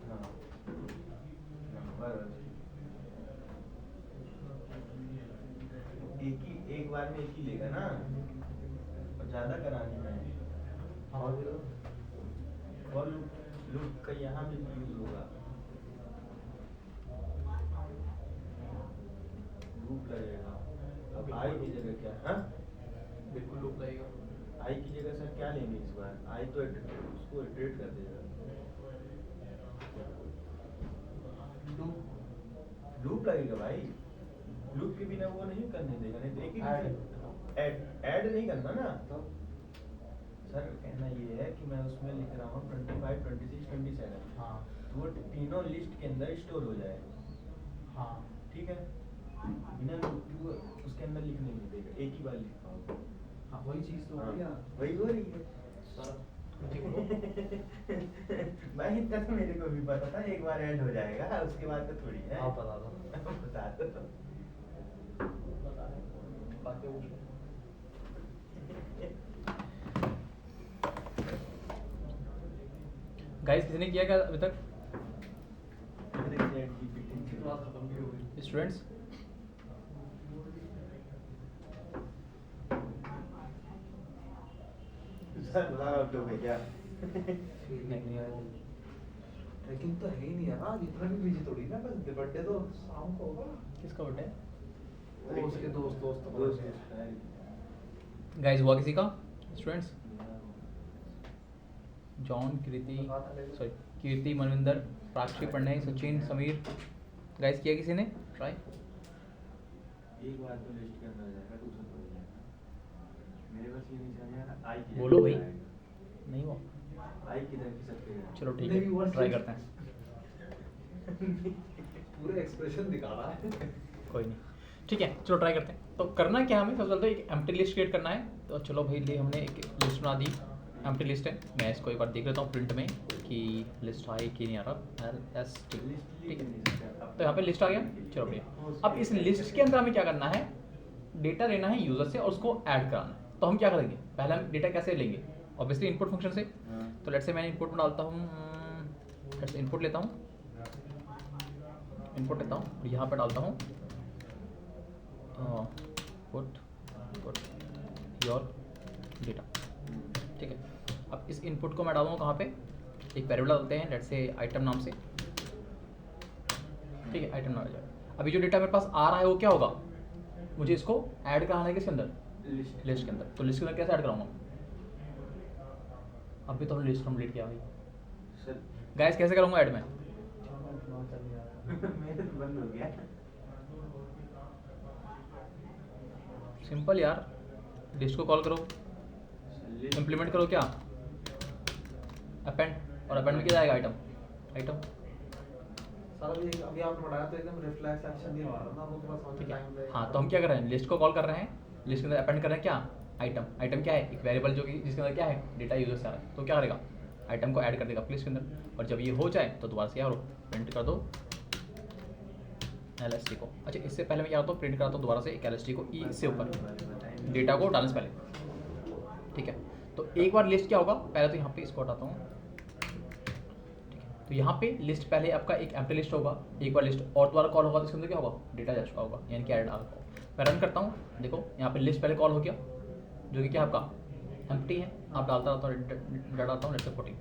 Speaker 5: हाँ बस एक बार में एक ही लेगा ना, और ज्यादा करानी है।
Speaker 2: हाँ
Speaker 5: और लूप लूप का यहाँ भी यूज होगा, लूप लगेगा। अब आई की जगह क्या, हाँ
Speaker 2: बिल्कुल लूप लगेगा।
Speaker 5: आई की जगह सर क्या लेंगे इस बार, आई तो उसको इटरेट कर देगा। लूप लगेगा भाई, लूप के बिना वो नहीं करने देगा, नहीं तो एक ही ऐड नहीं करना ना।
Speaker 2: तो
Speaker 5: सर कहना ये है कि मैं उसमें लिख रहा हूँ 25, 26, 27,
Speaker 2: हाँ
Speaker 5: तो वो तीनों लिस्ट के अंदर स्टोर हो जाए,
Speaker 2: हाँ
Speaker 5: ठीक है, बिना लूप के वो उसके अंदर लिखने नहीं देगा, एक ही बार लिख पाओगे।
Speaker 2: हाँ, वही चीज़ तो हो गया।
Speaker 5: वही हो रही है
Speaker 2: सर
Speaker 5: भाई इतना तो मेरे को भी पता था, एक बार ऐड हो जाएगा उसके बाद तो थोड़ी है।
Speaker 2: आप बता दो।
Speaker 5: बता दो।
Speaker 2: बाकी पूछ लो।
Speaker 1: गाइस किसी ने किया क्या अभी तक?
Speaker 2: फिर बात खत्म भी हो गई।
Speaker 1: स्टूडेंट्स
Speaker 5: सर लॉग हो गया।
Speaker 1: नहीं आया।
Speaker 2: ट्रैकिंग तो है ही नहीं यार, आज इतना भी बिजी थोड़ी ना, बस बर्थडे तो शाम को होगा।
Speaker 1: किसका बर्थडे है?
Speaker 2: वो उसके दोस्त
Speaker 5: दोस्त
Speaker 1: गाइस हुआ किसी का? स्टूडेंट्स जॉन, कीर्ति, सॉरी कीर्ति, मनविंदर, प्राक्षी, प्रणय, सचिन, समीर, गाइस किया किसी ने ट्राई?
Speaker 5: एक बार तो लिस्ट के अंदर आ जाएगा, दूसरा तो हो जाएगा। मेरे पास ये नहीं समझ आ रहा, आई किधर
Speaker 1: बोलो भाई।
Speaker 5: की आएगा?
Speaker 1: नहीं हुआ?
Speaker 5: आई किधर की सकते हैं?
Speaker 1: चलो ठीक
Speaker 2: नहीं हुआ,
Speaker 1: है, ट्राई
Speaker 2: सिर्फ-
Speaker 1: करते हैं।
Speaker 2: पूरे एक्सप्रेशन दिखा रहा है।
Speaker 1: कोई नहीं, ठीक है चलो ट्राई करते हैं। तो करना क्या हमें, सबसे पहले तो एक एम्प्टी लिस्ट क्रिएट करना है। तो चलो भाई लिए हमने एक लिस्ट बना दी, एम्प्टी लिस्ट है। मैं इसको एक बार देख लेता हूँ प्रिंट में कि लिस्ट आए कि नहीं आ रहा। LST ठीक है, तो यहाँ पे लिस्ट आ गया। चलो भैया अब इस लिस्ट के अंदर हमें क्या करना है, डेटा लेना है यूज़र से और उसको ऐड कराना है। तो हम क्या करेंगे, पहले हम डेटा कैसे लेंगे, ऑब्वियसली इनपुट फंक्शन से। तो लेट्स से मैं इनपुट में डालता हूँ, लेट्स से इनपुट लेता हूँ, इनपुट लेता हूँ और यहाँ पे डालता हूँ पुट योर डेटा, ठीक है। अब इस इनपुट को मैं डालूँगा कहाँ पे, एक वेरिएबल डालते हैं लेट्स से आइटम नाम से, ठीक है, आइटम नाम आ जाएगा। अभी जो डेटा मेरे पास आ रहा है वो क्या होगा, मुझे इसको ऐड कराना है किसके अंदर, लिस्ट के अंदर। तो लिस्ट के अंदर कैसे ऐड कराऊंगा, अभी तो हमने लिस्ट कंप्लीट किया भाई।
Speaker 5: सर
Speaker 1: गाइस कैसे करूंगा ऐड में,
Speaker 5: मेरे तो बंद हो गया।
Speaker 1: सिंपल यार, लिस्ट को कॉल करो, इम्प्लीमेंट करो क्या, अपेंड, और अपेंड में क्या जाएगा आइटम, आइटम
Speaker 2: सारा अभी आपने बढ़ाया तो एकदम रिफ्लेक्स एक्शन नहीं हो रहा था, वो थोड़ा समझ
Speaker 1: ठीक
Speaker 2: टाइम
Speaker 1: है। हाँ तो हम क्या कर रहे हैं, लिस्ट को कॉल कर रहे हैं, लिस्ट के अंदर अपेंड कर रहे हैं क्या, आइटम। आइटम क्या है, एक वेरिएबल जो कि जिसके अंदर क्या है, डेटा यूजर से आ रहा है। तो क्या करेगा, आइटम को ऐड कर देगा लिस्ट के अंदर। और जब ये हो जाए तो दोबारा से क्या करो, प्रिंट कर दो LST को। अच्छा इससे पहले मैं क्या करता हूँ, प्रिंट कराता हूँ दोबारा से एक LST को ई से ऊपर, डेटा को डालने से पहले, ठीक है। तो एक बार लिस्ट क्या होगा, पहले तो यहाँ पे इसको हटाता हूँ, ठीक है। तो यहाँ पे लिस्ट पहले आपका एक एम्प्टी लिस्ट होगा, एक बार लिस्ट और दोबारा कॉल होगा तो इसके अंदर क्या होगा, डेटा जा चुका होगा, यानी कि ऐड आ होगा। मैं रन करता हूँ, देखो यहाँ पे लिस्ट पहले कॉल हो गया, जो कि क्या आपका एम्प्टी है। आप डालता रहता हूँ, डालता हूँ लेट्स से 14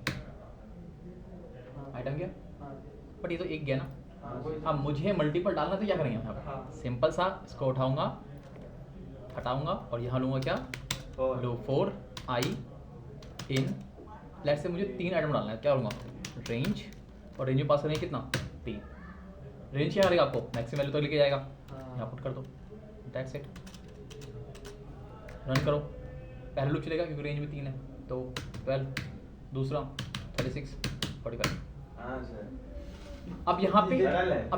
Speaker 1: आइटम गया, बट ये तो एक गया ना। अब मुझे मल्टीपल डालना तो क्या करेंगे यहाँ पे, सिंपल सा इसको उठाऊंगा, हटाऊंगा और यहाँ लूँगा क्या, लो 4 आई इन, लेट्स से मुझे 3 आइटम डालना है, क्या लूँगा रेंज, और रेंज में पास करेंगे कितना 3। रेंज क्या करेगा आपको, मैक्सिमम वैल्यू तो लेके जाएगा, यहाँ पुट कर दो, दैट्स इट। रन करो, पहले लूप चलेगा क्योंकि रेंज में 3 है, तो 12, दूसरा 36, 45।
Speaker 5: हाँ सर।
Speaker 1: अब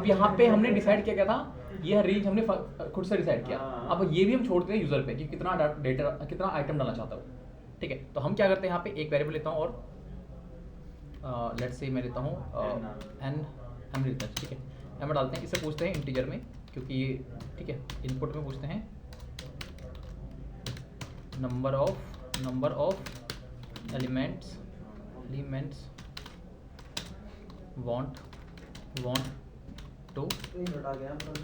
Speaker 1: यहाँ पे हमने डिसाइड किया क्या था, यह रेंज हमने खुद से डिसाइड किया। अब ये भी हम छोड़ते हैं यूजर पे कि कितना डेटा, कितना आइटम डालना चाहता हूँ, ठीक है। तो हम क्या करते हैं, यहाँ पे एक वेरिएबल लेता हूँ और लेट्स से मैं लेता हूँ एन लेता हूँ, ठीक है। एम डालते हैं, इसे पूछते हैं इंटीजर में क्योंकि ये ठीक है, इनपुट में पूछते हैं number of elements want to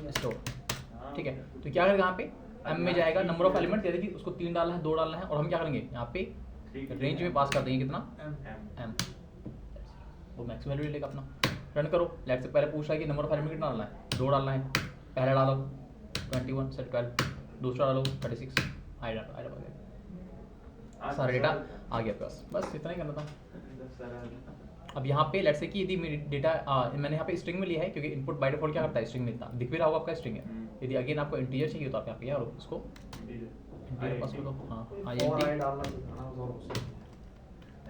Speaker 1: store, ठीक है। तो क्या करेगा, यहाँ पे एम में जाएगा नंबर ऑफ एलिमेंट, जैसे कि उसको 3 डालना है, 2 डालना है, और हम क्या करेंगे यहाँ पे रेंज में पास कर देंगे कितना, एम। वो मैक्सिमम वैल्यू लेगा अपना। रन करो, लेट से पहले पूछ रहा है कि नंबर ऑफ एलिमेंट कितना डालना है, 2 डालना है, पहला डालो 21 से 12, दूसरा डालो 36, आई डाल सारा डेटा आ गया पास। बस इतना ही करना था। अब यहाँ पे लेट्स से कि यदि मेरी डेटा मैंने यहाँ पे स्ट्रिंग में लिया है, क्योंकि इनपुट बाय डिफॉल्ट क्या करता है, स्ट्रिंग मिलता है, दिख भी रहा होगा आपका स्ट्रिंग है। यदि अगेन आपको इंटीजर चाहिए तो आप यहाँ पे यार इसको इंटीजर पास कर दो। हाँ
Speaker 2: फॉर आई डालना सीखा ना उस और उससे।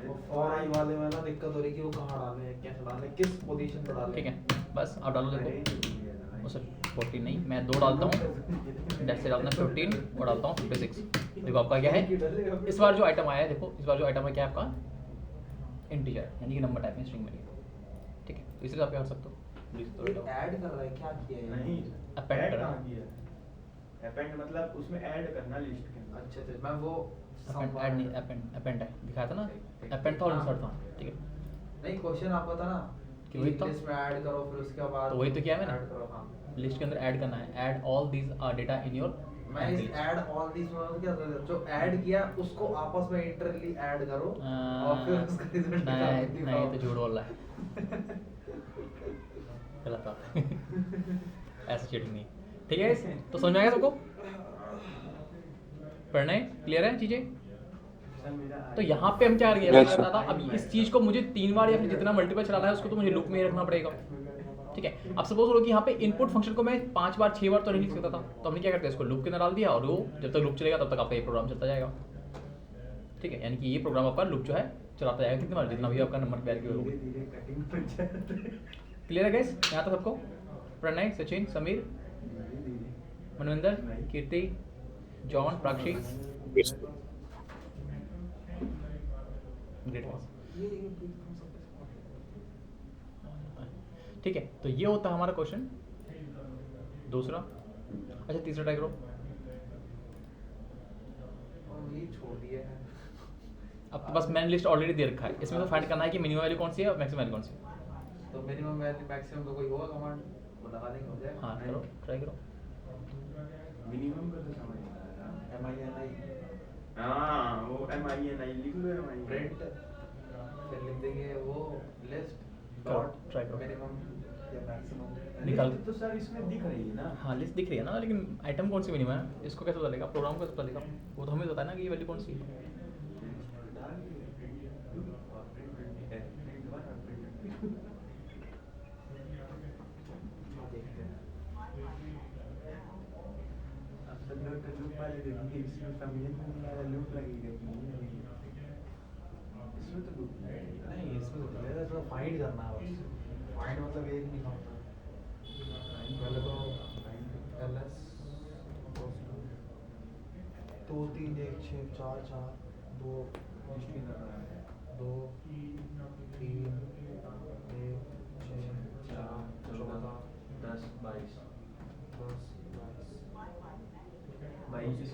Speaker 2: वो फॉर आई वाले में ना दिक्कत हो रही कि वो कहाँ डाले, कैसे डाले, किस पोजीशन पे डाले।
Speaker 1: ठीक है, बस आप डालो। देखो उसे 14 नहीं, मैं 2 डालता हूँ, डेट से डालना 15 और डालता हूँ 56। देखो आपका क्या है, इस बार जो आइटम आया है, देखो इस बार जो आइटम है क्या है आपका, इंटीजर यानी कि नंबर टाइप में स्ट्रिंग में लिया। ठीक है, तो इसलिए आप क्या कर सकते हो,
Speaker 2: ऐड कर रहा है, क्या किया है?
Speaker 5: नहीं
Speaker 1: Append
Speaker 5: ऐड
Speaker 1: करा।
Speaker 5: कहाँ किया है? Append मतलब उसमें ऐड करना लिस्ट के अंदर।
Speaker 2: अच्छा अच्छा, मैं वो
Speaker 1: ऐड नहीं, अपेंड है, दिखाया था ना, अपेंड था और इंसर्ट था। ठीक है,
Speaker 2: नहीं क्वेश्चन आपका था ना
Speaker 1: कि वही तो।
Speaker 2: लिस्ट में ऐड करो, फिर उसके बाद
Speaker 1: तो वही तो किया है मैंने।
Speaker 2: ऐड करो। हाँ
Speaker 1: लिस्ट के अंदर ऐड करना है, add all these data in your.
Speaker 2: मैं इस ऐड ऑल दिस में क्या जो ऐड किया उसको आपस में इंटरली ऐड करो और फिर उसका रिजल्ट
Speaker 1: नहीं तो झूठ बोल रहा है, गलत बात है। ऐसा चीटिंग नहीं। ठीक है, तो समझ में आएगा सबको, पढ़ना है, क्लियर है चीजें।
Speaker 5: सर मेरा
Speaker 1: तो यहाँ पे हम क्या कर
Speaker 3: Yes, sir.
Speaker 1: था, अब इस चीज को मुझे 3 बार या फिर जितना मल्टीपल चलाना है उसको तो मुझे लूप में ही रखना पड़ेगा। ठीक है, अब सपोज करो कि यहाँ पे इनपुट फंक्शन को मैं 5 बार 6 बार तो नहीं लिख सकता था, तो हमने क्या करते हैं, इसको लूप के अंदर डाल दिया और वो जब तक लूप चलेगा तब तक आपका ये प्रोग्राम चलता जाएगा। ठीक है, यानी कि ये प्रोग्राम आपका लूप जो है चलाता जाएगा कितनी बार, जितना भी आपका नंबर वैल्यू होगा।
Speaker 5: धीरे कटिंग पर जाते
Speaker 1: क्लियर है गाइस यहाँ तक सबको? प्रणय, सचिन, समीर, मनविंदर, कीर्ति, जॉन, प्राक्षी, ग्रेट क्लास। ठीक है, तो ये होता है हमारा क्वेश्चन दूसरा। अच्छा तीसरा ट्राई करो।
Speaker 2: और ये छोड़ दिया है।
Speaker 1: अब बस मैंने लिस्ट ऑलरेडी दे रखा है, इसमें तो फाइंड करना है कि मिनिमम वैल्यू कौन सी है और मैक्सिमम वैल्यू कौन सी है।
Speaker 2: तो मिनिमम वैल्यू मैक्सिमम का कोई होगा कमांड, वो लगा देंगे, हो जाएगा।
Speaker 1: हाँ करो, ट्राई करो।
Speaker 5: मिनिमम का तो समझ नहीं आ रहा।
Speaker 2: MINI
Speaker 5: हाँ वो MINI लिख लो MINI
Speaker 2: प्रिंट, फिर लिख देंगे वो लिस्ट
Speaker 1: करो,
Speaker 2: डॉट
Speaker 1: try करो।
Speaker 2: मिनिमम या मैक्सिमम।
Speaker 1: निकाल।
Speaker 5: लिस्ट तो सर इसमें दिख रही है ना।
Speaker 1: हाँ लिस्ट दिख रही है ना, लेकिन आइटम कौन सी मिनिमम है इसको कैसे पता चलेगा, प्रोग्राम को कैसे पता चलेगा, वो तो हमें बताया ना कि ये वैल्यू कौन सी है।
Speaker 5: लूप वाले देखेंगे, इसमें समझ नहीं आ रहा, लूप लगेगा कि नहीं लगेगा। इसमें तो लूप
Speaker 2: नहीं इसमें तो चलेगा, इसमें फाइंड करना है बस। फाइंड मतलब एक नहीं होता, पहले तो ls 2 3 1 6 4 4 2 2 3 1 6 4 14
Speaker 5: 10 22
Speaker 2: 10
Speaker 5: 22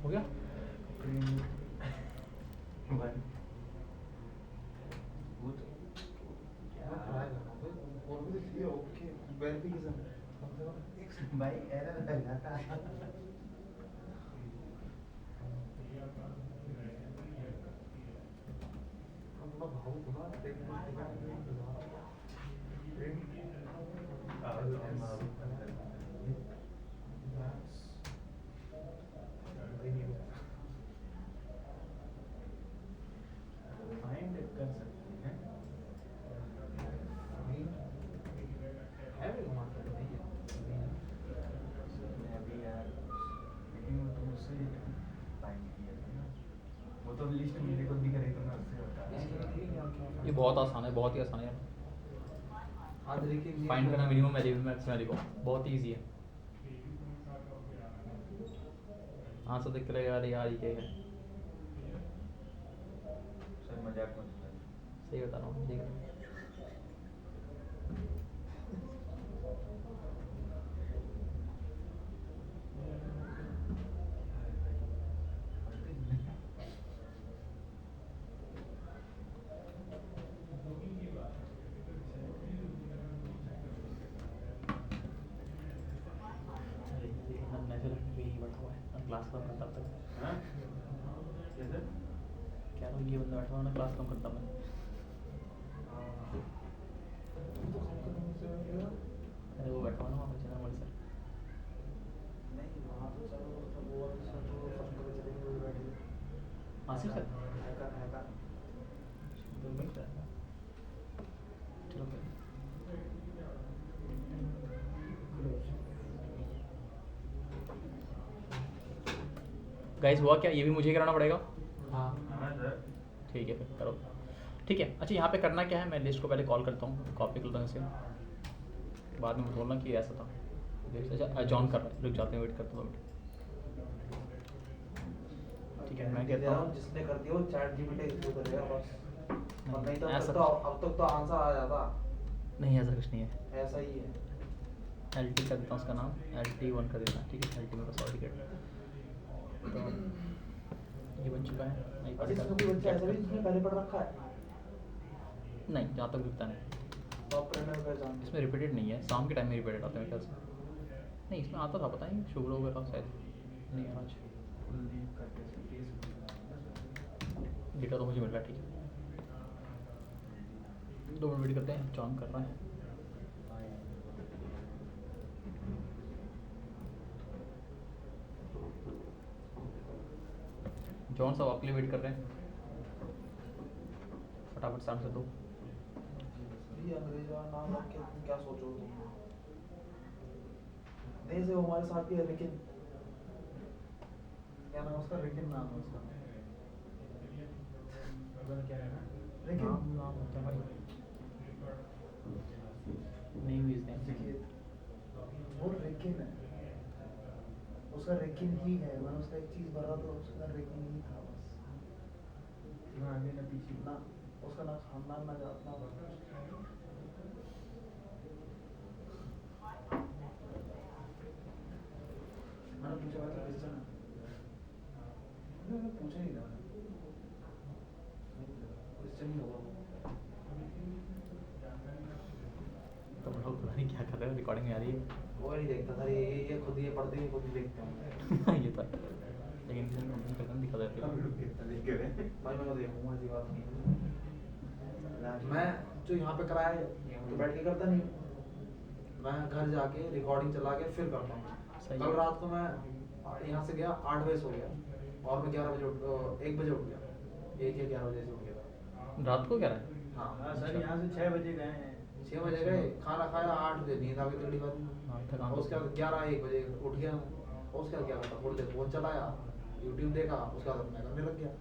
Speaker 1: हो गया।
Speaker 2: ओके वेरिफिकेशन
Speaker 5: भाई एरर लगाता है। फाइंड कर सकते हैं। मैं भी यार, लेकिन वो तो मुझसे फाइंड किया था ना, वो तो लिस्ट मेरे को दिख रही तो मैं उससे बता।
Speaker 1: ये बहुत आसान है, बहुत ही आसान है।
Speaker 2: आज देखिए
Speaker 1: फाइंड करना मिनिमम वैल्यू मैक्सिमम वैल्यू को, बहुत ही ईजी है। आंसर देख कर यार यार ये क्या है,
Speaker 5: सर मजाक मत कर।
Speaker 1: सही बता रहा हूँ। ठीक है, अब ये बंदा बैठा हुआ ना, क्लास कम करता मैं। अरे वो बैठा हुआ ना वहाँ पे चला हमारे सर।
Speaker 2: नहीं वहाँ तो चलो तो वो वाले सर जो फर्स्ट पे चलेंगे वो बैठे
Speaker 1: आसिफ सर
Speaker 2: हैकर
Speaker 1: तो बैठ रहा है। चलो फिर गाइस हुआ क्या, ये भी मुझे कराना पड़ेगा?
Speaker 2: हाँ
Speaker 1: ठीक है फिर करो। ठीक है, अच्छा यहाँ पे करना क्या है, मैं लिस्ट को पहले कॉल करता हूँ, कॉपी करता हूँ इसे, बाद में बोलना कि ऐसा था। अच्छा जॉन कर रहा है, रुक जाते हैं, वेट करता हूँ 2 मिनट। ठीक है मैं कहता हूँ
Speaker 2: जिसने कर दिया वो चैट जीपीटी के थ्रू करेगा बस। और नहीं तो
Speaker 1: ऐसा
Speaker 2: अब तक तो आंसर आ जाता।
Speaker 1: नहीं, ऐसा कुछ नहीं है।
Speaker 2: ऐसा ही है।
Speaker 1: LT कर देता हूँ उसका नाम, LT1 कर देता है। ठीक है, LT में बस ऑडिकेट तो ये बन चुका है। नहीं
Speaker 2: अच्छा इसमें कोई बच्चा ऐसा भी जिसने पहले पढ़ रखा है?
Speaker 1: नहीं, जहाँ तक दिखता नहीं।
Speaker 2: टॉप ट्रेनर का एग्जाम
Speaker 1: इसमें रिपीटेड नहीं है, शाम के टाइम में रिपीटेड आता है मेरे ख्याल से। नहीं इसमें आता था, पता नहीं शुरू हो गया शायद, नहीं आज डेटा तो मुझे मिल रहा है। ठीक है 2 मिनट वेट करते हैं, जॉन कर रहा है। जॉन सब आपके लिए वेट कर रहे हैं, फटाफट से आंसर दो।
Speaker 2: ये अंग्रेज वाला नाम रख के तुम क्या सोचो तुम? नहीं से वो हमारे साथ भी है लेकिन क्या नाम उसका? रिकिन नाम है उसका। क्या है ना? रिकिन
Speaker 1: नाम होता है भाई, नेम इज नेम।
Speaker 2: वो रिकिन है, उसका रिकिन ही है। मैंने उसका एक चीज भरा तो उसका रिकिन ही था बस। ना आगे ना पीछे ना, उसका ना खानदान ना जात ना। मैंने पूछा था क्वेश्चन, मैंने पूछा ही था क्वेश्चन ही होगा वो।
Speaker 1: तो हम लोग पता नहीं क्या कर रहे हैं, रिकॉर्डिंग में आ रही है।
Speaker 2: वो नहीं देखता था ये खुद ये पढ़ते हैं, खुद ही देखते हैं।
Speaker 1: ये था, लेकिन किसी कंपनी का दिखा देते हैं।
Speaker 2: भाई मैं तो देखूंगा, ऐसी बात नहीं है। मैं जो यहाँ पे कराया है तो बैठ के करता नहीं, मैं घर जाके रिकॉर्डिंग चला के फिर करता हूँ।
Speaker 1: सही
Speaker 2: कल
Speaker 1: है।
Speaker 2: रात को मैं यहाँ से गया 8 बजे सो गया और मैं 11 बजे 1 बजे उठ गया, 1 या 11 बजे से उठ गया था।
Speaker 1: रात को क्या रहा है?
Speaker 2: हाँ
Speaker 5: सर यहाँ से 6 बजे गए हैं।
Speaker 2: 6 बजे गए, खाना खाया, 8 बजे नींद आ गई तगड़ी बात।
Speaker 1: हाँ थकान
Speaker 2: और उसके बाद 11-1 बजे उठ गया हूँ। और उसके बाद क्या करता, थोड़ी देर फोन चलाया, यूट्यूब देखा, उसके बाद मैं करने लग गया।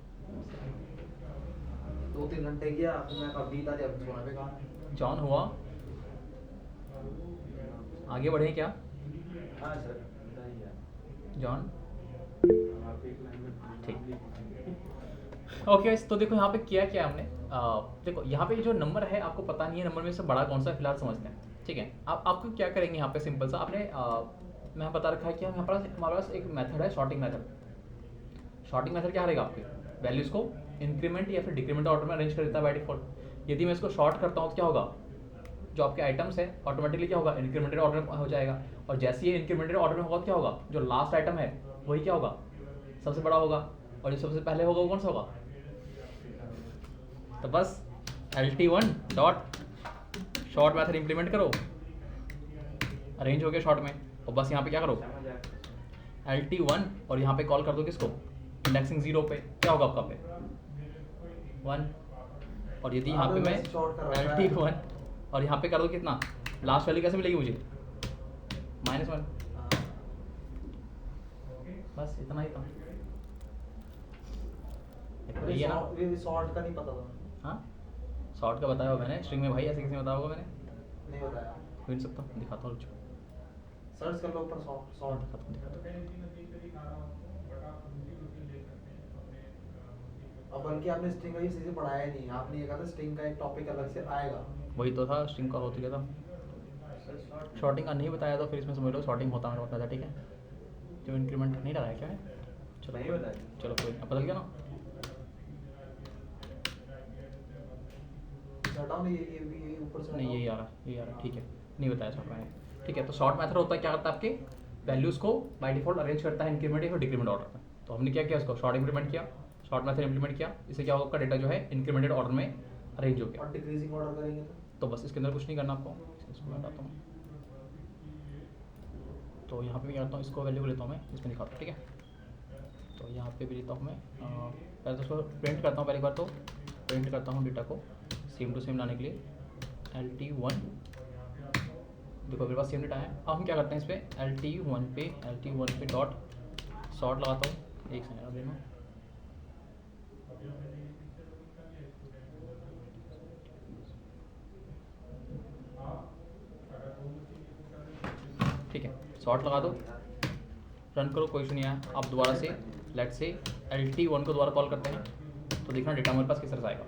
Speaker 2: 2-3 घंटे गया, फिर मैं कहा बीत आ जाए, सोना पे कहा।
Speaker 1: जॉन हुआ, आगे बढ़े क्या
Speaker 5: हाँ सर बताइए।
Speaker 1: जॉन?
Speaker 5: आप एक लाइन में
Speaker 1: ठीक। ओके तो देखो यहाँ पे किया क्या हमने, देखो यहाँ पे जो नंबर है आपको पता नहीं है नंबर में से बड़ा कौन सा फिलहाल समझते हैं। ठीक है, आप आपको क्या करेंगे यहाँ पे सिंपल सा, आपने मैं बता रखा है कि हम हमारे पास एक मेथड है शॉर्टिंग मेथड। शॉर्टिंग मेथड क्या करेगा, आपके वैल्यूज़ को इंक्रीमेंट या फिर डिक्रीमेंट ऑर्डर में अरेंज कर देता है बाय डिफॉल्ट। यदि मैं इसको शॉर्ट करता हूँ तो क्या होगा, जो आपके आइटम्स है ऑटोमेटिकली क्या होगा, इंक्रीमेंटेड ऑर्डर में हो जाएगा। और जैसे ये इंक्रीमेंटेड ऑर्डर में होगा तो क्या होगा, जो लास्ट आइटम है वही क्या होगा, सबसे बड़ा होगा, और जो सबसे पहले होगा वो कौन सा होगा। तो बस LT1 dot short method implement करो, अरेंज हो गया शॉर्ट में, और बस यहाँ पे क्या करो LT1 और यहाँ पे कॉल कर दो किसको, इंडेक्सिंग 0 पे, क्या होगा आपका पे 1। और यदि यहाँ पे मैं LT1 और यहाँ पे कर दो कितना, लास्ट वैल्यू कैसे मिलेगी मुझे -1। बस इतना ही था। ये ना
Speaker 2: शॉर्ट का नहीं पता था।
Speaker 1: हाँ शॉर्ट का बताया होगा मैंने, स्ट्रिंग में भाई ऐसे कैसे बताया होगा मैंने,
Speaker 2: नहीं बताया।
Speaker 1: हो नहीं सकता, दिखाता हूँ,
Speaker 2: सर्च कर लो ऊपर शॉर्ट। और बल्कि आपने स्ट्रिंग का ये चीजें पढ़ाया नहीं, आपने ये कहा था स्ट्रिंग का एक टॉपिक अलग से आएगा।
Speaker 1: वही तो था, स्ट्रिंग का हो गया था, शॉर्टिंग का नहीं बताया तो फिर इसमें समझ लो शॉर्टिंग होता मेरा बताया था। ठीक है, जो इंक्रीमेंट नहीं लगाया क्या है, चलो
Speaker 5: नहीं बताया,
Speaker 1: चलो कोई अब बदल गया ना।
Speaker 2: हटाओ नहीं, ये ऊपर से
Speaker 1: नहीं
Speaker 2: हटाओ।
Speaker 1: यही आ रहा है, यही आ रहा है। ठीक है, नहीं बताया शॉर्ट मैंने। ठीक है, तो शॉर्ट मेथड होता है क्या करता है, आपके वैल्यूज़ को बाय डिफॉल्ट अरेंज करता है इंक्रीमेंट या डिक्रीमेंट ऑर्डर में। तो हमने क्या किया, उसको शॉर्ट इंक्रीमेंट किया, सॉर्ट मेथड इंप्लीमेंट किया, इससे क्या होगा, आपका डेटा जो है इंक्रीमेंटेड ऑर्डर में अरेंज हो गया।
Speaker 2: और डिक्रीजिंग ऑर्डर करेंगे
Speaker 1: तो बस इसके अंदर कुछ नहीं करना आपको, इसको मैं हटाता हूँ। तो यहाँ पे भी करता हूँ, इसको वैल्यू को लेता हूँ मैं, इसमें दिखाता हूँ, ठीक है। तो यहाँ पे भी लेता हूँ मैं, पहले तो इसको प्रिंट करता हूँ, पहली बार तो प्रिंट करता हूँ डेटा को सेम टू सेम लाने के लिए LT1। देखो मेरे पास सेम डेटा है। अब हम क्या करते हैं, इस पर LT1 पे डॉट सॉर्ट लगाता हूँ, एक सेकंड देना। ठीक है, सॉर्ट लगा दो, रन करो, कोई इशू नहीं आया। आप दोबारा से लेट से LT1 को दोबारा कॉल करते हैं, तो देखना डेटा हमारे पास किस तरह से आएगा,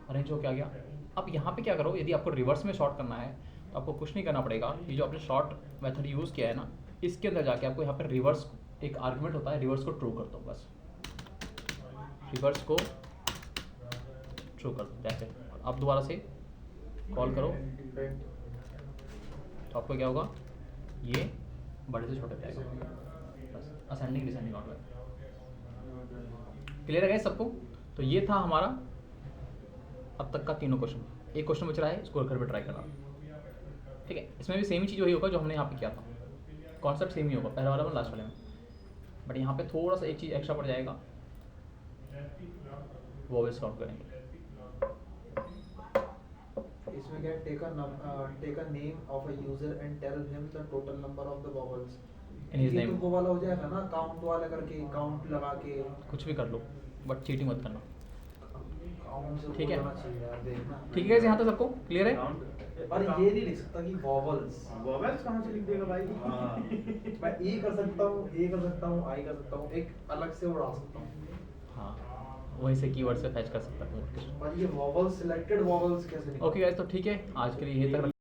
Speaker 1: अरेंज हो क्या गया। अब यहाँ पे क्या करो, यदि आपको रिवर्स में शॉर्ट करना है तो आपको कुछ नहीं करना पड़ेगा। ये जो आपने शॉर्ट मेथड यूज़ किया है ना, इसके अंदर जाके आपको यहाँ पे रिवर्स एक आर्गुमेंट होता है, रिवर्स को ट्रू कर दो, बस रिवर्स को ट्रू कर दो जैसे। अब दोबारा से कॉल करो तो आपको क्या होगा, ये बड़े से छोटे पे आएगा, बस असेंडिंग डिसेंडिंग ऑर्डर। क्लियर है सबको? तो ये था हमारा अब तक का तीनों क्वेश्चन। एक क्वेश्चन बच रहा है, इसको घर पे ट्राई करना, ठीक है। इसमें भी सेम ही चीज़ वही होगा जो हमने यहाँ पे किया था, कॉन्सेप्ट सेम ही होगा पहले वाला में लास्ट वाले में, बट यहाँ पे थोड़ा सा एक चीज़ एक्स्ट्रा पड़ जाएगा, वॉवेल्स काउंट करेंगे।
Speaker 2: इसमें क्या take a name of a user and tell him the total number of the vowels.
Speaker 1: In his
Speaker 2: ये
Speaker 1: name.
Speaker 2: तो वो वाला हो जाएगा ना, काउंट वाला करके, काउंट लगा के,
Speaker 1: कुछ भी कर लो बट चीटिंग मत करना,
Speaker 2: काउंट से
Speaker 1: ठीक है।
Speaker 2: बोलना चाहिए यार, देखना।
Speaker 1: ठीक है, यहाँ तक सबको क्लियर है?
Speaker 2: और ये नहीं लिख सकता कि वॉवल्स,
Speaker 5: वॉवेल्स कहाँ से लिख देगा भाई?
Speaker 2: मैं ए कर सकता हूँ, ए कर सकता हूँ, आई कर सकता हूँ, एक अलग से उड़ा सकता हूँ,
Speaker 1: हाँ, वहीं से कीवर्ड से फैच कर सकता हूँ।
Speaker 2: पर ये वॉवल्स, सिलेक्टेड वॉवल्स कैसे निकालूं?
Speaker 1: ओके गाइस, तो ठीक है, आज के लिए ये तक